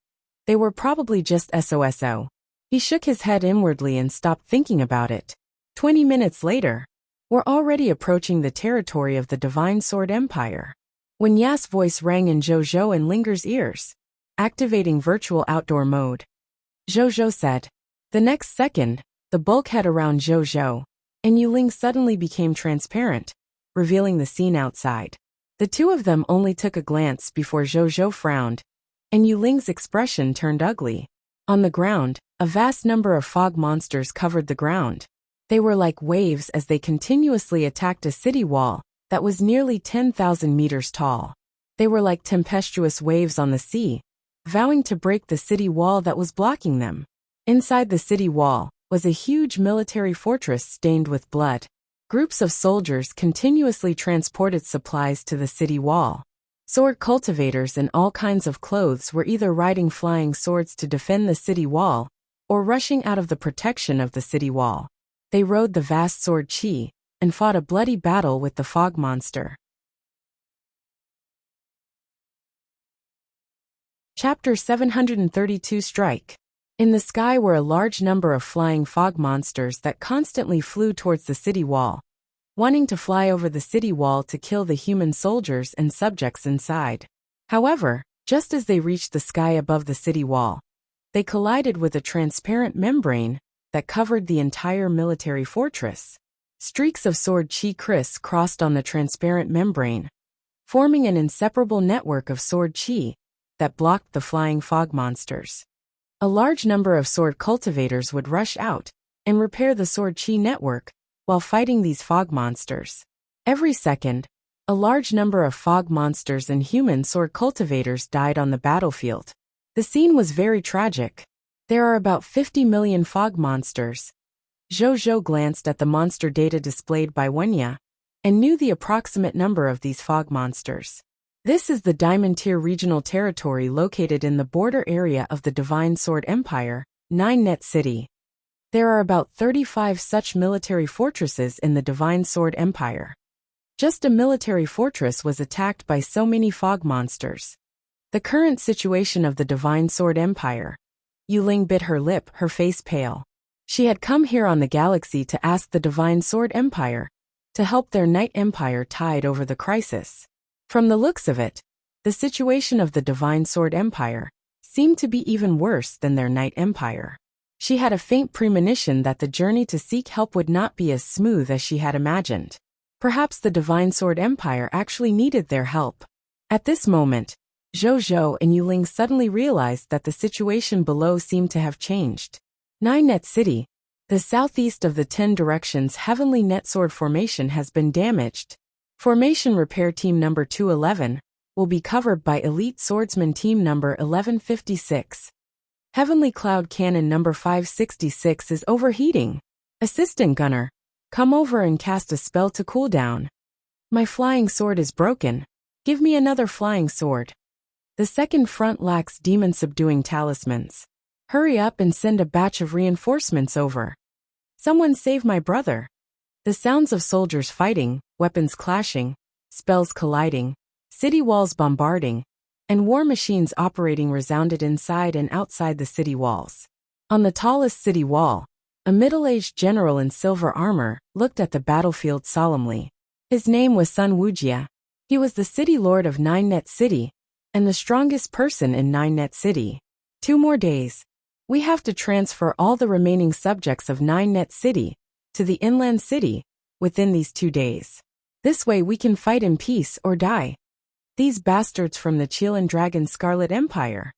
they were probably just SOSO. He shook his head inwardly and stopped thinking about it. 20 minutes later, we're already approaching the territory of the Divine Sword Empire. When Ya's voice rang in Zhou and Linger's ears, activating virtual outdoor mode. Zhou said. The next second, the bulkhead around Zhou and Yuling suddenly became transparent, revealing the scene outside. The two of them only took a glance before Zhou frowned, and Yuling's expression turned ugly. On the ground, a vast number of fog monsters covered the ground. They were like waves as they continuously attacked a city wall that was nearly 10,000 meters tall. They were like tempestuous waves on the sea, vowing to break the city wall that was blocking them. Inside the city wall was a huge military fortress stained with blood. Groups of soldiers continuously transported supplies to the city wall. Sword cultivators in all kinds of clothes were either riding flying swords to defend the city wall, or rushing out of the protection of the city wall. They rode the vast sword Qi, and fought a bloody battle with the fog monster. Chapter 732 Strike. In the sky were a large number of flying fog monsters that constantly flew towards the city wall, wanting to fly over the city wall to kill the human soldiers and subjects inside. However, just as they reached the sky above the city wall, they collided with a transparent membrane that covered the entire military fortress. Streaks of sword Qi criss-crossed on the transparent membrane, forming an inseparable network of sword Qi that blocked the flying fog monsters. A large number of sword cultivators would rush out and repair the sword Qi network while fighting these fog monsters. Every second, a large number of fog monsters and human sword cultivators died on the battlefield. The scene was very tragic. There are about 50 million fog monsters. Zhou glanced at the monster data displayed by Wunya and knew the approximate number of these fog monsters. This is the Diamond Tier regional territory located in the border area of the Divine Sword Empire, 9-Net City. There are about 35 such military fortresses in the Divine Sword Empire. Just a military fortress was attacked by so many fog monsters. The current situation of the Divine Sword Empire. Yuling bit her lip, her face pale. She had come here on the galaxy to ask the Divine Sword Empire to help their Night Empire tide over the crisis. From the looks of it, the situation of the Divine Sword Empire seemed to be even worse than their Night Empire. She had a faint premonition that the journey to seek help would not be as smooth as she had imagined. Perhaps the Divine Sword Empire actually needed their help. At this moment, Zhou and Yuling suddenly realized that the situation below seemed to have changed. 9-Net City, the southeast of the 10 Directions Heavenly Net Sword Formation has been damaged. Formation Repair Team Number 211 will be covered by Elite Swordsman Team Number 1156. Heavenly Cloud Cannon Number 566 is overheating. Assistant Gunner, come over and cast a spell to cool down. My flying sword is broken. Give me another flying sword. The second front lacks demon-subduing talismans. Hurry up and send a batch of reinforcements over. Someone save my brother. The sounds of soldiers fighting, weapons clashing, spells colliding, city walls bombarding, and war machines operating resounded inside and outside the city walls. On the tallest city wall, a middle-aged general in silver armor, looked at the battlefield solemnly. His name was Sun Wuxia. He was the city lord of Nine Net City, and the strongest person in Nine Net City. 2 more days. We have to transfer all the remaining subjects of Nine Net City to the inland city within these 2 days. This way we can fight in peace or die. These bastards from the Chilean Dragon Scarlet Empire.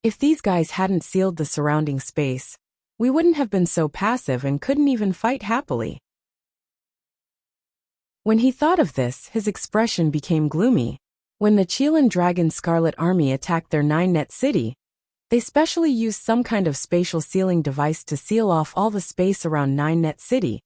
If these guys hadn't sealed the surrounding space, we wouldn't have been so passive and couldn't even fight happily. When he thought of this, his expression became gloomy. When the Chilean Dragon Scarlet Army attacked their Nine Net City, they specially used some kind of spatial sealing device to seal off all the space around Nine Net City,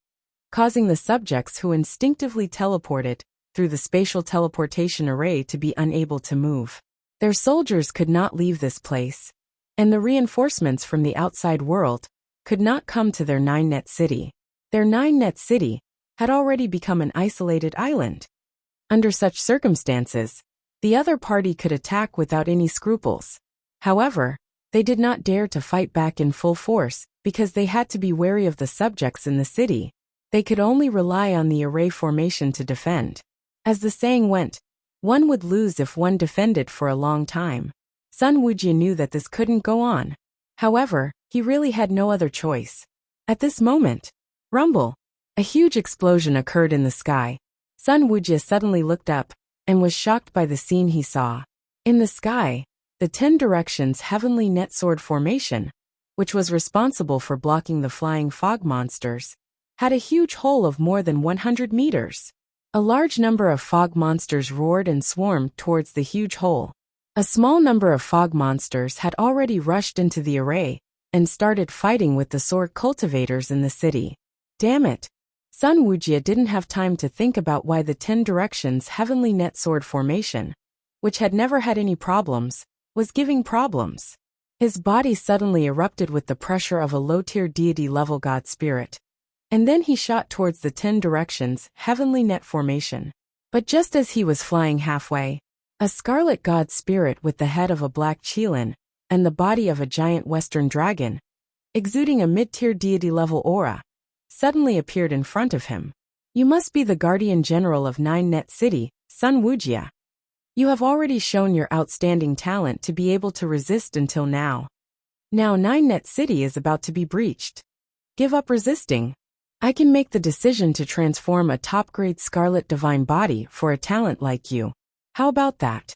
causing the subjects who instinctively teleported through the spatial teleportation array to be unable to move. Their soldiers could not leave this place, and the reinforcements from the outside world could not come to their Nine Net City. Their Nine Net City had already become an isolated island. Under such circumstances, the other party could attack without any scruples. However, they did not dare to fight back in full force because they had to be wary of the subjects in the city. They could only rely on the array formation to defend. As the saying went, one would lose if one defended for a long time. Sun Wuxia knew that this couldn't go on. However, he really had no other choice. At this moment, rumble! A huge explosion occurred in the sky. Sun Wuxia suddenly looked up and was shocked by the scene he saw. In the sky, the 10 Directions Heavenly Net Sword Formation, which was responsible for blocking the flying fog monsters, had a huge hole of more than 100 meters. A large number of fog monsters roared and swarmed towards the huge hole. A small number of fog monsters had already rushed into the array and started fighting with the sword cultivators in the city. Damn it! Sun Wuxia didn't have time to think about why the 10 Directions Heavenly Net Sword Formation, which had never had any problems, was giving problems. His body suddenly erupted with the pressure of a low-tier deity-level god spirit. And then he shot towards the 10 Directions Heavenly Net Formation. But just as he was flying halfway, a scarlet god spirit with the head of a black Chilean and the body of a giant western dragon, exuding a mid-tier deity-level aura, suddenly appeared in front of him. You must be the guardian general of Nine Net City, Sun Wuxia. You have already shown your outstanding talent to be able to resist until now. Now Nine Net City is about to be breached. Give up resisting. I can make the decision to transform a top-grade Scarlet Divine body for a talent like you. How about that?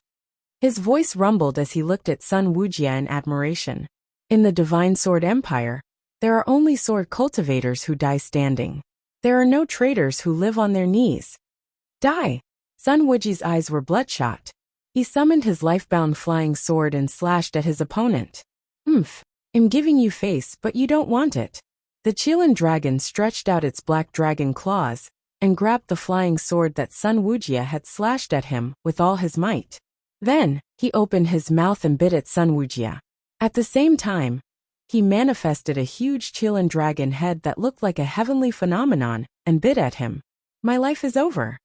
His voice rumbled as he looked at Sun Wuxia in admiration. In the Divine Sword Empire, there are only sword cultivators who die standing. There are no traitors who live on their knees. Die! Sun Wuxia's eyes were bloodshot. He summoned his life-bound flying sword and slashed at his opponent. I'm giving you face, but you don't want it. The Chilean dragon stretched out its black dragon claws and grabbed the flying sword that Sun Wuxia had slashed at him with all his might. Then, he opened his mouth and bit at Sun Wuxia. At the same time, he manifested a huge Chilean dragon head that looked like a heavenly phenomenon and bit at him. My life is over.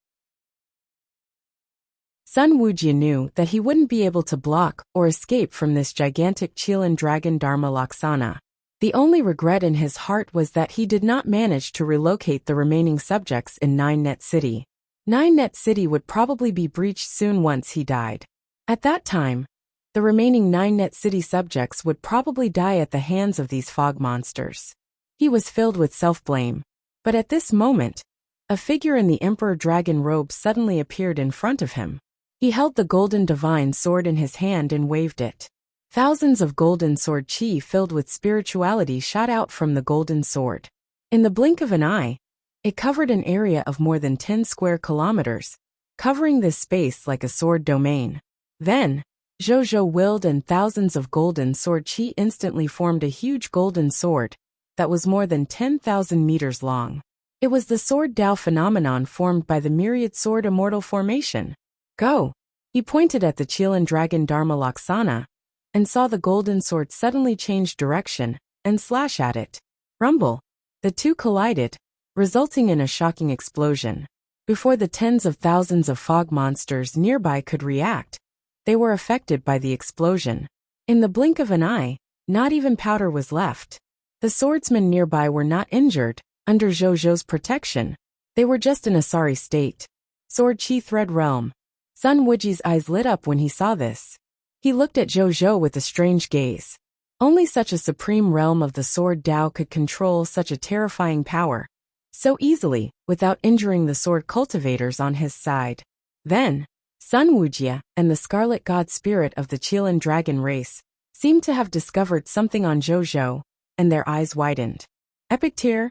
Sun Wuxia knew that he wouldn't be able to block or escape from this gigantic Chilean dragon Dharma Laksana. The only regret in his heart was that he did not manage to relocate the remaining subjects in Nine Net City. Nine Net City would probably be breached soon once he died. At that time, the remaining Nine Net City subjects would probably die at the hands of these fog monsters. He was filled with self-blame. But at this moment, a figure in the Emperor Dragon robe suddenly appeared in front of him. He held the golden divine sword in his hand and waved it. Thousands of golden sword chi filled with spirituality shot out from the golden sword. In the blink of an eye, it covered an area of more than 10 square kilometers, covering this space like a sword domain. Then, Zhou willed and thousands of golden sword chi instantly formed a huge golden sword that was more than 10,000 meters long. It was the sword Dao phenomenon formed by the myriad sword immortal formation. Go! He pointed at the Chilean dragon Dharma Laksana and saw the golden sword suddenly change direction and slash at it. Rumble! The two collided, resulting in a shocking explosion. Before the tens of thousands of fog monsters nearby could react, they were affected by the explosion. In the blink of an eye, not even powder was left. The swordsmen nearby were not injured, under Zhou protection. They were just in a sorry state. Sword Chi Thread Realm. Sun Wuji's eyes lit up when he saw this. He looked at Zhou with a strange gaze. Only such a supreme realm of the sword Dao could control such a terrifying power so easily, without injuring the sword cultivators on his side. Then, Sun Wuxia and the Scarlet God Spirit of the Qilin Dragon race seemed to have discovered something on Zhou, and their eyes widened. Epic tier?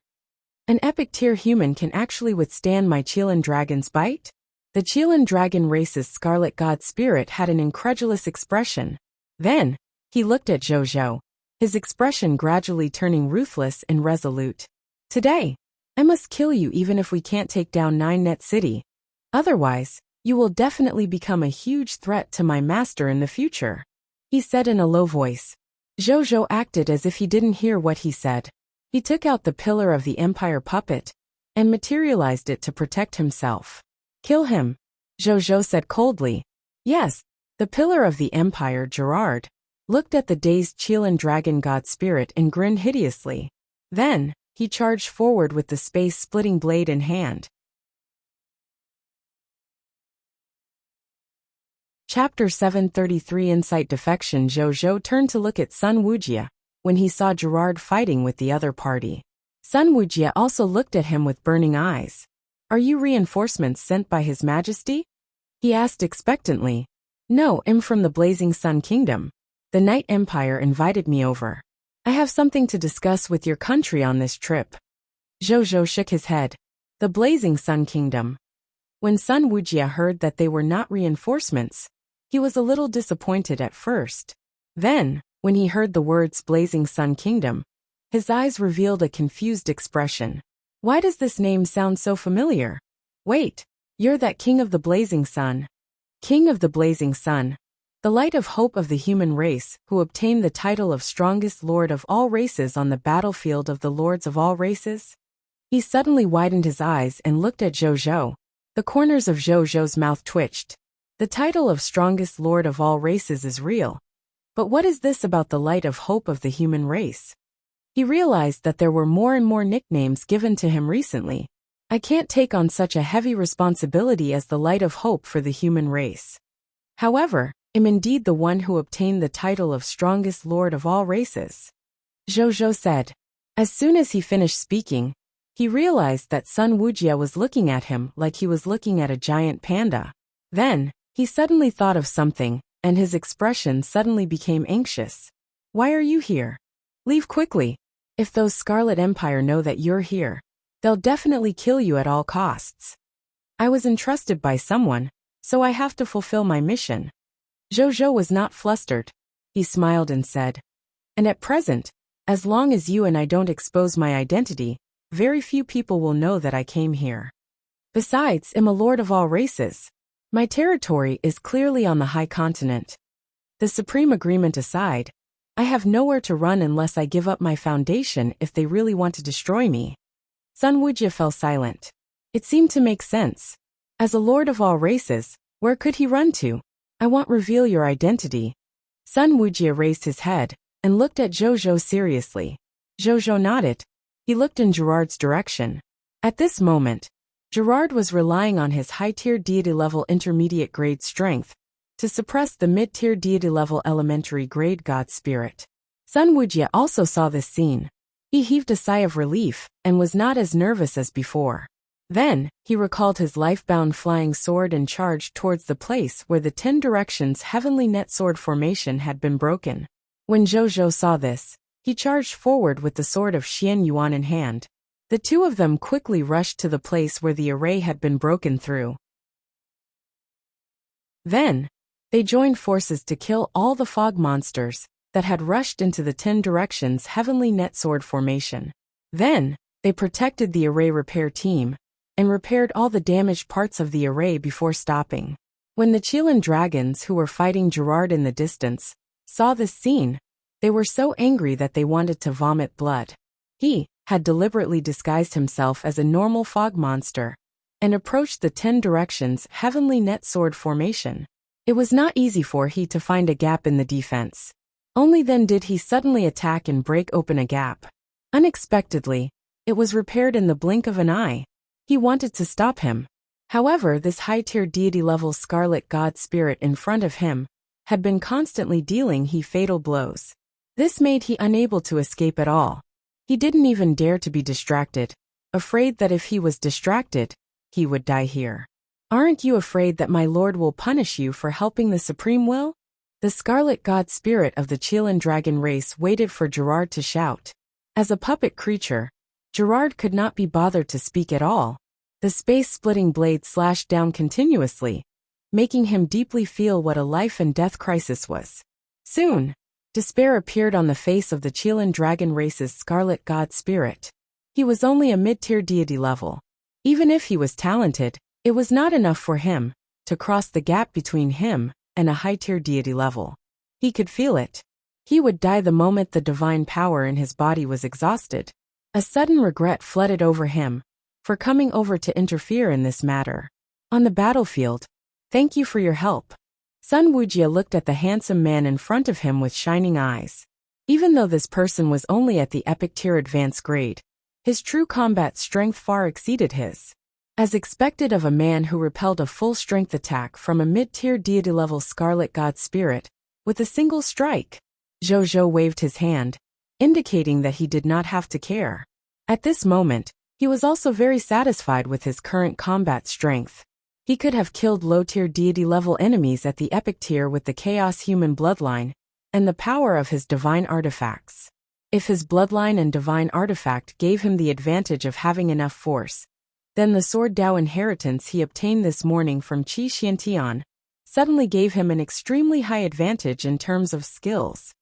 An epic tier human can actually withstand my Qilin Dragon's bite? The Qilin Dragon race's Scarlet God Spirit had an incredulous expression. Then, he looked at Zhou, his expression gradually turning ruthless and resolute. Today, I must kill you even if we can't take down Nine Net City. Otherwise, you will definitely become a huge threat to my master in the future, he said in a low voice. Zhou acted as if he didn't hear what he said. He took out the pillar of the Empire puppet and materialized it to protect himself. Kill him, Zhou said coldly. Yes, the pillar of the Empire, Gerard, looked at the dazed Qilin Dragon God Spirit and grinned hideously. Then, he charged forward with the space-splitting blade in hand. Chapter 733 Insight Defection. Zhou turned to look at Sun Wuxia when he saw Gerard fighting with the other party. Sun Wuxia also looked at him with burning eyes. Are you reinforcements sent by His Majesty? He asked expectantly. No, I'm from the Blazing Sun Kingdom. The Night Empire invited me over. I have something to discuss with your country on this trip. Zhou shook his head. The Blazing Sun Kingdom. When Sun Wuxia heard that they were not reinforcements, he was a little disappointed at first. Then, when he heard the words Blazing Sun Kingdom, his eyes revealed a confused expression. Why does this name sound so familiar? Wait, you're that King of the Blazing Sun. King of the Blazing Sun. The light of hope of the human race, who obtained the title of strongest lord of all races on the battlefield of the lords of all races? He suddenly widened his eyes and looked at Zhou. The corners of Zhou's mouth twitched. The title of strongest lord of all races is real. But what is this about the light of hope of the human race? He realized that there were more and more nicknames given to him recently. I can't take on such a heavy responsibility as the light of hope for the human race. However, I'm indeed the one who obtained the title of strongest lord of all races, Zhou said. As soon as he finished speaking, he realized that Sun Wuxia was looking at him like he was looking at a giant panda. Then, he suddenly thought of something, and his expression suddenly became anxious. Why are you here? Leave quickly. If those Scarlet Empire know that you're here, they'll definitely kill you at all costs. I was entrusted by someone, so I have to fulfill my mission. Zhou was not flustered. He smiled and said, and at present, as long as you and I don't expose my identity, very few people will know that I came here. Besides, I'm a lord of all races. My territory is clearly on the high continent. The supreme agreement aside, I have nowhere to run unless I give up my foundation if they really want to destroy me. Sun Wuxia fell silent. It seemed to make sense. As a lord of all races, where could he run to? I won't reveal your identity. Sun Wuxia raised his head and looked at Zhou seriously. Zhou nodded. He looked in Gerard's direction. At this moment, Gerard was relying on his high-tier deity-level intermediate-grade strength to suppress the mid-tier deity-level elementary-grade God Spirit. Sun Wuxia also saw this scene. He heaved a sigh of relief and was not as nervous as before. Then, he recalled his life-bound flying sword and charged towards the place where the 10 Directions Heavenly Net Sword formation had been broken. When Zhou saw this, he charged forward with the sword of Xian Yuan in hand. The two of them quickly rushed to the place where the array had been broken through. Then, they joined forces to kill all the fog monsters that had rushed into the 10 Directions Heavenly Net Sword formation. Then, they protected the array repair team and repaired all the damaged parts of the array before stopping. When the Qilin dragons who were fighting Gerard in the distance saw this scene, they were so angry that they wanted to vomit blood. He had deliberately disguised himself as a normal fog monster and approached the 10 Directions Heavenly Net Sword formation. It was not easy for he to find a gap in the defense. Only then did he suddenly attack and break open a gap. Unexpectedly, it was repaired in the blink of an eye. He wanted to stop him. However, this high-tier deity-level scarlet god spirit in front of him had been constantly dealing he fatal blows. This made he unable to escape at all. He didn't even dare to be distracted, afraid that if he was distracted, he would die here. Aren't you afraid that my lord will punish you for helping the supreme will? The scarlet god spirit of the Chilean dragon race waited for Gerard to shout. As a puppet creature, Gerard could not be bothered to speak at all. The space-splitting blade slashed down continuously, making him deeply feel what a life-and-death crisis was. Soon, despair appeared on the face of the Chilean dragon race's scarlet god spirit. He was only a mid-tier deity level. Even if he was talented, it was not enough for him to cross the gap between him and a high-tier deity level. He could feel it. He would die the moment the divine power in his body was exhausted. A sudden regret flooded over him for coming over to interfere in this matter. On the battlefield, thank you for your help. Sun Wuxia looked at the handsome man in front of him with shining eyes. Even though this person was only at the epic tier advanced grade, his true combat strength far exceeded his. As expected of a man who repelled a full-strength attack from a mid-tier deity-level scarlet god spirit with a single strike, Zhou waved his hand, indicating that he did not have to care. At this moment, he was also very satisfied with his current combat strength. He could have killed low-tier deity-level enemies at the epic tier with the chaos human bloodline and the power of his divine artifacts. If his bloodline and divine artifact gave him the advantage of having enough force, then the Sword Dao inheritance he obtained this morning from Qi Xiantian suddenly gave him an extremely high advantage in terms of skills.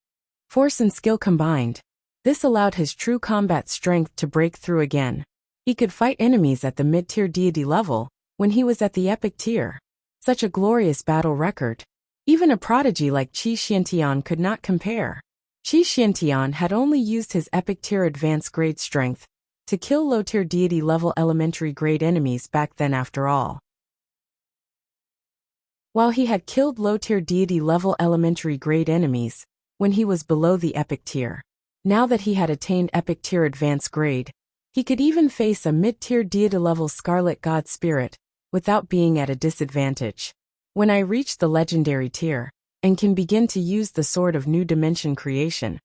Force and skill combined. This allowed his true combat strength to break through again. He could fight enemies at the mid-tier deity level when he was at the epic tier. Such a glorious battle record. Even a prodigy like Qi Xiantian could not compare. Qi Xiantian had only used his epic tier advanced grade strength to kill low-tier deity level elementary grade enemies back then after all. While he had killed low-tier deity level elementary grade enemies when he was below the epic tier, now that he had attained epic tier advanced grade, he could even face a mid-tier deity level scarlet god spirit without being at a disadvantage. When I reach the legendary tier and can begin to use the sword of new dimension creation,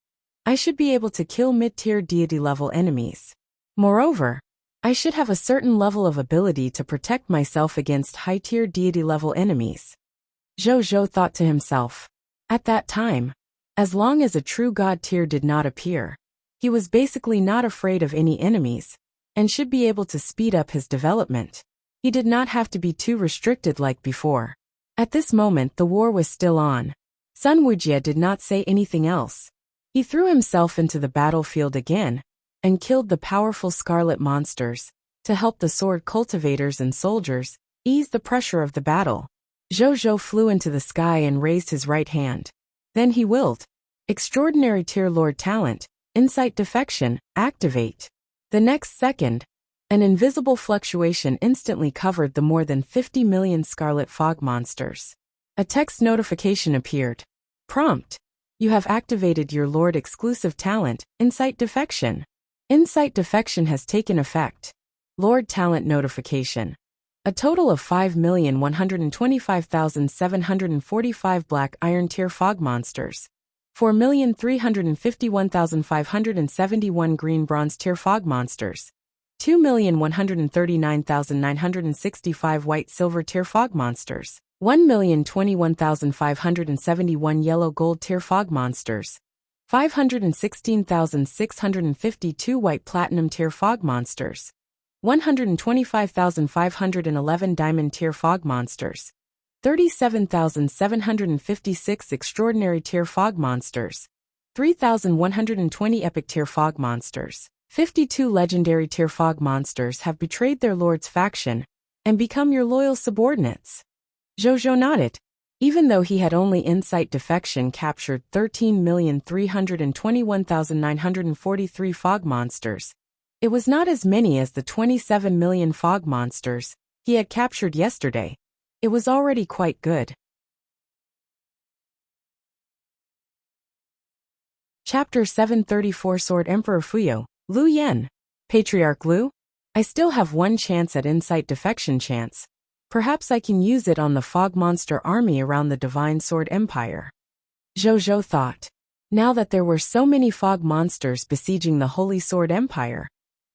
I should be able to kill mid-tier deity level enemies. Moreover, I should have a certain level of ability to protect myself against high-tier deity-level enemies. Zhou thought to himself. At that time, as long as a true god tier did not appear, he was basically not afraid of any enemies, and should be able to speed up his development. He did not have to be too restricted like before. At this moment the war was still on. Sun Wuxia did not say anything else. He threw himself into the battlefield again, and killed the powerful scarlet monsters, to help the sword cultivators and soldiers ease the pressure of the battle. Zhou flew into the sky and raised his right hand. Then he willed. Extraordinary Tier Lord Talent, Insight Defection, activate. The next second, an invisible fluctuation instantly covered the more than 50 million scarlet fog monsters. A text notification appeared. Prompt. You have activated your Lord exclusive talent, Insight Defection. Insight Defection has taken effect. Lord Talent Notification. A total of 5,125,745 black iron tier fog monsters, 4,351,571 green bronze tier fog monsters, 2,139,965 white silver tier fog monsters, 1,021,571 yellow gold tier fog monsters, 516,652 white platinum tier fog monsters, 125,511 diamond tier fog monsters, 37,756 extraordinary tier fog monsters, 3,120 epic tier fog monsters, 52 legendary tier fog monsters have betrayed their lord's faction and become your loyal subordinates. Zhou nodded. Even though he had only Insight Defection captured 13,321,943 fog monsters, it was not as many as the 27 million fog monsters he had captured yesterday. It was already quite good. Chapter 734 Sword Emperor Fuyo. Lu Yen. Patriarch Lu? I still have one chance at insight defection chance. Perhaps I can use it on the fog monster army around the Divine Sword Empire. Zhou Zhou thought. Now that there were so many fog monsters besieging the Holy Sword Empire,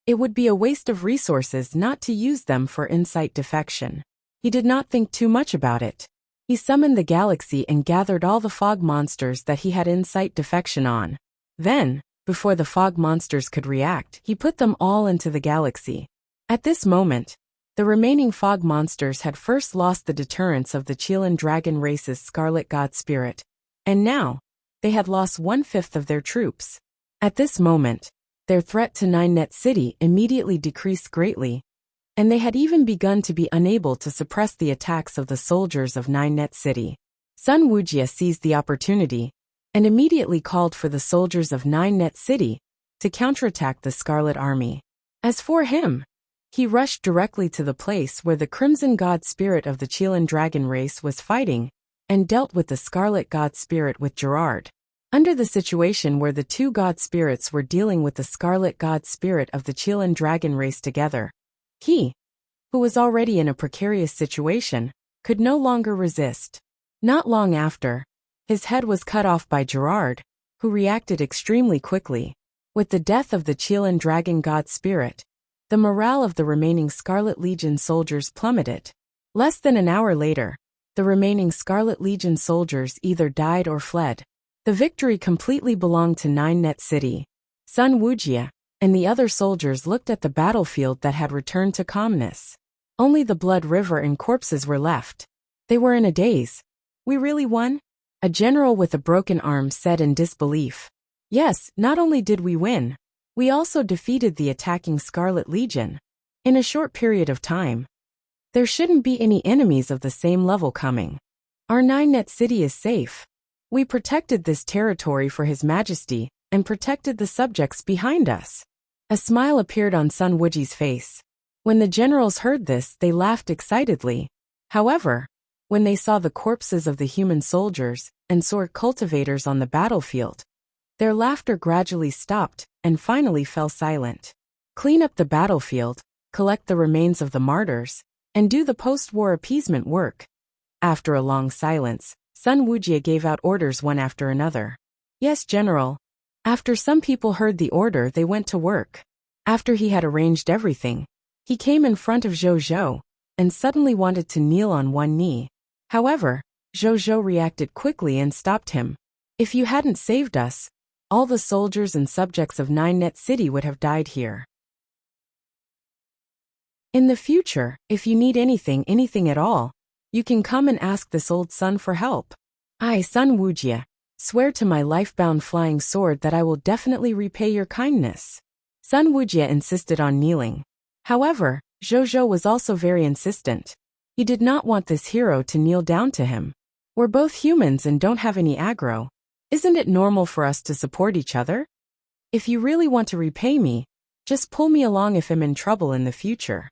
it would be a waste of resources not to use them for insight defection. He did not think too much about it. He summoned the galaxy and gathered all the fog monsters that he had insight defection on. Then, before the fog monsters could react, he put them all into the galaxy. At this moment, the remaining fog monsters had first lost the deterrence of the Qilin dragon race's Scarlet God Spirit, and now, they had lost 1/5 of their troops. At this moment, their threat to Nine Net City immediately decreased greatly, and they had even begun to be unable to suppress the attacks of the soldiers of Nine Net City. Sun Wuxia seized the opportunity and immediately called for the soldiers of Nine Net City to counterattack the Scarlet Army. As for him, he rushed directly to the place where the Crimson God Spirit of the Qilin dragon race was fighting and dealt with the Scarlet God Spirit with Gerard. Under the situation where the two God Spirits were dealing with the Scarlet God Spirit of the Qilin dragon race together, he, who was already in a precarious situation, could no longer resist. Not long after, his head was cut off by Gerard, who reacted extremely quickly. With the death of the Qilin dragon God Spirit, the morale of the remaining Scarlet Legion soldiers plummeted. Less than an hour later, the remaining Scarlet Legion soldiers either died or fled. The victory completely belonged to Nine Net City. Sun Wuxia and the other soldiers looked at the battlefield that had returned to calmness. Only the blood river and corpses were left. They were in a daze. We really won? A general with a broken arm said in disbelief. Yes, not only did we win, we also defeated the attacking Scarlet Legion. In a short period of time. There shouldn't be any enemies of the same level coming. Our Nine Net City is safe. We protected this territory for His Majesty and protected the subjects behind us. A smile appeared on Sun Wuxia's face. When the generals heard this, they laughed excitedly. However, when they saw the corpses of the human soldiers and sword cultivators on the battlefield, their laughter gradually stopped and finally fell silent. Clean up the battlefield, collect the remains of the martyrs, and do the post-war appeasement work. After a long silence, Sun Wuxia gave out orders one after another. Yes, General. After some people heard the order, they went to work. After he had arranged everything, he came in front of Zhou Zhou and suddenly wanted to kneel on one knee. However, Zhou Zhou reacted quickly and stopped him. If you hadn't saved us, all the soldiers and subjects of Nine Net City would have died here. In the future, if you need anything at all, you can come and ask this old sun for help. I, Sun Wuxia, swear to my life-bound flying sword that I will definitely repay your kindness. Sun Wuxia insisted on kneeling. However, Zhou Zhou was also very insistent. He did not want this hero to kneel down to him. We're both humans and don't have any aggro. Isn't it normal for us to support each other? If you really want to repay me, just pull me along if I'm in trouble in the future.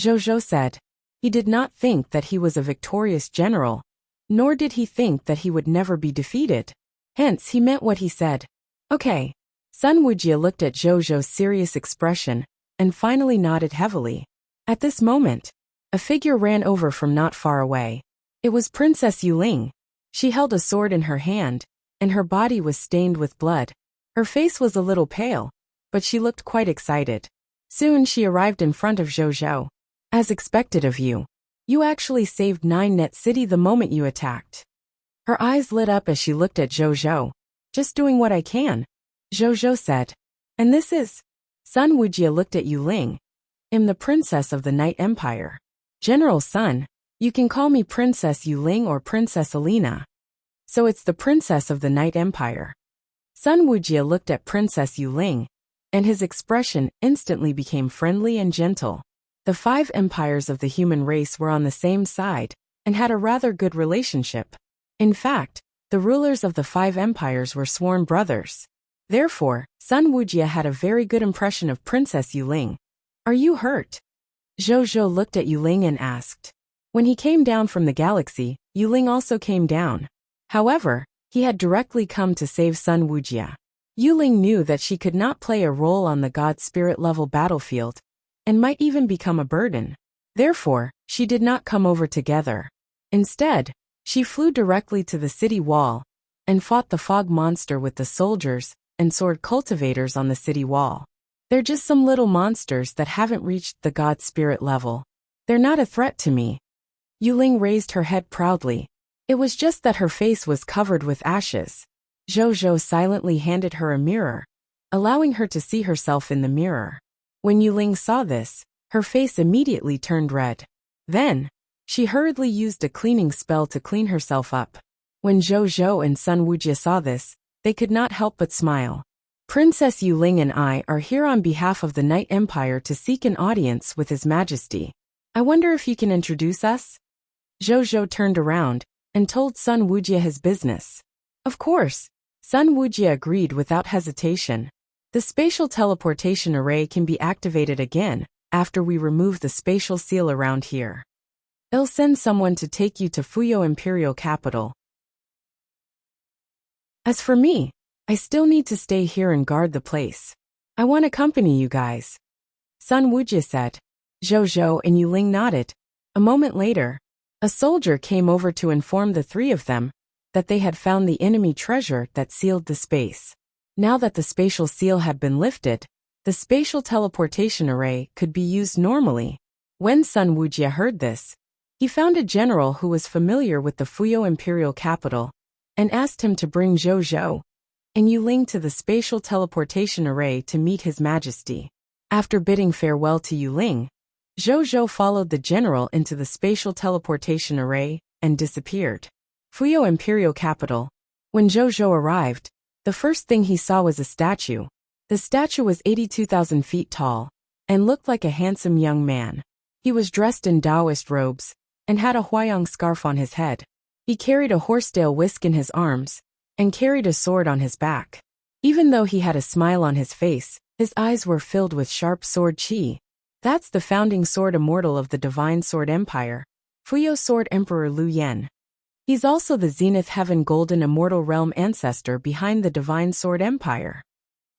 Zhou Zhou said. He did not think that he was a victorious general, nor did he think that he would never be defeated. Hence, he meant what he said. Okay. Sun Wuxia looked at Zhou Zhou's serious expression and finally nodded heavily. At this moment, a figure ran over from not far away. It was Princess Yuling. She held a sword in her hand, and her body was stained with blood. Her face was a little pale, but she looked quite excited. Soon she arrived in front of Zhou Zhou. As expected of you, you actually saved Nine Net City the moment you attacked. Her eyes lit up as she looked at Zhou Zhou. Just doing what I can, Zhou Zhou said. And this is? Sun Wuxia looked at Yuling. I'm the princess of the Night Empire. General Sun, you can call me Princess Yuling or Princess Alina. So it's the princess of the Night Empire. Sun Wuxia looked at Princess Yuling, and his expression instantly became friendly and gentle. The 5 empires of the human race were on the same side and had a rather good relationship. In fact, the rulers of the 5 empires were sworn brothers. Therefore, Sun Wuxia had a very good impression of Princess Yuling. Are you hurt? Zhou Zhou looked at Yuling and asked. When he came down from the galaxy, Yuling also came down. However, he had directly come to save Sun Wuxia. Yuling knew that she could not play a role on the god spirit level battlefield, and might even become a burden. Therefore, she did not come over together. Instead, she flew directly to the city wall and fought the fog monster with the soldiers and sword cultivators on the city wall. They're just some little monsters that haven't reached the god spirit level. They're not a threat to me. Yuling raised her head proudly. It was just that her face was covered with ashes. Zhou silently handed her a mirror, allowing her to see herself in the mirror. When Yuling saw this, her face immediately turned red. Then, she hurriedly used a cleaning spell to clean herself up. When Zhou and Sun Wuxia saw this, they could not help but smile. Princess Yuling and I are here on behalf of the Night Empire to seek an audience with His Majesty. I wonder if you can introduce us? Zhou turned around and told Sun Wuxia his business. Of course, Sun Wuxia agreed without hesitation. The spatial teleportation array can be activated again after we remove the spatial seal around here. I'll send someone to take you to Fuyo Imperial Capital. As for me, I still need to stay here and guard the place. I want to accompany you guys. Sun Wuxia said. Zhou and Yuling nodded. A moment later, a soldier came over to inform the three of them that they had found the enemy treasure that sealed the space. Now that the spatial seal had been lifted, the spatial teleportation array could be used normally. When Sun Wuxia heard this, he found a general who was familiar with the Fuyo Imperial Capital and asked him to bring Zhou and Yuling to the spatial teleportation array to meet His Majesty. After bidding farewell to Yuling, Zhou followed the general into the spatial teleportation array and disappeared. Fuyo Imperial Capital. When Zhou arrived, the first thing he saw was a statue. The statue was 82,000 feet tall and looked like a handsome young man. He was dressed in Taoist robes and had a Huayang scarf on his head. He carried a horsetail whisk in his arms and carried a sword on his back. Even though he had a smile on his face, his eyes were filled with sharp sword qi. That's the founding sword immortal of the Divine Sword Empire, Fuyo Sword Emperor Lu Yan. He's also the Zenith Heaven Golden Immortal Realm ancestor behind the Divine Sword Empire.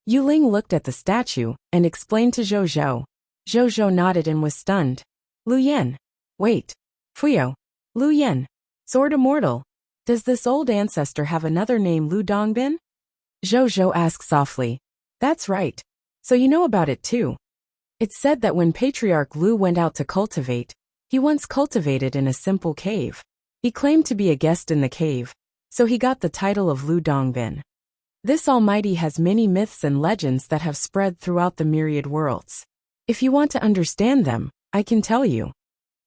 Yuling looked at the statue and explained to Zhou. Zhou nodded and was stunned. Lu Yan. Wait. Fuyo. Lu Yan. Sword Immortal. Does this old ancestor have another name, Lu Dongbin? Zhou asked softly. That's right. So you know about it too. It's said that when Patriarch Lu went out to cultivate, he once cultivated in a simple cave. He claimed to be a guest in the cave, so he got the title of Lu Dongbin. This almighty has many myths and legends that have spread throughout the myriad worlds. If you want to understand them, I can tell you.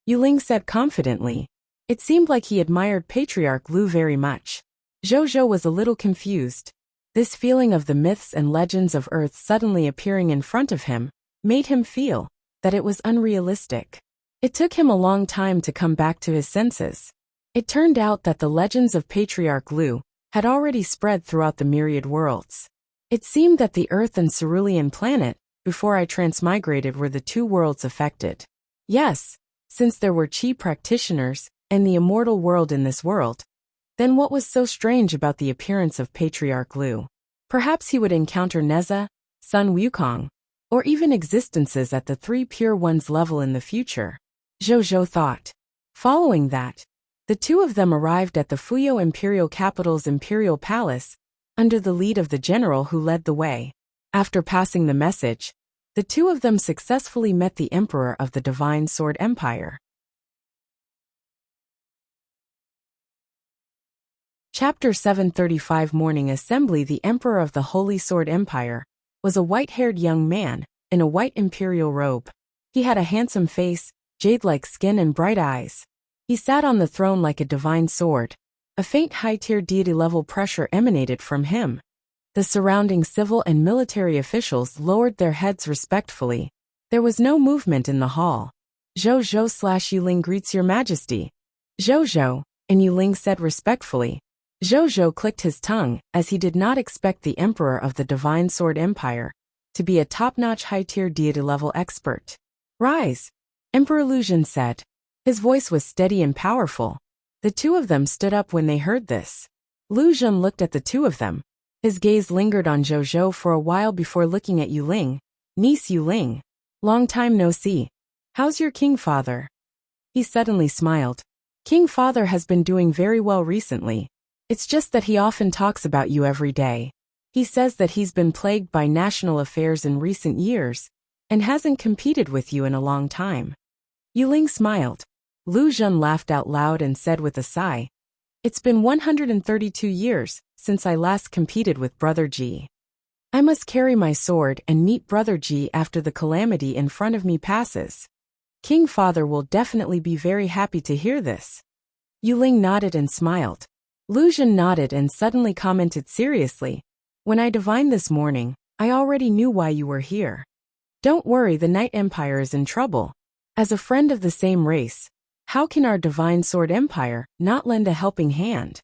Yuling said confidently. It seemed like he admired Patriarch Lu very much. Zhou was a little confused. This feeling of the myths and legends of Earth suddenly appearing in front of him made him feel that it was unrealistic. It took him a long time to come back to his senses. It turned out that the legends of Patriarch Lu had already spread throughout the myriad worlds. It seemed that the Earth and Cerulean planet, before I transmigrated, were the two worlds affected. Yes, since there were Qi practitioners and the immortal world in this world, then what was so strange about the appearance of Patriarch Lu? Perhaps he would encounter Neza, Sun Wukong, or even existences at the Three Pure Ones level in the future. Zhou thought. Following that, the two of them arrived at the Fuyo Imperial Capital's Imperial Palace, under the lead of the general who led the way. After passing the message, the two of them successfully met the Emperor of the Divine Sword Empire. Chapter 735 Morning Assembly. The Emperor of the Holy Sword Empire was a white-haired young man in a white imperial robe. He had a handsome face, jade-like skin and bright eyes. He sat on the throne like a divine sword. A faint high-tier deity-level pressure emanated from him. The surrounding civil and military officials lowered their heads respectfully. There was no movement in the hall. Zhou/Yuling greets Your Majesty. Zhou, and Yuling said respectfully. Zhou clicked his tongue, as he did not expect the Emperor of the Divine Sword Empire to be a top-notch high-tier deity-level expert. Rise, Emperor Lu Zhen said. His voice was steady and powerful. The two of them stood up when they heard this. Lu Zhen looked at the two of them. His gaze lingered on Zhou for a while before looking at Yuling. Niece Yuling. Long time no see. How's your king father? He suddenly smiled. King father has been doing very well recently. It's just that he often talks about you every day. He says that he's been plagued by national affairs in recent years, and hasn't competed with you in a long time. Yuling smiled. Lu Zhen laughed out loud and said with a sigh, It's been 132 years since I last competed with Brother Ji. I must carry my sword and meet Brother Ji after the calamity in front of me passes. King Father will definitely be very happy to hear this. Yuling nodded and smiled. Lu Zhen nodded and suddenly commented seriously, When I divined this morning, I already knew why you were here. Don't worry, the Night Empire is in trouble. As a friend of the same race, how can our Divine Sword Empire not lend a helping hand?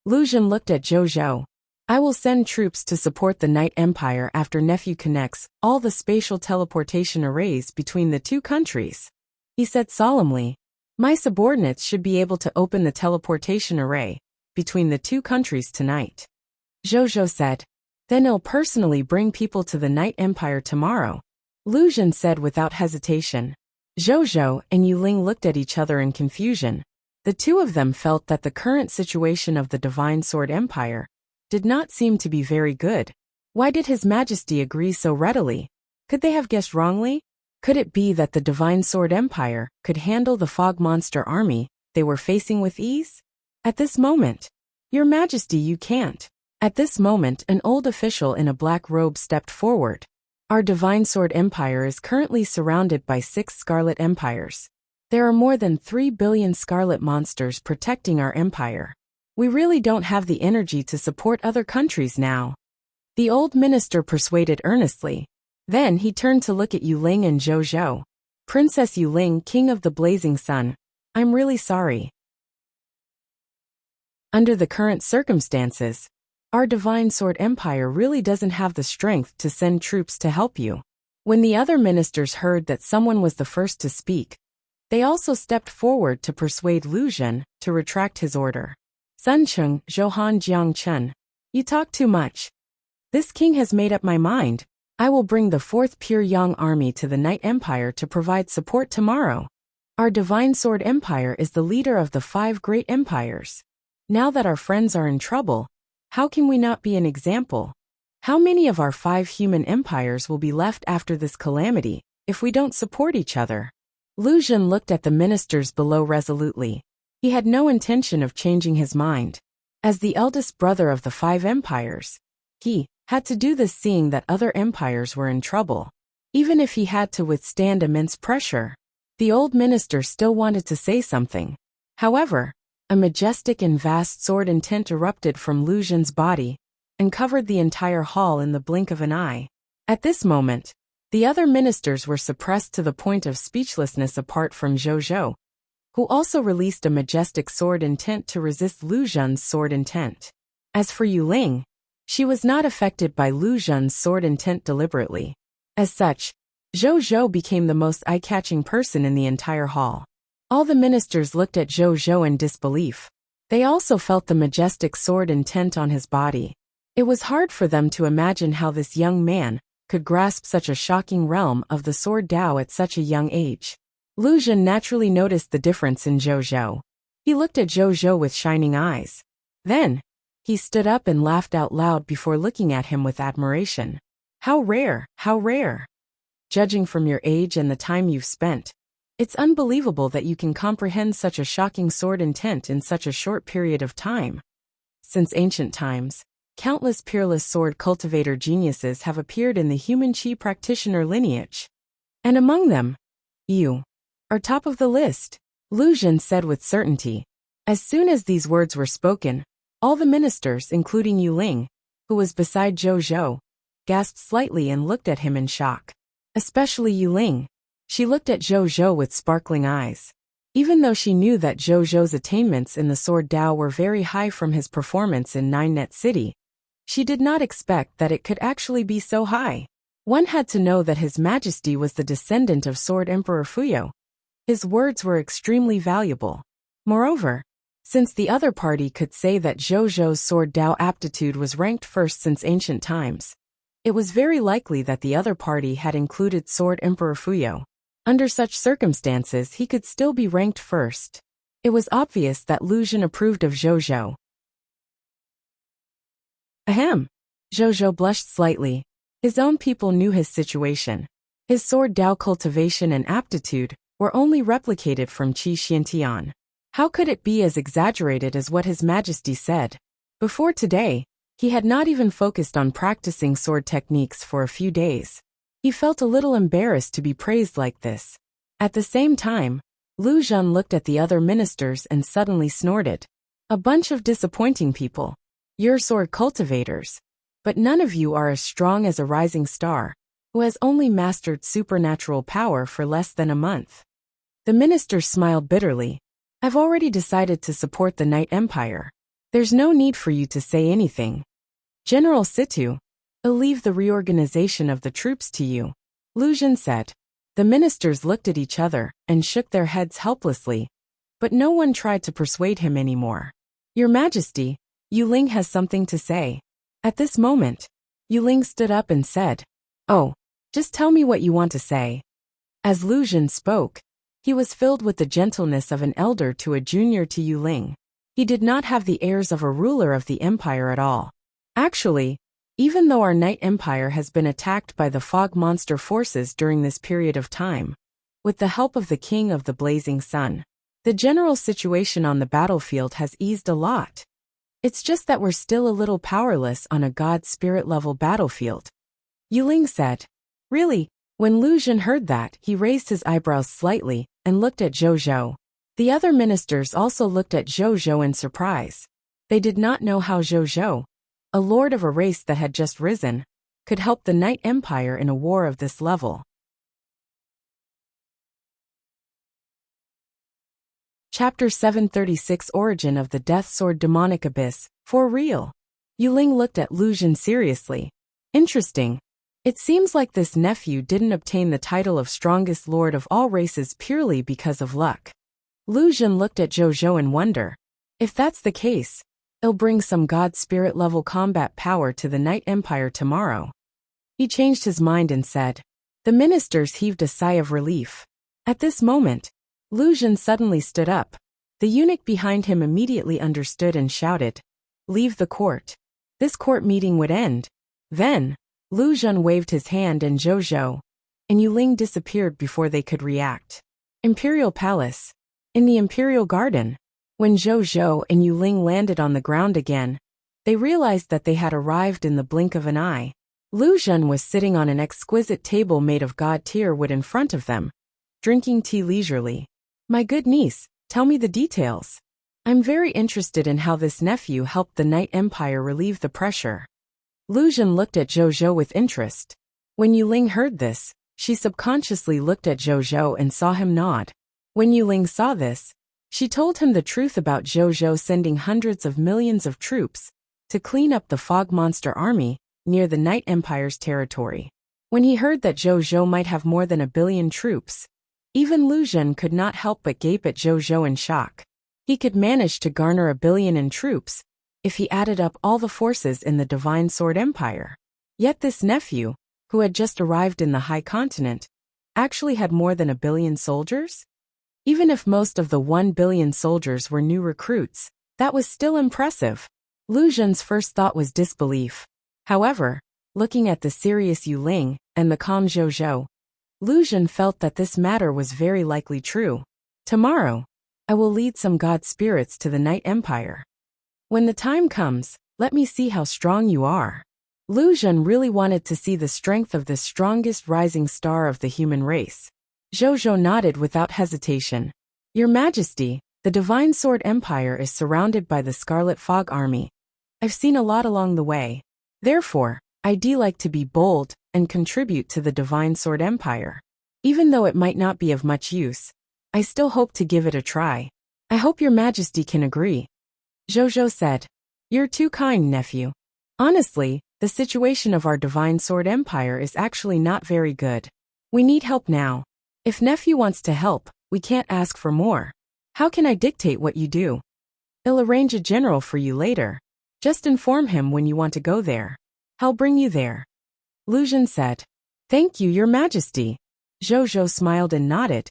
Lu Zhen looked at Zhou. I will send troops to support the Night Empire after nephew connects all the spatial teleportation arrays between the two countries. He said solemnly, My subordinates should be able to open the teleportation array between the two countries tonight. Zhou said, Then I'll personally bring people to the Night Empire tomorrow. Lu Zhen said without hesitation. Zhou and Yuling looked at each other in confusion. The two of them felt that the current situation of the Divine Sword Empire did not seem to be very good. Why did His Majesty agree so readily? Could they have guessed wrongly? Could it be that the Divine Sword Empire could handle the fog monster army they were facing with ease? At this moment, Your Majesty, you can't. At this moment, an old official in a black robe stepped forward. Our Divine Sword Empire is currently surrounded by 6 Scarlet Empires. There are more than 3 billion Scarlet monsters protecting our empire. We really don't have the energy to support other countries now. The old minister persuaded earnestly. Then he turned to look at Yuling and Zhou. Princess Yuling, King of the Blazing Sun, I'm really sorry. Under the current circumstances, our Divine Sword Empire really doesn't have the strength to send troops to help you. When the other ministers heard that someone was the first to speak, they also stepped forward to persuade Lu Zhen to retract his order. Sun Cheng, Zhouhan Jiangchen, you talk too much. This king has made up my mind. I will bring the 4th Pure Yang army to the Night Empire to provide support tomorrow. Our Divine Sword Empire is the leader of the 5 great empires. Now that our friends are in trouble, how can we not be an example? How many of our 5 human empires will be left after this calamity if we don't support each other? Lu Zhen looked at the ministers below resolutely. He had no intention of changing his mind. As the eldest brother of the 5 empires, he had to do this seeing that other empires were in trouble. Even if he had to withstand immense pressure, the old minister still wanted to say something. However, a majestic and vast sword intent erupted from Lu Zhen's body and covered the entire hall in the blink of an eye. At this moment, the other ministers were suppressed to the point of speechlessness apart from Zhou, who also released a majestic sword intent to resist Lu Zhen's sword intent. As for Yuling, she was not affected by Lu Zhen's sword intent deliberately. As such, Zhou became the most eye-catching person in the entire hall. All the ministers looked at Zhou in disbelief. They also felt the majestic sword intent on his body. It was hard for them to imagine how this young man could grasp such a shocking realm of the sword Dao at such a young age. Lu Zhen naturally noticed the difference in Zhou. He looked at Zhou with shining eyes. Then, he stood up and laughed out loud before looking at him with admiration. How rare, how rare. Judging from your age and the time you've spent, it's unbelievable that you can comprehend such a shocking sword intent in such a short period of time. Since ancient times, countless peerless sword cultivator geniuses have appeared in the human chi practitioner lineage. And among them, you are top of the list, Lu Zhen said with certainty. As soon as these words were spoken, all the ministers, including Yuling, who was beside Zhou, gasped slightly and looked at him in shock. Especially Yuling. She looked at Zhou with sparkling eyes. Even though she knew that Zhou's attainments in the sword Dao were very high from his performance in Nine Net City, she did not expect that it could actually be so high. One had to know that His Majesty was the descendant of Sword Emperor Fuyo. His words were extremely valuable. Moreover, Since the other party could say that Zhou sword Dao aptitude was ranked first since ancient times, it was very likely that the other party had included Sword Emperor Fuyo. Under such circumstances, he could still be ranked first. It was obvious that Lu Zhen approved of Zhou. Ahem. Zhou blushed slightly. His own people knew his situation. His sword Dao cultivation and aptitude were only replicated from Qi Xiantian. How could it be as exaggerated as what His Majesty said? Before today, he had not even focused on practicing sword techniques for a few days. He felt a little embarrassed to be praised like this. At the same time, Lu Zhen looked at the other ministers and suddenly snorted. A bunch of disappointing people. You're sword cultivators. But none of you are as strong as a rising star, who has only mastered supernatural power for less than a month. The minister smiled bitterly. I've already decided to support the Night Empire. There's no need for you to say anything. General Situ, I'll leave the reorganization of the troops to you, Lu Zhen said. The ministers looked at each other and shook their heads helplessly, but no one tried to persuade him anymore. Your Majesty, Yu Ling has something to say. At this moment, Yu Ling stood up and said, Oh, just tell me what you want to say. As Lu Zhen spoke, he was filled with the gentleness of an elder to a junior to Yu Ling. He did not have the airs of a ruler of the empire at all. Actually, even though our Night Empire has been attacked by the fog monster forces during this period of time, with the help of the King of the Blazing Sun, the general situation on the battlefield has eased a lot. It's just that we're still a little powerless on a god spirit level battlefield. Yu Ling said. Really? When Lu Zhen heard that, he raised his eyebrows slightly and looked at Zhou. The other ministers also looked at Zhou in surprise. They did not know how Zhou, a lord of a race that had just risen, could help the Night Empire in a war of this level. Chapter 736 Origin of the Death Sword Demonic Abyss, for real. Yu Ling looked at Lu Zhen seriously. Interesting. It seems like this nephew didn't obtain the title of strongest lord of all races purely because of luck. Lu Zhen looked at Zhou in wonder. If that's the case, it'll bring some god spirit level combat power to the Night Empire tomorrow. He changed his mind and said. The ministers heaved a sigh of relief. At this moment, Lu Zhen suddenly stood up. The eunuch behind him immediately understood and shouted, Leave the court. This court meeting would end. Then, Lu Zhen waved his hand and Zhou and Yu Ling disappeared before they could react. Imperial Palace. In the Imperial Garden. When Zhou and Yu Ling landed on the ground again, they realized that they had arrived in the blink of an eye. Lu Zhen was sitting on an exquisite table made of god-tier wood in front of them, drinking tea leisurely. My good niece, tell me the details. I'm very interested in how this nephew helped the Night Empire relieve the pressure. Lu Zhen looked at Zhou with interest. When Yu Ling heard this, she subconsciously looked at Zhou and saw him nod. When Yu Ling saw this, she told him the truth about Zhou sending hundreds of millions of troops to clean up the fog monster army near the Night Empire's territory. When he heard that Zhou might have more than 1 billion troops, even Lu Zhen could not help but gape at Zhou in shock. He could manage to garner 1 billion in troops if he added up all the forces in the Divine Sword Empire. Yet this nephew, who had just arrived in the High Continent, actually had more than 1 billion soldiers? Even if most of the 1 billion soldiers were new recruits, that was still impressive. Lu Zhen's first thought was disbelief. However, looking at the serious Yu Ling and the calm Zhou, Lu Zhen felt that this matter was very likely true. Tomorrow, I will lead some god spirits to the Night Empire. When the time comes, let me see how strong you are. Lu Zhen really wanted to see the strength of this strongest rising star of the human race. Zhou nodded without hesitation. Your Majesty, the Divine Sword Empire is surrounded by the Scarlet Fog Army. I've seen a lot along the way. Therefore, I'd like to be bold and contribute to the Divine Sword Empire. Even though it might not be of much use, I still hope to give it a try. I hope your Majesty can agree. Zhou said. You're too kind, nephew. Honestly, the situation of our Divine Sword Empire is actually not very good. We need help now. If nephew wants to help, we can't ask for more. How can I dictate what you do? I'll arrange a general for you later. Just inform him when you want to go there. I'll bring you there. Lu Xun said. Thank you, Your Majesty. Zhou smiled and nodded.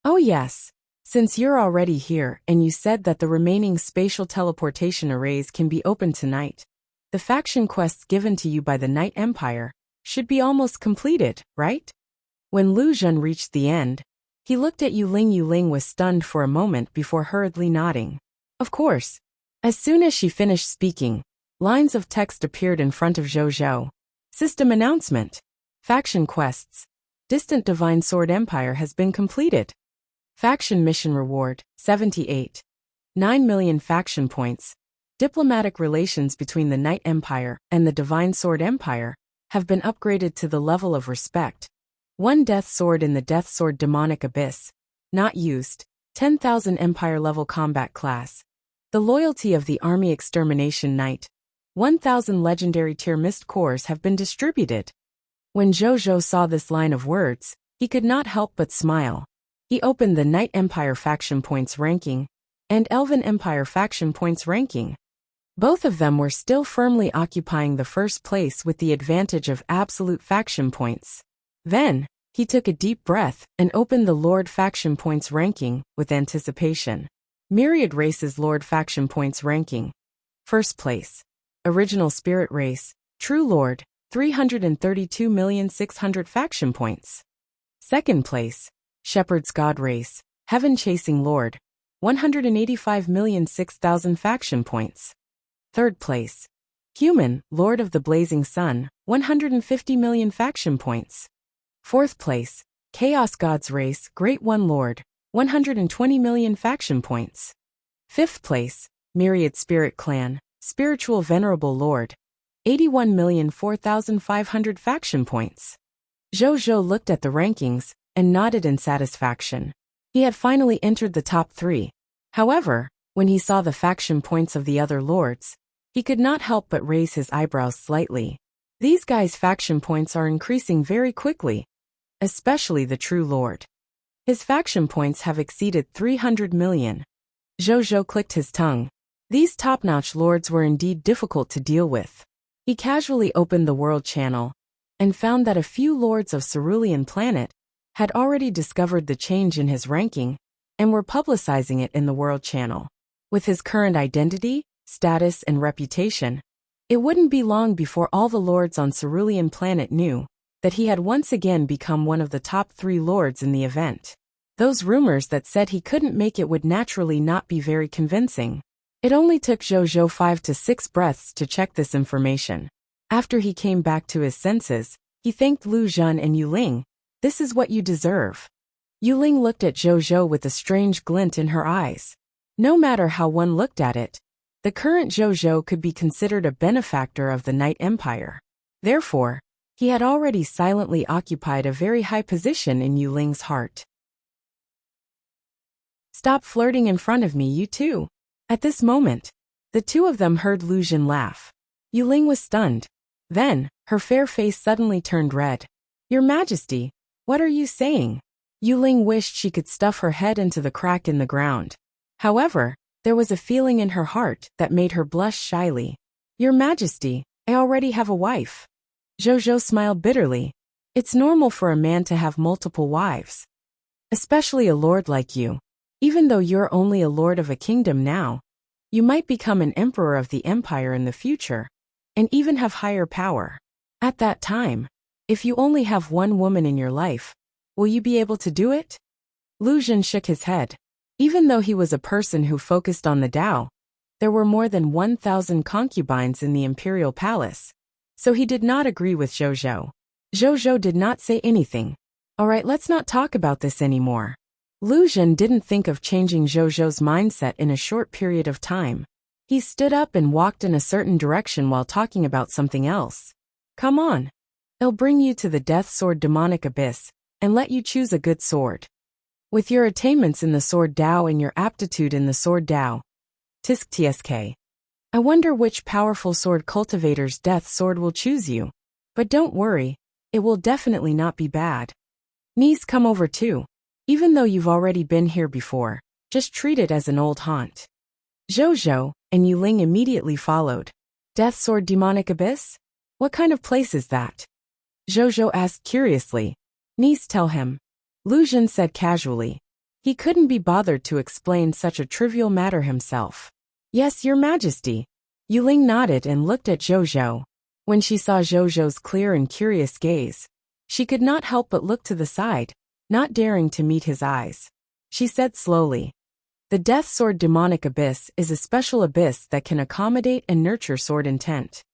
Oh yes. Since you're already here and you said that the remaining spatial teleportation arrays can be opened tonight, the faction quests given to you by the Night Empire should be almost completed, right? When Lu Xun reached the end, he looked at Yuling. Yuling was stunned for a moment before hurriedly nodding. Of course. As soon as she finished speaking, lines of text appeared in front of Zhou. System announcement. Faction quests. Distant Divine Sword Empire has been completed. Faction mission reward, 78. 9 million faction points. Diplomatic relations between the Night Empire and the Divine Sword Empire have been upgraded to the level of respect. 1 Death Sword in the Death Sword Demonic Abyss. Not used. 10,000 Empire-level combat class. The loyalty of the Army Extermination Knight. 1,000 legendary tier mist cores have been distributed. When Zhou saw this line of words, he could not help but smile. He opened the Night Empire faction points ranking and Elven Empire faction points ranking. Both of them were still firmly occupying the first place with the advantage of absolute faction points. Then, he took a deep breath and opened the Lord faction points ranking with anticipation. Myriad Races Lord faction points ranking. First place. Original Spirit Race, True Lord, 332,600,000 faction points. Second place. Shepherd's God Race, Heaven Chasing Lord, 185,006,000 faction points. Third place. Human, Lord of the Blazing Sun, 150 million faction points. Fourth place. Chaos God's Race, Great One Lord, 120 million faction points. Fifth place. Myriad Spirit Clan, Spiritual Venerable Lord, 81,004,500 faction points. Zhou looked at the rankings and nodded in satisfaction. He had finally entered the top 3. However, when he saw the faction points of the other lords, he could not help but raise his eyebrows slightly. These guys' faction points are increasing very quickly, especially the True Lord. His faction points have exceeded 300 million. Zhou clicked his tongue. These top-notch lords were indeed difficult to deal with. He casually opened the World Channel and found that a few lords of Cerulean Planet had already discovered the change in his ranking and were publicizing it in the World Channel. With his current identity, status, and reputation, it wouldn't be long before all the lords on Cerulean Planet knew that he had once again become one of the top 3 lords in the event. Those rumors that said he couldn't make it would naturally not be very convincing. It only took Zhou 5 to 6 breaths to check this information. After he came back to his senses, he thanked Lu Xun and Yuling. This is what you deserve. Yuling looked at Zhou with a strange glint in her eyes. No matter how one looked at it, the current Zhou could be considered a benefactor of the Night Empire. Therefore, he had already silently occupied a very high position in Yuling's heart. Stop flirting in front of me, you two. At this moment, the two of them heard Lu Xun laugh. Yuling was stunned. Then, her fair face suddenly turned red. Your Majesty, what are you saying? Yuling wished she could stuff her head into the crack in the ground. However, there was a feeling in her heart that made her blush shyly. Your Majesty, I already have a wife. Zhou smiled bitterly. It's normal for a man to have multiple wives. Especially a lord like you. Even though you're only a lord of a kingdom now, you might become an emperor of the empire in the future, and even have higher power. At that time, if you only have one woman in your life, will you be able to do it? Lu Xun shook his head. Even though he was a person who focused on the Tao, there were more than 1,000 concubines in the imperial palace, so he did not agree with Zhou. Zhou did not say anything. Alright, let's not talk about this anymore. Lu Xun didn't think of changing Zhou's mindset in a short period of time. He stood up and walked in a certain direction while talking about something else. Come on. I'll bring you to the Death Sword Demonic Abyss and let you choose a good sword. With your attainments in the Sword Tao and your aptitude in the Sword Tao. Tsk. I wonder which powerful sword cultivator's death sword will choose you. But don't worry, it will definitely not be bad. Niece, come over too. Even though you've already been here before, Just treat it as an old haunt. Zhou and Yuling immediately followed. Death Sword Demonic Abyss? What kind of place is that? Zhou asked curiously. Niece, tell him. Lu Zhen said casually. He couldn't be bothered to explain such a trivial matter himself. Yes, Your Majesty. Yuling nodded and looked at Zhou. When she saw Zhou's clear and curious gaze, she could not help but look to the side, not daring to meet his eyes. She said slowly, the Death Sword Demonic Abyss is a special abyss that can accommodate and nurture sword intent.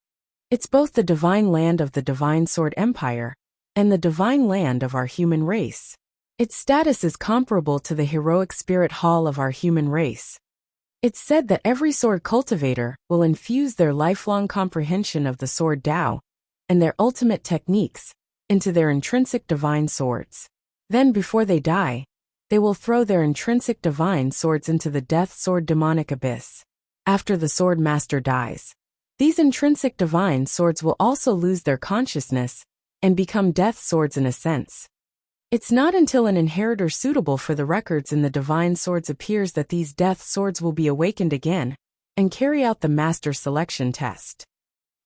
It's both the divine land of the Divine Sword Empire and the divine land of our human race. Its status is comparable to the heroic spirit hall of our human race. It's said that every sword cultivator will infuse their lifelong comprehension of the sword Tao and their ultimate techniques into their intrinsic divine swords. Then, before they die, they will throw their intrinsic divine swords into the Death Sword Demonic Abyss. After the sword master dies, these intrinsic divine swords will also lose their consciousness and become death swords in a sense. It's not until an inheritor suitable for the records in the divine swords appears that these death swords will be awakened again and carry out the master selection test.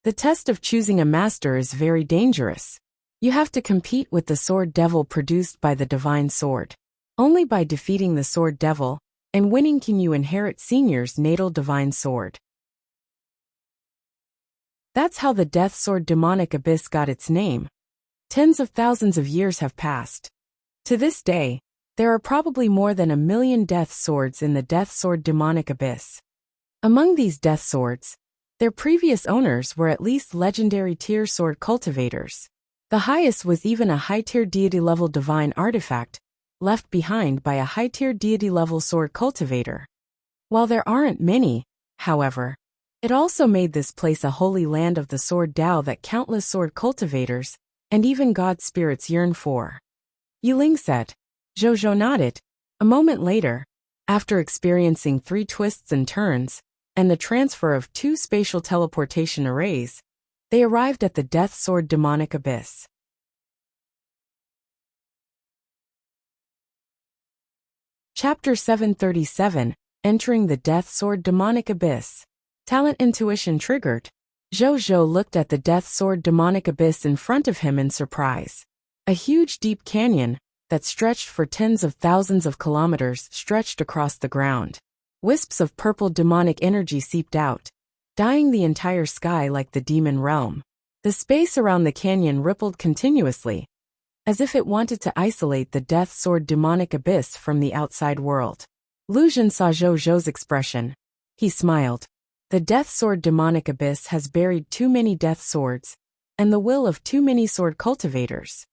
The test of choosing a master is very dangerous. You have to compete with the sword devil produced by the divine sword. Only by defeating the sword devil and winning can you inherit Senior's natal divine sword. That's how the Death Sword Demonic Abyss got its name. Tens of thousands of years have passed. To this day, there are probably more than 1 million death swords in the Death Sword Demonic Abyss. Among these death swords, their previous owners were at least legendary tier sword cultivators. The highest was even a high-tier deity-level divine artifact, left behind by a high-tier deity-level sword cultivator. While there aren't many, however, it also made this place a holy land of the sword Tao that countless sword cultivators and even god spirits yearn for. Yuling said. Zhou nodded. A moment later, after experiencing 3 twists and turns and the transfer of 2 spatial teleportation arrays, they arrived at the Death Sword Demonic Abyss. Chapter 737, Entering the Death Sword Demonic Abyss. Talent intuition triggered. Zhou looked at the Death Sword Demonic Abyss in front of him in surprise. A huge deep canyon that stretched for tens of thousands of kilometers stretched across the ground. Wisps of purple demonic energy seeped out, dyeing the entire sky like the demon realm. The space around the canyon rippled continuously, as if it wanted to isolate the Death Sword Demonic Abyss from the outside world. Lu Zhen saw Zhou's expression. He smiled. The Death Sword Demonic Abyss has buried too many death swords, and the will of too many sword cultivators.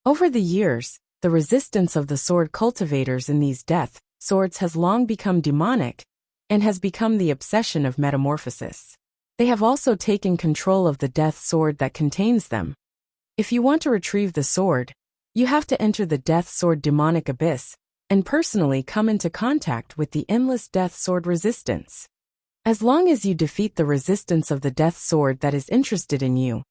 Over the years, the resistance of the sword cultivators in these death swords has long become demonic, and has become the obsession of metamorphosis. They have also taken control of the death sword that contains them. If you want to retrieve the sword, you have to enter the Death Sword Demonic Abyss and personally come into contact with the endless death sword resistance. As long as you defeat the resistance of the death sword that is interested in you,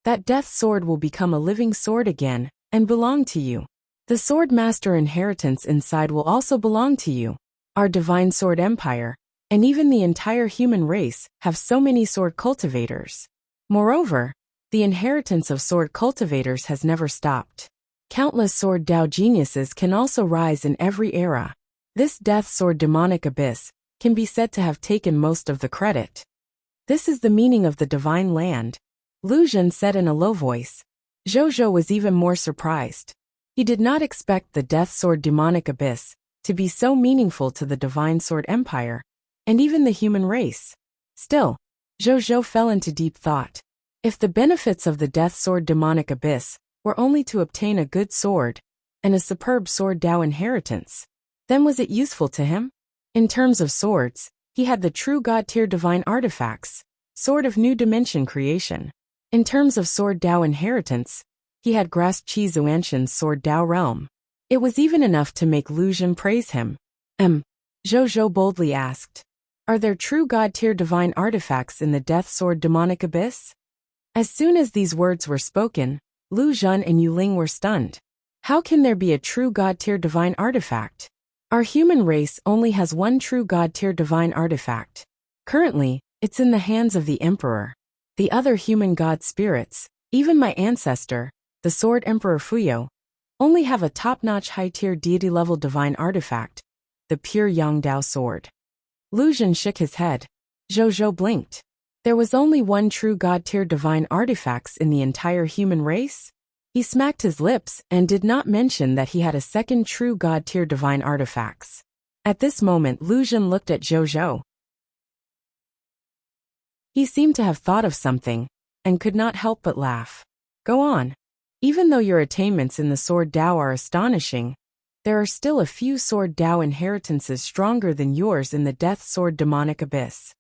that death sword will become a living sword again and belong to you. The sword master inheritance inside will also belong to you. Our divine sword empire, and even the entire human race, have so many sword cultivators. Moreover, the inheritance of sword cultivators has never stopped. Countless sword Tao geniuses can also rise in every era. This Death Sword Demonic Abyss can be said to have taken most of the credit. This is the meaning of the divine land, Lu Zhen said in a low voice. Zhou was even more surprised. He did not expect the Death Sword Demonic Abyss to be so meaningful to the Divine Sword Empire, and even the human race. Still, Zhou fell into deep thought. If the benefits of the Death Sword Demonic Abyss were only to obtain a good sword and a superb sword Tao inheritance, then was it useful to him? In terms of swords, he had the true god-tier divine artifacts, Sword of New Dimension creation. In terms of sword Tao inheritance, he had grasped Qi Zuanshan's sword Tao realm. It was even enough to make Lu Zhen praise him. Zhou boldly asked, are there true god-tier divine artifacts in the Death Sword Demonic Abyss? As soon as these words were spoken, Lu Zhen and Yuling were stunned. How can there be a true god-tier divine artifact? Our human race only has one true God-tier divine artifact. Currently, it's in the hands of the Emperor. The other human god spirits, even my ancestor, the Sword Emperor Fuyo, only have a top-notch high-tier deity-level divine artifact, the pure Yangdao sword. Lu Zhen shook his head. Zhou Zhou blinked. There was only one true god-tier divine artifacts in the entire human race? He smacked his lips and did not mention that he had a second true god-tier divine artifacts. At this moment Lu Zhen looked at Zhou Zhou. He seemed to have thought of something, and could not help but laugh. Go on. Even though your attainments in the Sword Dao are astonishing, there are still a few Sword Dao inheritances stronger than yours in the Death Sword Demonic Abyss.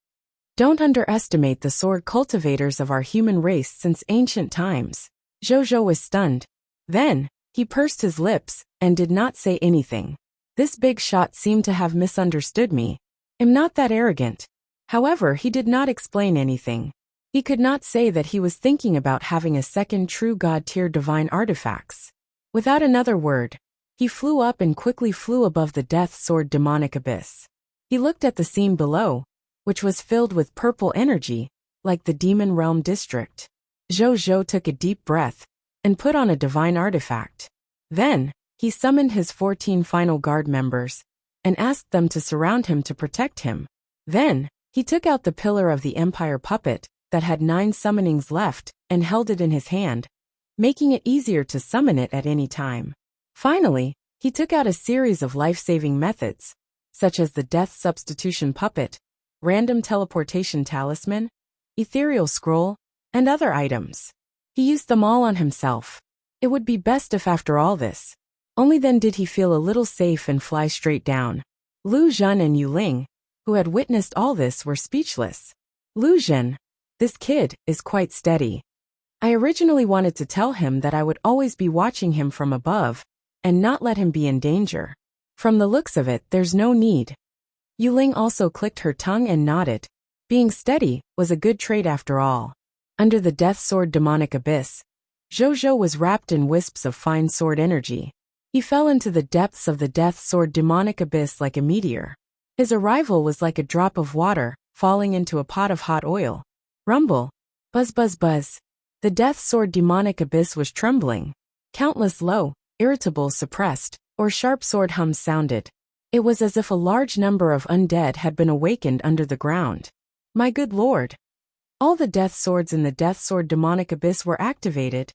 Don't underestimate the sword cultivators of our human race since ancient times. Zhou Zhou was stunned. Then, he pursed his lips, and did not say anything. This big shot seemed to have misunderstood me. I'm not that arrogant. However, he did not explain anything. He could not say that he was thinking about having a second true god-tier divine artifacts. Without another word, he flew up and quickly flew above the Death Sword Demonic Abyss. He looked at the scene below, which was filled with purple energy, like the Demon Realm district. Zhou Zhou took a deep breath, and put on a divine artifact. Then, he summoned his 14 final guard members, and asked them to surround him to protect him. Then, he took out the pillar of the Empire puppet, that had 9 summonings left, and held it in his hand, making it easier to summon it at any time. Finally, he took out a series of life-saving methods, such as the Death Substitution Puppet, Random Teleportation Talisman, Ethereal Scroll, and other items. He used them all on himself. It would be best if after all this, only then did he feel a little safe and fly straight down. Lu Zhen and Yu Ling, who had witnessed all this, were speechless. Lu Zhen, this kid is quite steady. I originally wanted to tell him that I would always be watching him from above, and not let him be in danger. From the looks of it, there's no need. Yu Ling also clicked her tongue and nodded. Being steady was a good trait after all. Under the Death Sword Demonic Abyss, Zhou Zhou was wrapped in wisps of fine sword energy. He fell into the depths of the Death Sword Demonic Abyss like a meteor. His arrival was like a drop of water falling into a pot of hot oil. Rumble. Buzz buzz buzz. The Death Sword Demonic Abyss was trembling. Countless low, irritable, suppressed, or sharp sword hums sounded. It was as if a large number of undead had been awakened under the ground. My good lord. All the death swords in the Death Sword Demonic Abyss were activated.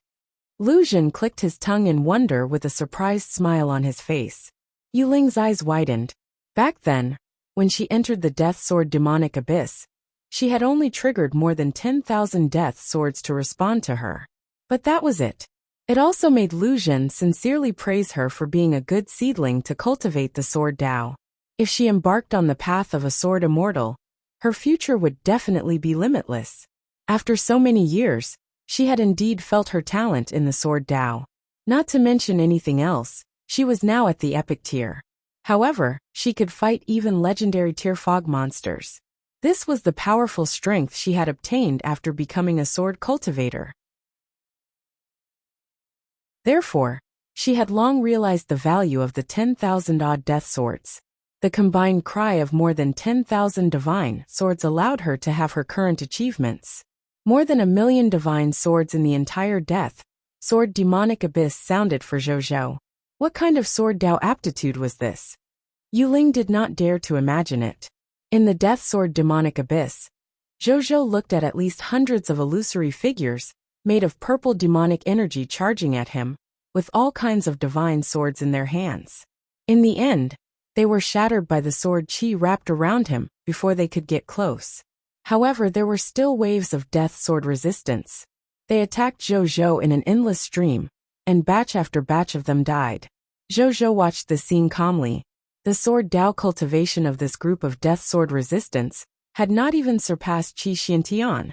Lu Zhen clicked his tongue in wonder with a surprised smile on his face. Yu Ling's eyes widened. Back then, when she entered the Death Sword Demonic Abyss, she had only triggered more than 10,000 death swords to respond to her. But that was it. It also made Lu Zhen sincerely praise her for being a good seedling to cultivate the Sword Dao. If she embarked on the path of a sword immortal, her future would definitely be limitless. After so many years, she had indeed felt her talent in the Sword Dao. Not to mention anything else, she was now at the epic tier. However, she could fight even legendary tier fog monsters. This was the powerful strength she had obtained after becoming a sword cultivator. Therefore, she had long realized the value of the 10,000-odd death swords. The combined cry of more than 10,000 divine swords allowed her to have her current achievements. More than 1 million divine swords in the entire Death Sword Demonic Abyss sounded for Zhou Zhou. What kind of sword Dao aptitude was this? Yu Ling did not dare to imagine it. In the Death Sword Demonic Abyss, Zhou Zhou looked at least hundreds of illusory figures, made of purple demonic energy charging at him, with all kinds of divine swords in their hands. In the end, they were shattered by the sword chi wrapped around him before they could get close. However, there were still waves of death sword resistance. They attacked Zhou Zhou in an endless stream, and batch after batch of them died. Zhou Zhou watched the scene calmly. The sword Dao cultivation of this group of death sword resistance had not even surpassed Qi Xiantian,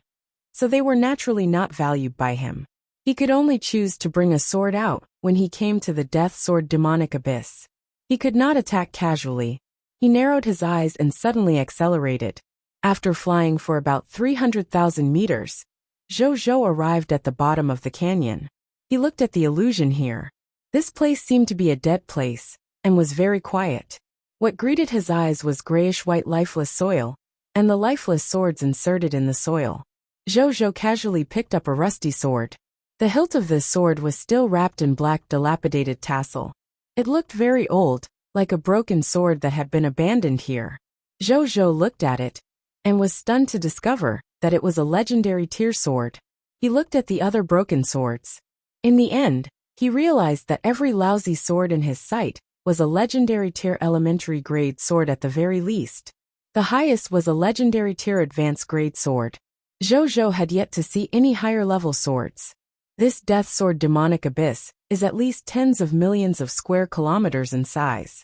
so they were naturally not valued by him. He could only choose to bring a sword out when he came to the Death Sword Demonic Abyss. He could not attack casually. He narrowed his eyes and suddenly accelerated. After flying for about 300,000 meters, Zhou Zhou arrived at the bottom of the canyon. He looked at the illusion here. This place seemed to be a dead place, and was very quiet. What greeted his eyes was grayish-white lifeless soil, and the lifeless swords inserted in the soil. Zhou casually picked up a rusty sword. The hilt of this sword was still wrapped in black dilapidated tassel. It looked very old, like a broken sword that had been abandoned here. Zhou looked at it, and was stunned to discover that it was a legendary tier sword. He looked at the other broken swords. In the end, he realized that every lousy sword in his sight was a legendary tier elementary grade sword at the very least. The highest was a legendary tier advanced grade sword. Zhou had yet to see any higher level swords. This death sword demonic abyss is at least tens of millions of square kilometers in size.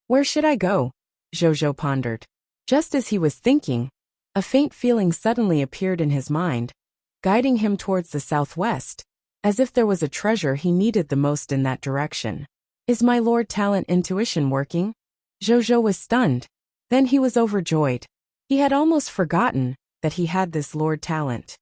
Where should I go? Zhou pondered. Just as he was thinking, a faint feeling suddenly appeared in his mind, guiding him towards the southwest, as if there was a treasure he needed the most in that direction. Is my Lord Talent intuition working? Zhou was stunned. Then he was overjoyed. He had almost forgotten that he had this Lord Talent.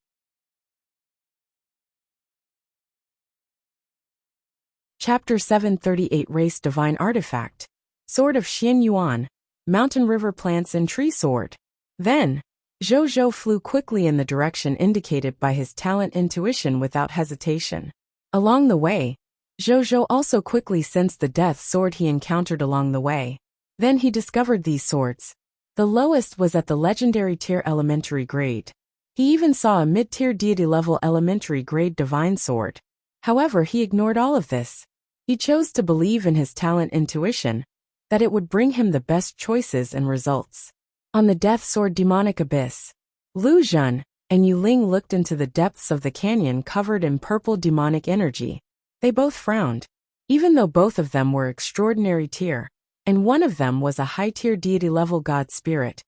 Chapter 738 Race Divine Artifact. Sword of Xian Yuan, Mountain River Plants and Tree Sword. Then, Zhou flew quickly in the direction indicated by his talent intuition without hesitation. Along the way, Zhou also quickly sensed the death sword he encountered along the way. Then he discovered these swords. The lowest was at the legendary tier elementary grade. He even saw a mid-tier deity level elementary grade divine sword. However, he ignored all of this. He chose to believe in his talent intuition, that it would bring him the best choices and results. On the death sword demonic abyss, Lu Zhen and Yu Ling looked into the depths of the canyon covered in purple demonic energy. They both frowned, even though both of them were extraordinary tier, and one of them was a high-tier deity-level god spirit.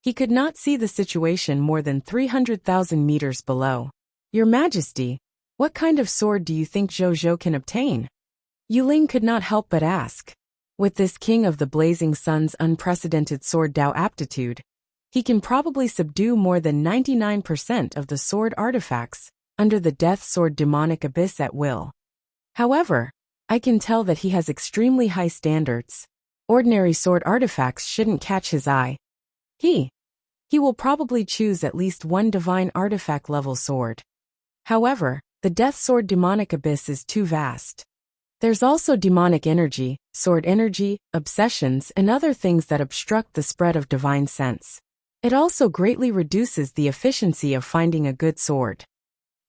He could not see the situation more than 300,000 meters below. Your Majesty, what kind of sword do you think Zhou can obtain? Yu Ling could not help but ask. With this King of the Blazing Sun's unprecedented sword Dao aptitude, he can probably subdue more than 99% of the sword artifacts under the death sword demonic abyss at will. However, I can tell that he has extremely high standards. Ordinary sword artifacts shouldn't catch his eye. He will probably choose at least one divine artifact level sword. However, the death sword demonic abyss is too vast. There's also demonic energy, sword energy, obsessions and other things that obstruct the spread of divine sense. It also greatly reduces the efficiency of finding a good sword.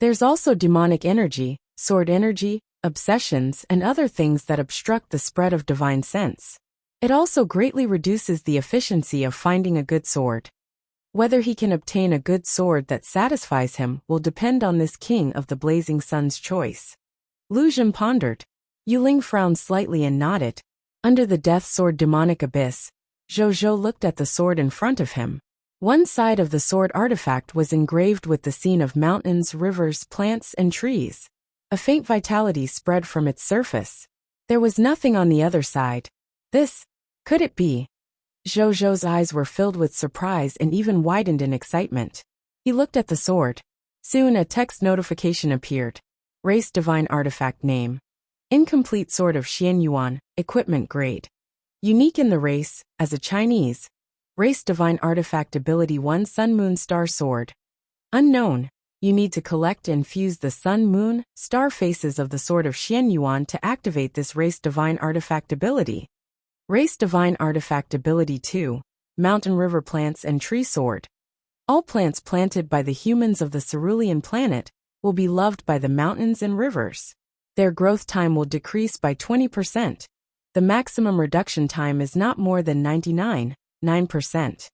There's also demonic energy, sword energy, obsessions and other things that obstruct the spread of divine sense. It also greatly reduces the efficiency of finding a good sword. Whether he can obtain a good sword that satisfies him will depend on this King of the Blazing Sun's choice. Lu Zhen pondered. Yu Ling frowned slightly and nodded. Under the death sword demonic abyss, Zhou looked at the sword in front of him. One side of the sword artifact was engraved with the scene of mountains, rivers, plants, and trees. A faint vitality spread from its surface. There was nothing on the other side. Could it be? Zhou's eyes were filled with surprise and even widened in excitement. He looked at the sword. Soon a text notification appeared. Race Divine Artifact Name. Incomplete Sword of Xian Yuan, Equipment Grade. Unique in the race, as a Chinese. Race Divine Artifact Ability 1 Sun Moon Star Sword. Unknown. You need to collect and fuse the sun, moon, star faces of the Sword of Xian Yuan to activate this Race Divine Artifact ability. Race Divine Artifact Ability 2, Mountain River Plants and Tree Sword. All plants planted by the humans of the Cerulean planet will be loved by the mountains and rivers. Their growth time will decrease by 20%. The maximum reduction time is not more than 99.9%.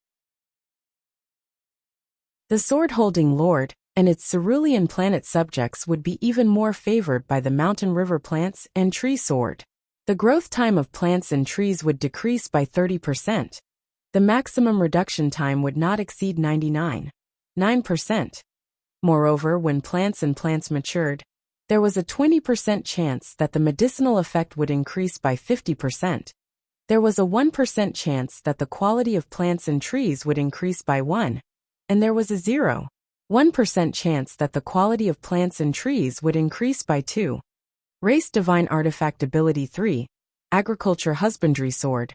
The sword-holding lord and its Cerulean planet subjects would be even more favored by the mountain river plants and tree sword. The growth time of plants and trees would decrease by 30%. The maximum reduction time would not exceed 99.9%. Moreover, when plants matured, there was a 20% chance that the medicinal effect would increase by 50%. There was a 1% chance that the quality of plants and trees would increase by 1, and there was a 0.1% chance that the quality of plants and trees would increase by 2. Race Divine Artifact Ability 3, Agriculture Husbandry Sword.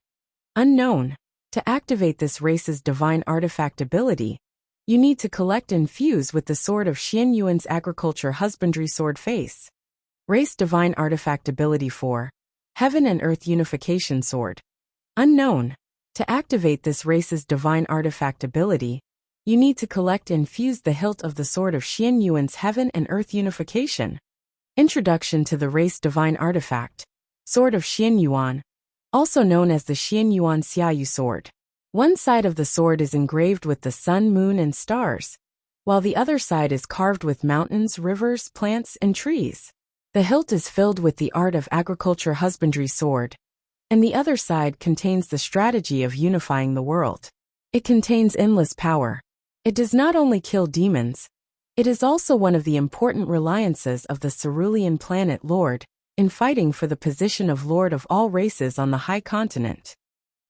Unknown. To activate this race's divine artifact ability, you need to collect and fuse with the sword of Xian Yuan's agriculture husbandry sword face. Race divine artifact ability 4. Heaven and Earth unification sword. Unknown. To activate this race's divine artifact ability, you need to collect and fuse the hilt of the sword of Xian Yuan's Heaven and Earth unification. Introduction to the race divine artifact. Sword of Xian Yuan, also known as the Xian Yuan Xiaoyu sword. One side of the sword is engraved with the sun, moon, and stars, while the other side is carved with mountains, rivers, plants, and trees. The hilt is filled with the art of agriculture husbandry sword, and the other side contains the strategy of unifying the world. It contains endless power. It does not only kill demons, it is also one of the important reliances of the Cerulean planet Lord in fighting for the position of Lord of all races on the high continent.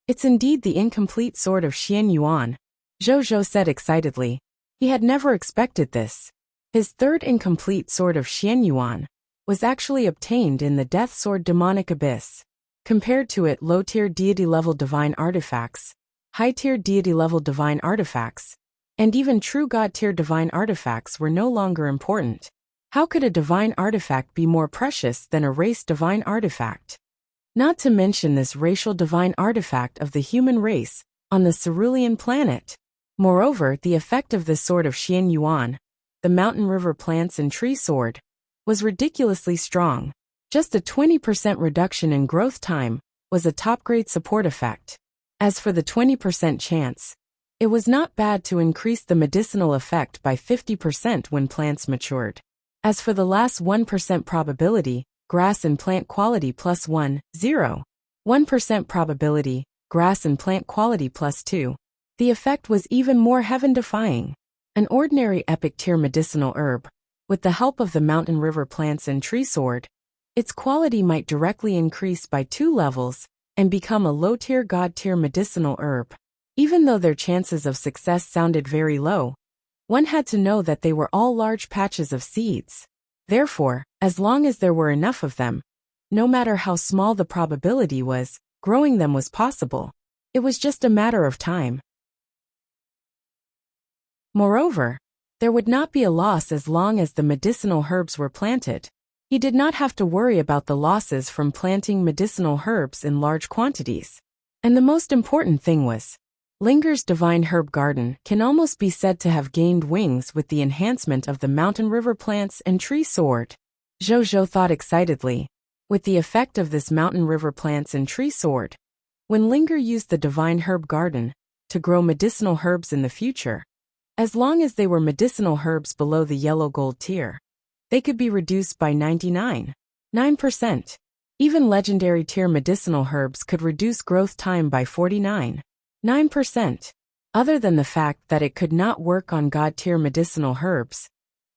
It's indeed the incomplete sword of Xian Yuan, Zhou said excitedly. He had never expected this. His third incomplete sword of Xian Yuan was actually obtained in the Death Sword Demonic Abyss. Compared to it, low-tier deity-level divine artifacts, high-tier deity-level divine artifacts, and even true god-tier divine artifacts were no longer important. How could a divine artifact be more precious than a race divine artifact? Not to mention this racial divine artifact of the human race on the Cerulean planet. Moreover, the effect of this sword of Xian Yuan, the mountain river plants and tree sword, was ridiculously strong. Just a 20% reduction in growth time was a top-grade support effect. As for the 20% chance, it was not bad to increase the medicinal effect by 50% when plants matured. As for the last 1% probability, grass and plant quality plus 1, 0. 1% probability, grass and plant quality plus 2. The effect was even more heaven-defying. An ordinary epic tier medicinal herb, with the help of the mountain river plants and tree sword, its quality might directly increase by 2 levels and become a low-tier god-tier medicinal herb. Even though their chances of success sounded very low, one had to know that they were all large patches of seeds. Therefore, as long as there were enough of them, no matter how small the probability was, growing them was possible. It was just a matter of time. Moreover, there would not be a loss as long as the medicinal herbs were planted. He did not have to worry about the losses from planting medicinal herbs in large quantities. And the most important thing was, Linger's divine herb garden can almost be said to have gained wings with the enhancement of the mountain river plants and tree sword. Zhou thought excitedly. With the effect of this mountain river plants and tree sword, when Linger used the divine herb garden to grow medicinal herbs in the future, as long as they were medicinal herbs below the yellow gold tier, they could be reduced by 99.9%. Even legendary tier medicinal herbs could reduce growth time by 49.9%. Other than the fact that it could not work on god-tier medicinal herbs,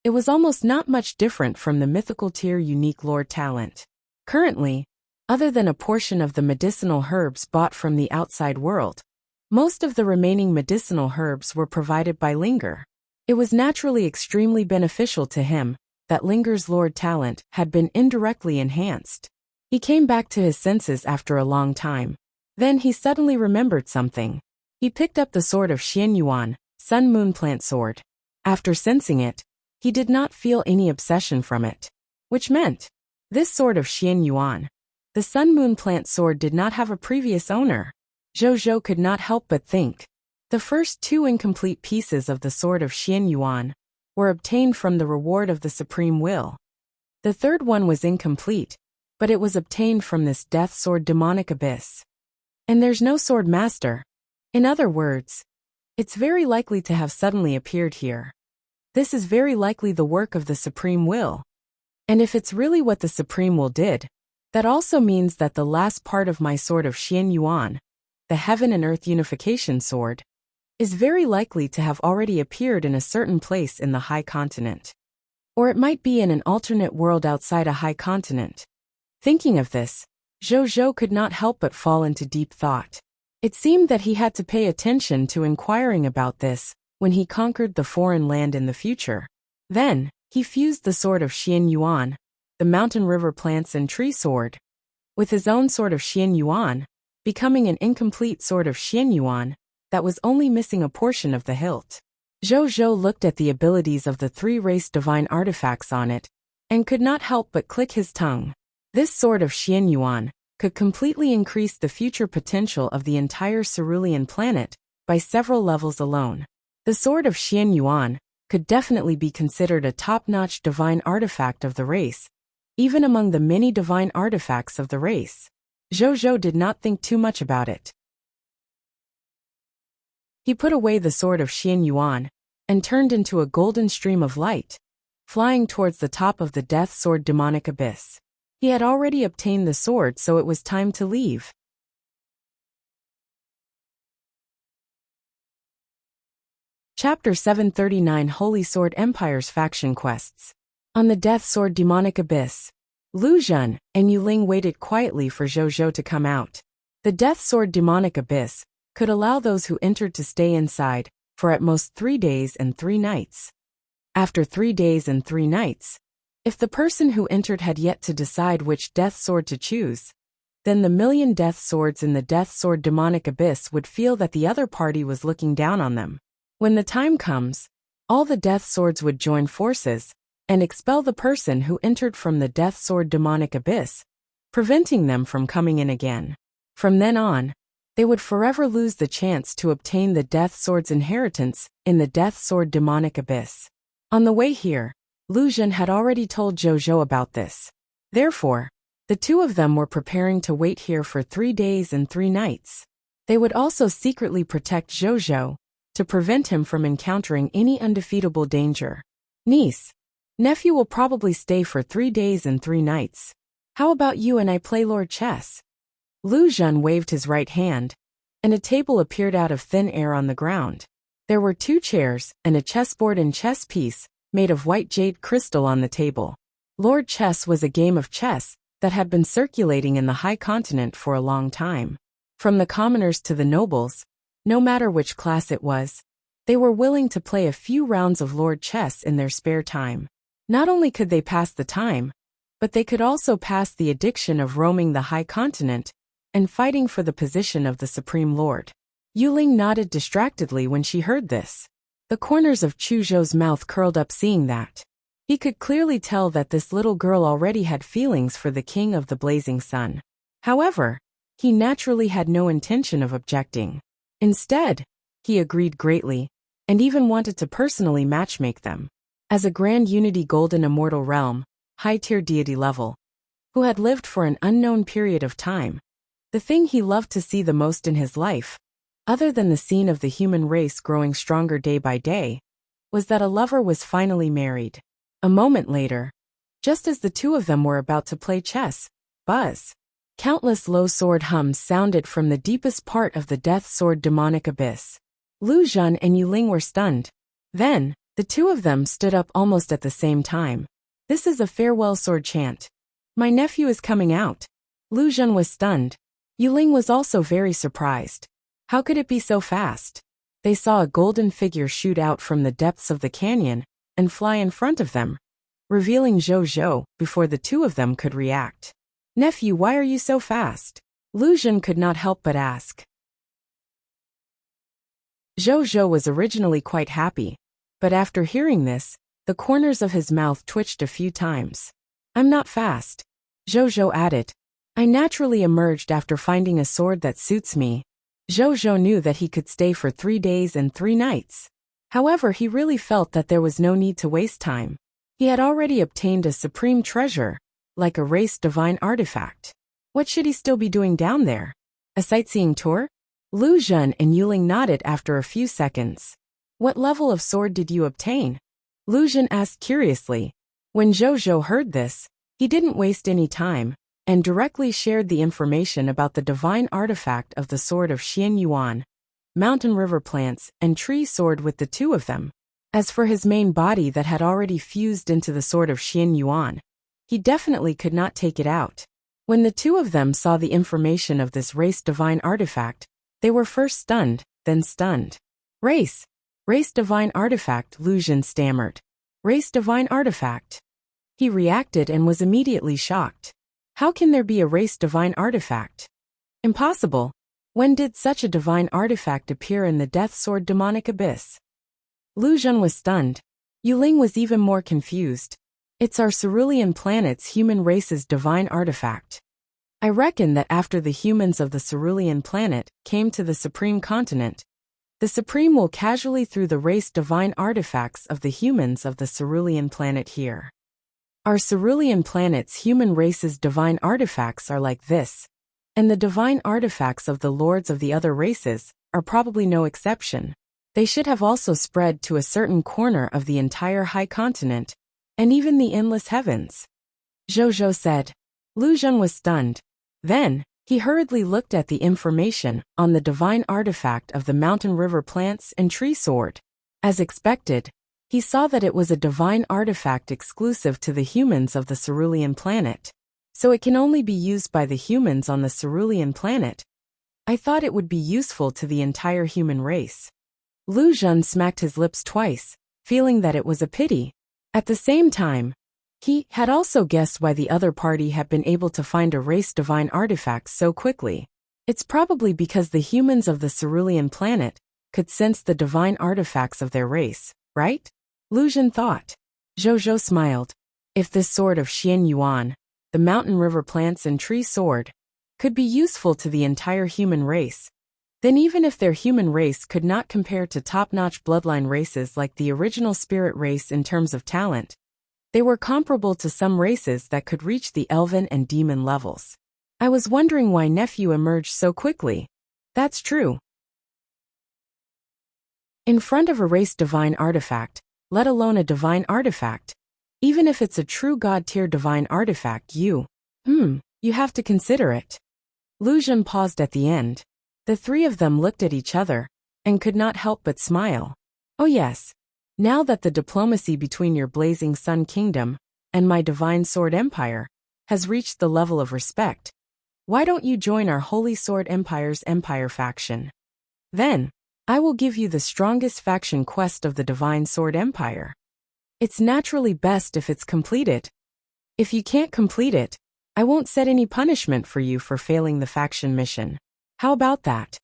it was almost not much different from the mythical tier unique lore talent. Currently, other than a portion of the medicinal herbs bought from the outside world, most of the remaining medicinal herbs were provided by Linger. It was naturally extremely beneficial to him that Linger's lore talent had been indirectly enhanced. He came back to his senses after a long time. Then he suddenly remembered something. He picked up the sword of Xian Yuan, Sun Moon Plant Sword. After sensing it, he did not feel any obsession from it. Which meant, this sword of Xian Yuan, the Sun Moon Plant Sword, did not have a previous owner. Zhou could not help but think. The first 2 incomplete pieces of the sword of Xian Yuan were obtained from the reward of the Supreme Will. The third one was incomplete, but it was obtained from this Death Sword Demonic Abyss. And there's no sword master. In other words, it's very likely to have suddenly appeared here. This is very likely the work of the Supreme Will. And if it's really what the Supreme Will did, that also means that the last part of my sword of Xian Yuan, the Heaven and Earth Unification Sword, is very likely to have already appeared in a certain place in the high continent. Or it might be in an alternate world outside a high continent. Thinking of this, Zhou could not help but fall into deep thought. It seemed that he had to pay attention to inquiring about this when he conquered the foreign land in the future. Then, he fused the sword of Xian Yuan, the mountain river plants and tree sword, with his own sword of Xian Yuan, becoming an incomplete sword of Xianyuan that was only missing a portion of the hilt. Zhou Zhou looked at the abilities of the 3 race divine artifacts on it and could not help but click his tongue. This sword of Xianyuan could completely increase the future potential of the entire cerulean planet by several levels alone. The sword of Xianyuan could definitely be considered a top-notch divine artifact of the race, even among the many divine artifacts of the race. Zhou Zhou did not think too much about it. He put away the sword of Xianyuan and turned into a golden stream of light, flying towards the top of the death sword demonic abyss. He had already obtained the sword, so it was time to leave. Chapter 739 Holy Sword Empire's Faction Quests. On the Death Sword Demonic Abyss, Lu Zhen and Yuling waited quietly for Zhou Zhou to come out. The Death Sword Demonic Abyss could allow those who entered to stay inside for at most 3 days and 3 nights. After 3 days and 3 nights, if the person who entered had yet to decide which death sword to choose, then the million death swords in the Death Sword Demonic Abyss would feel that the other party was looking down on them. When the time comes, all the death swords would join forces and expel the person who entered from the Death Sword Demonic Abyss, preventing them from coming in again. From then on, they would forever lose the chance to obtain the Death Sword's inheritance in the Death Sword Demonic Abyss. On the way here, Lu Zhen had already told Zhou Zhou about this. Therefore, the two of them were preparing to wait here for 3 days and 3 nights. They would also secretly protect Zhou Zhou to prevent him from encountering any undefeatable danger. Niece, nephew will probably stay for 3 days and 3 nights. How about you and I play Lord Chess? Lu Zhen waved his right hand, and a table appeared out of thin air on the ground. There were 2 chairs and a chessboard and chess piece made of white jade crystal on the table. Lord Chess was a game of chess that had been circulating in the high continent for a long time. From the commoners to the nobles, no matter which class it was, they were willing to play a few rounds of Lord Chess in their spare time. Not only could they pass the time, but they could also pass the addiction of roaming the high continent and fighting for the position of the Supreme Lord. Yuling nodded distractedly when she heard this. The corners of Chu Zhou's mouth curled up seeing that. He could clearly tell that this little girl already had feelings for the King of the Blazing Sun. However, he naturally had no intention of objecting. Instead, he agreed greatly, and even wanted to personally matchmake them. As a Grand Unity Golden Immortal Realm, high-tier deity level, who had lived for an unknown period of time, the thing he loved to see the most in his life, other than the scene of the human race growing stronger day by day, was that a lover was finally married. A moment later, just as the two of them were about to play chess, buzz. Countless low sword hums sounded from the deepest part of the Death Sword Demonic Abyss. Lu Zhen and Yuling were stunned. Then, the two of them stood up almost at the same time. This is a farewell sword chant. My nephew is coming out. Lu Zhen was stunned. Yuling was also very surprised. How could it be so fast? They saw a golden figure shoot out from the depths of the canyon and fly in front of them, revealing Zhou Zhou before the two of them could react. Nephew, why are you so fast? Lu Zhen could not help but ask. Zhou Zhou was originally quite happy, but after hearing this, the corners of his mouth twitched a few times. I'm not fast. Zhou Zhou added. I naturally emerged after finding a sword that suits me. Zhou Zhou knew that he could stay for 3 days and 3 nights. However, he really felt that there was no need to waste time. He had already obtained a supreme treasure, like a race divine artifact. What should he still be doing down there? A sightseeing tour? Lu Zhen and Yuling nodded after a few seconds. What level of sword did you obtain? Lu Zhen asked curiously. When Zhou Zhou heard this, he didn't waste any time, and directly shared the information about the divine artifact of the sword of Xianyuan, mountain river plants, and tree sword with the two of them. As for his main body that had already fused into the sword of Xianyuan, he definitely could not take it out. When the two of them saw the information of this race divine artifact, they were first stunned, then stunned. Race divine artifact, Lu Zhen stammered. Race divine artifact. He reacted and was immediately shocked. How can there be a race divine artifact? Impossible. When did such a divine artifact appear in the Death Sword demonic abyss? Lu Zhen was stunned. Yu Ling was even more confused. It's our cerulean planet's human race's divine artifact. I reckon that after the humans of the cerulean planet came to the Supreme Continent, the Supreme will casually through the race divine artifacts of the humans of the cerulean planet here. Our cerulean planet's human race's divine artifacts are like this, and the divine artifacts of the lords of the other races are probably no exception. They should have also spread to a certain corner of the entire high continent, and even the endless heavens. Zhou Zhou said. Lu Zhen was stunned. Then, he hurriedly looked at the information on the divine artifact of the mountain river plants and tree sword. As expected, he saw that it was a divine artifact exclusive to the humans of the cerulean planet, so it can only be used by the humans on the cerulean planet. I thought it would be useful to the entire human race. Lu Zhen smacked his lips twice, feeling that it was a pity. At the same time, he had also guessed why the other party had been able to find a race divine artifact so quickly. It's probably because the humans of the cerulean planet could sense the divine artifacts of their race, right? Lu Zhen thought. Zhou Zhou smiled. If this sword of Xian Yuan, the mountain river plants and tree sword, could be useful to the entire human race, then even if their human race could not compare to top-notch bloodline races like the original spirit race in terms of talent, they were comparable to some races that could reach the elven and demon levels. I was wondering why nephew emerged so quickly. That's true. In front of a race divine artifact, let alone a divine artifact, even if it's a true god-tier divine artifact, you have to consider it. Lu Zhen paused at the end. The three of them looked at each other, and could not help but smile. Oh yes. Now that the diplomacy between your Blazing Sun Kingdom and my Divine Sword Empire has reached the level of respect, why don't you join our Holy Sword Empire's Empire faction? Then, I will give you the strongest faction quest of the Divine Sword Empire. It's naturally best if it's completed. If you can't complete it, I won't set any punishment for you for failing the faction mission. How about that?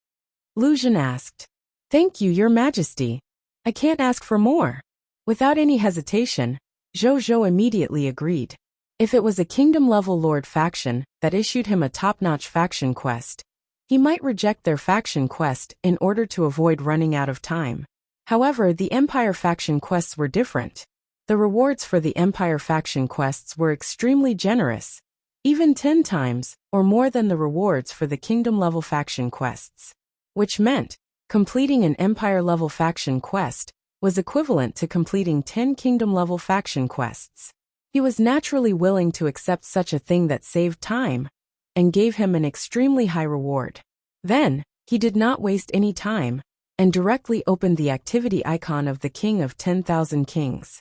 Lu Zhen asked. Thank you, Your Majesty. I can't ask for more. Without any hesitation, Zhou Zhou immediately agreed. If it was a kingdom-level lord faction that issued him a top-notch faction quest, he might reject their faction quest in order to avoid running out of time. However, the Empire faction quests were different. The rewards for the Empire faction quests were extremely generous, even 10 times or more than the rewards for the kingdom-level faction quests, which meant completing an Empire-level faction quest was equivalent to completing 10 kingdom-level faction quests. He was naturally willing to accept such a thing that saved time and gave him an extremely high reward. Then, he did not waste any time and directly opened the activity icon of the King of 10,000 Kings.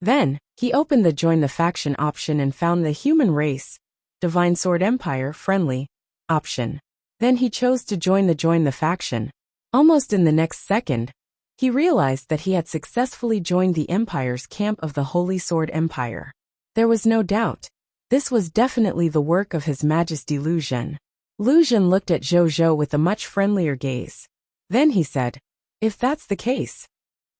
Then, he opened the Join the Faction option and found the Human Race, Divine Sword Empire Friendly option. Then he chose to join the Faction. Almost in the next second, he realized that he had successfully joined the Empire's camp of the Holy Sword Empire. There was no doubt. This was definitely the work of His Majesty Lu Zhen. Lu Zhen looked at Zhou Zhou with a much friendlier gaze. Then he said, if that's the case,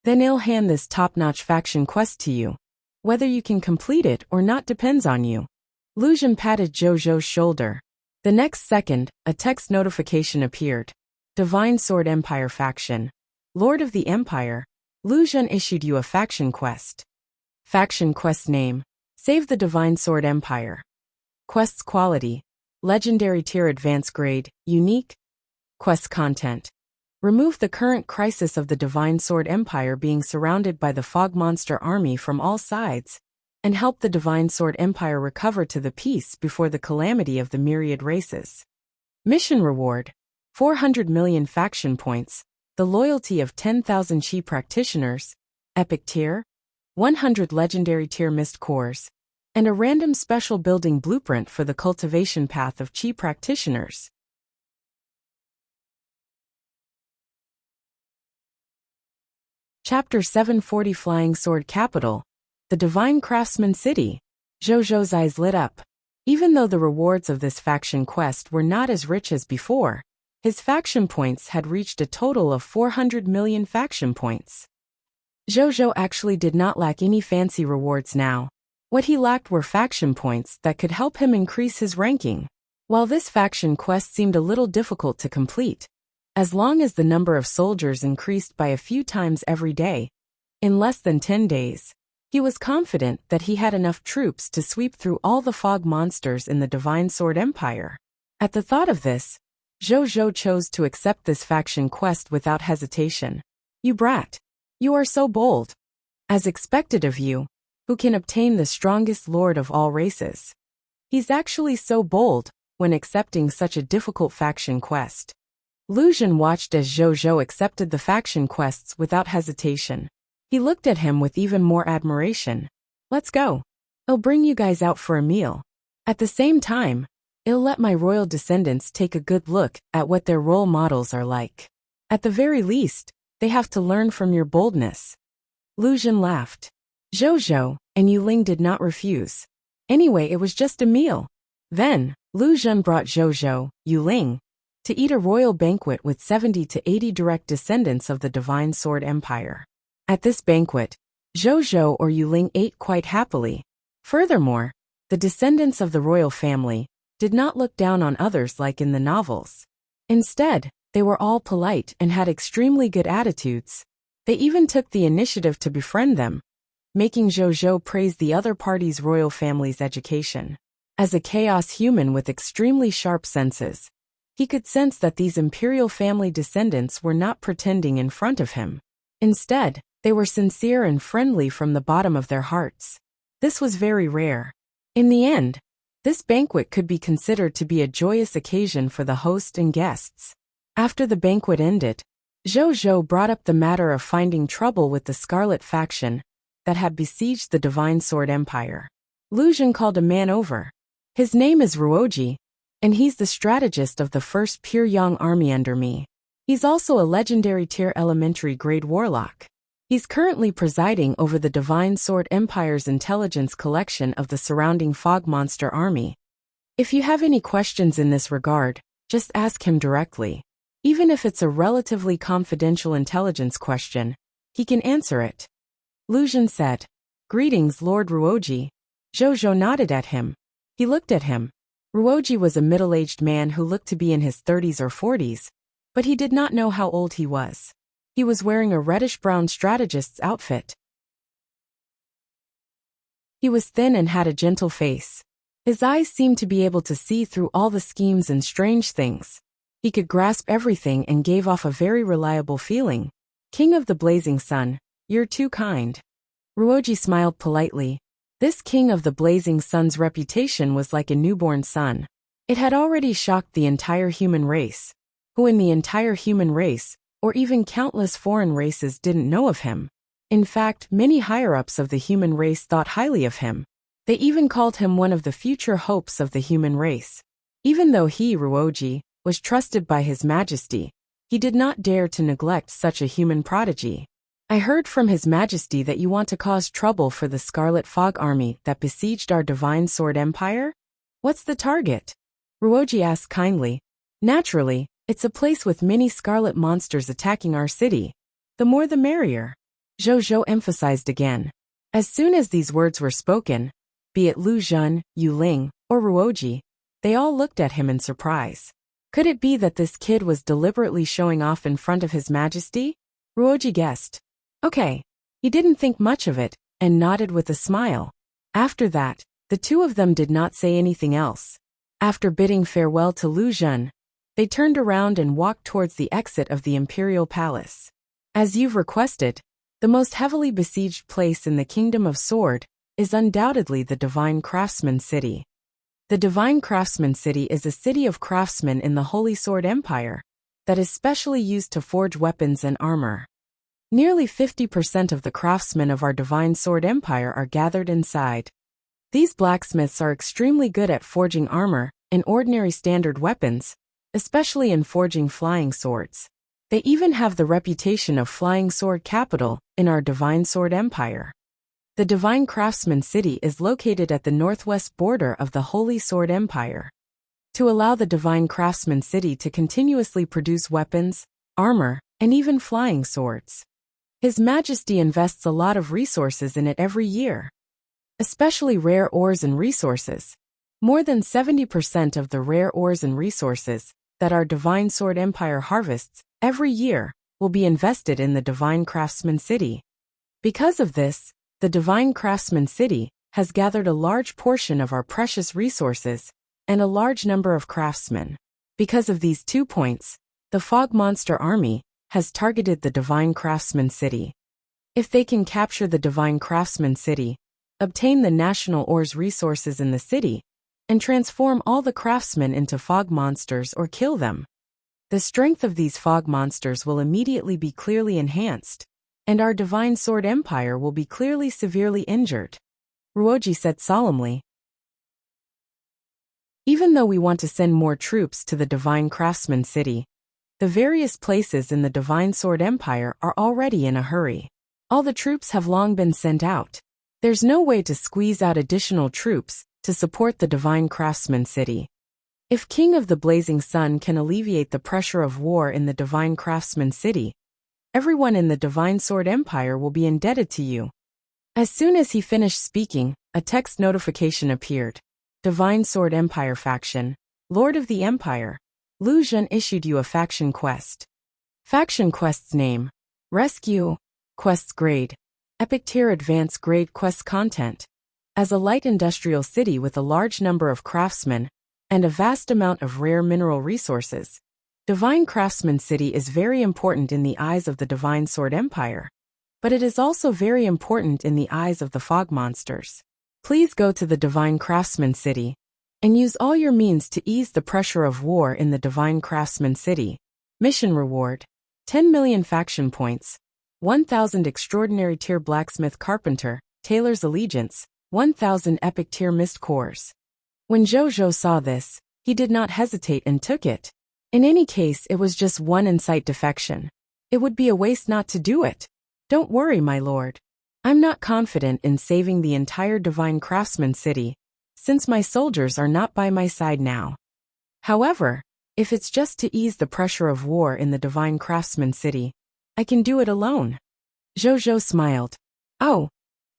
then I'll hand this top-notch faction quest to you. Whether you can complete it or not depends on you. Lu Zhen patted Zhou Zhou's shoulder. The next second, a text notification appeared. Divine Sword Empire Faction. Lord of the Empire, Lu Zhen issued you a faction quest. Faction quest name. Save the Divine Sword Empire. Quest's quality. Legendary tier advanced grade, unique. Quest content. Remove the current crisis of the Divine Sword Empire being surrounded by the fog monster army from all sides, and help the Divine Sword Empire recover to the peace before the calamity of the myriad races. Mission reward. 400 million faction points, the loyalty of 10,000 Chi practitioners, epic tier, 100 legendary tier mist cores, and a random special building blueprint for the cultivation path of Chi practitioners. Chapter 740 Flying Sword Capital, the Divine Craftsman City. Zhou Zhou's eyes lit up. Even though the rewards of this faction quest were not as rich as before, his faction points had reached a total of 400 million faction points. Zhou actually did not lack any fancy rewards now. What he lacked were faction points that could help him increase his ranking. While this faction quest seemed a little difficult to complete, as long as the number of soldiers increased by a few times every day, in less than 10 days, he was confident that he had enough troops to sweep through all the fog monsters in the Divine Sword Empire. At the thought of this, Zhou chose to accept this faction quest without hesitation. You brat. You are so bold. As expected of you, who can obtain the strongest lord of all races. He's actually so bold when accepting such a difficult faction quest. Lu Zhen watched as Zhou accepted the faction quests without hesitation. He looked at him with even more admiration. Let's go. I'll bring you guys out for a meal. At the same time, I'll let my royal descendants take a good look at what their role models are like. At the very least, they have to learn from your boldness. Lu Zhen laughed. Zhou and Yuling did not refuse. Anyway, it was just a meal. Then, Lu Zhen brought Zhou, Yuling, to eat a royal banquet with 70 to 80 direct descendants of the Divine Sword Empire. At this banquet, Zhou or Yuling ate quite happily. Furthermore, the descendants of the royal family did not look down on others like in the novels. Instead, they were all polite and had extremely good attitudes. They even took the initiative to befriend them, making Zhou praise the other party's royal family's education. As a chaos human with extremely sharp senses, he could sense that these imperial family descendants were not pretending in front of him. Instead, they were sincere and friendly from the bottom of their hearts. This was very rare. In the end, this banquet could be considered to be a joyous occasion for the host and guests. After the banquet ended, Zhou brought up the matter of finding trouble with the Scarlet faction that had besieged the Divine Sword Empire. Lu Zhen called a man over. His name is Ruoji, and he's the strategist of the first Pure Yang army under me. He's also a legendary tier elementary grade warlock. He's currently presiding over the Divine Sword Empire's intelligence collection of the surrounding fog monster army. If you have any questions in this regard, just ask him directly. Even if it's a relatively confidential intelligence question, he can answer it. Lu Zhen said. Greetings, Lord Ruoji. Zhou nodded at him. He looked at him. Ruoji was a middle-aged man who looked to be in his 30s or 40s, but he did not know how old he was. He was wearing a reddish-brown strategist's outfit. He was thin and had a gentle face. His eyes seemed to be able to see through all the schemes and strange things. He could grasp everything and gave off a very reliable feeling. King of the Blazing Sun, you're too kind. Ruoji smiled politely. This King of the Blazing Sun's reputation was like a newborn son. It had already shocked the entire human race, who in the entire human race, or even countless foreign races didn't know of him. In fact, many higher-ups of the human race thought highly of him. They even called him one of the future hopes of the human race. Even though he, Ruoji, was trusted by His Majesty, he did not dare to neglect such a human prodigy. I heard from His Majesty that you want to cause trouble for the Scarlet Fog Army that besieged our Divine Sword Empire? What's the target? Ruoji asked kindly. Naturally, it's a place with many scarlet monsters attacking our city. The more the merrier. Zhou emphasized again. As soon as these words were spoken, be it Lu Zhen, Yuling, or Ruoji, they all looked at him in surprise. Could it be that this kid was deliberately showing off in front of His Majesty? Ruoji guessed. Okay. He didn't think much of it, and nodded with a smile. After that, the two of them did not say anything else. After bidding farewell to Lu Zhen, they turned around and walked towards the exit of the Imperial Palace. As you've requested, the most heavily besieged place in the Kingdom of Sword is undoubtedly the Divine Craftsman City. The Divine Craftsman City is a city of craftsmen in the Holy Sword Empire that is specially used to forge weapons and armor. Nearly 50% of the craftsmen of our Divine Sword Empire are gathered inside. These blacksmiths are extremely good at forging armor and ordinary standard weapons, especially in forging flying swords. They even have the reputation of flying sword capital in our Divine Sword Empire. The Divine Craftsman City is located at the northwest border of the Holy Sword Empire. To allow the Divine Craftsman City to continuously produce weapons, armor, and even flying swords. His Majesty invests a lot of resources in it every year. Especially rare ores and resources. More than 70% of the rare ores and resources that our Divine Sword Empire harvests every year will be invested in the Divine Craftsman City. Because of this, the Divine Craftsman City has gathered a large portion of our precious resources and a large number of craftsmen. Because of these 2 points, the Fog Monster Army has targeted the Divine Craftsman City. If they can capture the Divine Craftsman City, obtain the national ores resources in the city, and transform all the craftsmen into fog monsters or kill them, the strength of these fog monsters will immediately be clearly enhanced, and our Divine Sword Empire will be clearly severely injured. Ruoji said solemnly. Even though we want to send more troops to the Divine Craftsman City, the various places in the Divine Sword Empire are already in a hurry. All the troops have long been sent out. There's no way to squeeze out additional troops to support the Divine Craftsman City. If King of the Blazing Sun can alleviate the pressure of war in the Divine Craftsman City, everyone in the Divine Sword Empire will be indebted to you. As soon as he finished speaking, a text notification appeared. Divine Sword Empire Faction. Lord of the Empire. Lu Zhen issued you a faction quest. Faction quest's name. Rescue. Quest's grade. Epic Tier Advanced Grade Quest Content. As a light industrial city with a large number of craftsmen and a vast amount of rare mineral resources, Divine Craftsman City is very important in the eyes of the Divine Sword Empire, but it is also very important in the eyes of the fog monsters. Please go to the Divine Craftsman City and use all your means to ease the pressure of war in the Divine Craftsman City. Mission reward: 10 million faction points, 1,000 extraordinary tier blacksmith carpenter, tailor's allegiance, 1,000 epic tier mist cores. When Zhou saw this, he did not hesitate and took it. In any case, it was just one incite defection. It would be a waste not to do it. Don't worry, my lord. I'm not confident in saving the entire Divine Craftsman City, since my soldiers are not by my side now. However, if it's just to ease the pressure of war in the Divine Craftsman City, I can do it alone. Zhou smiled. Oh.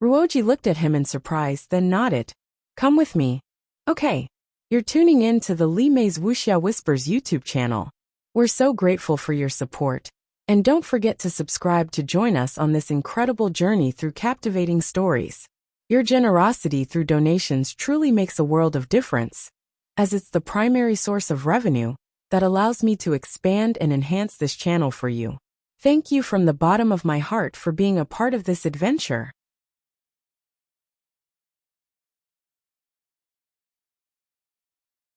Ruoji looked at him in surprise, then nodded. Come with me. Okay. You're tuning in to the Li Mei's Wuxia Whispers YouTube channel. We're so grateful for your support. And don't forget to subscribe to join us on this incredible journey through captivating stories. Your generosity through donations truly makes a world of difference, as it's the primary source of revenue that allows me to expand and enhance this channel for you. Thank you from the bottom of my heart for being a part of this adventure.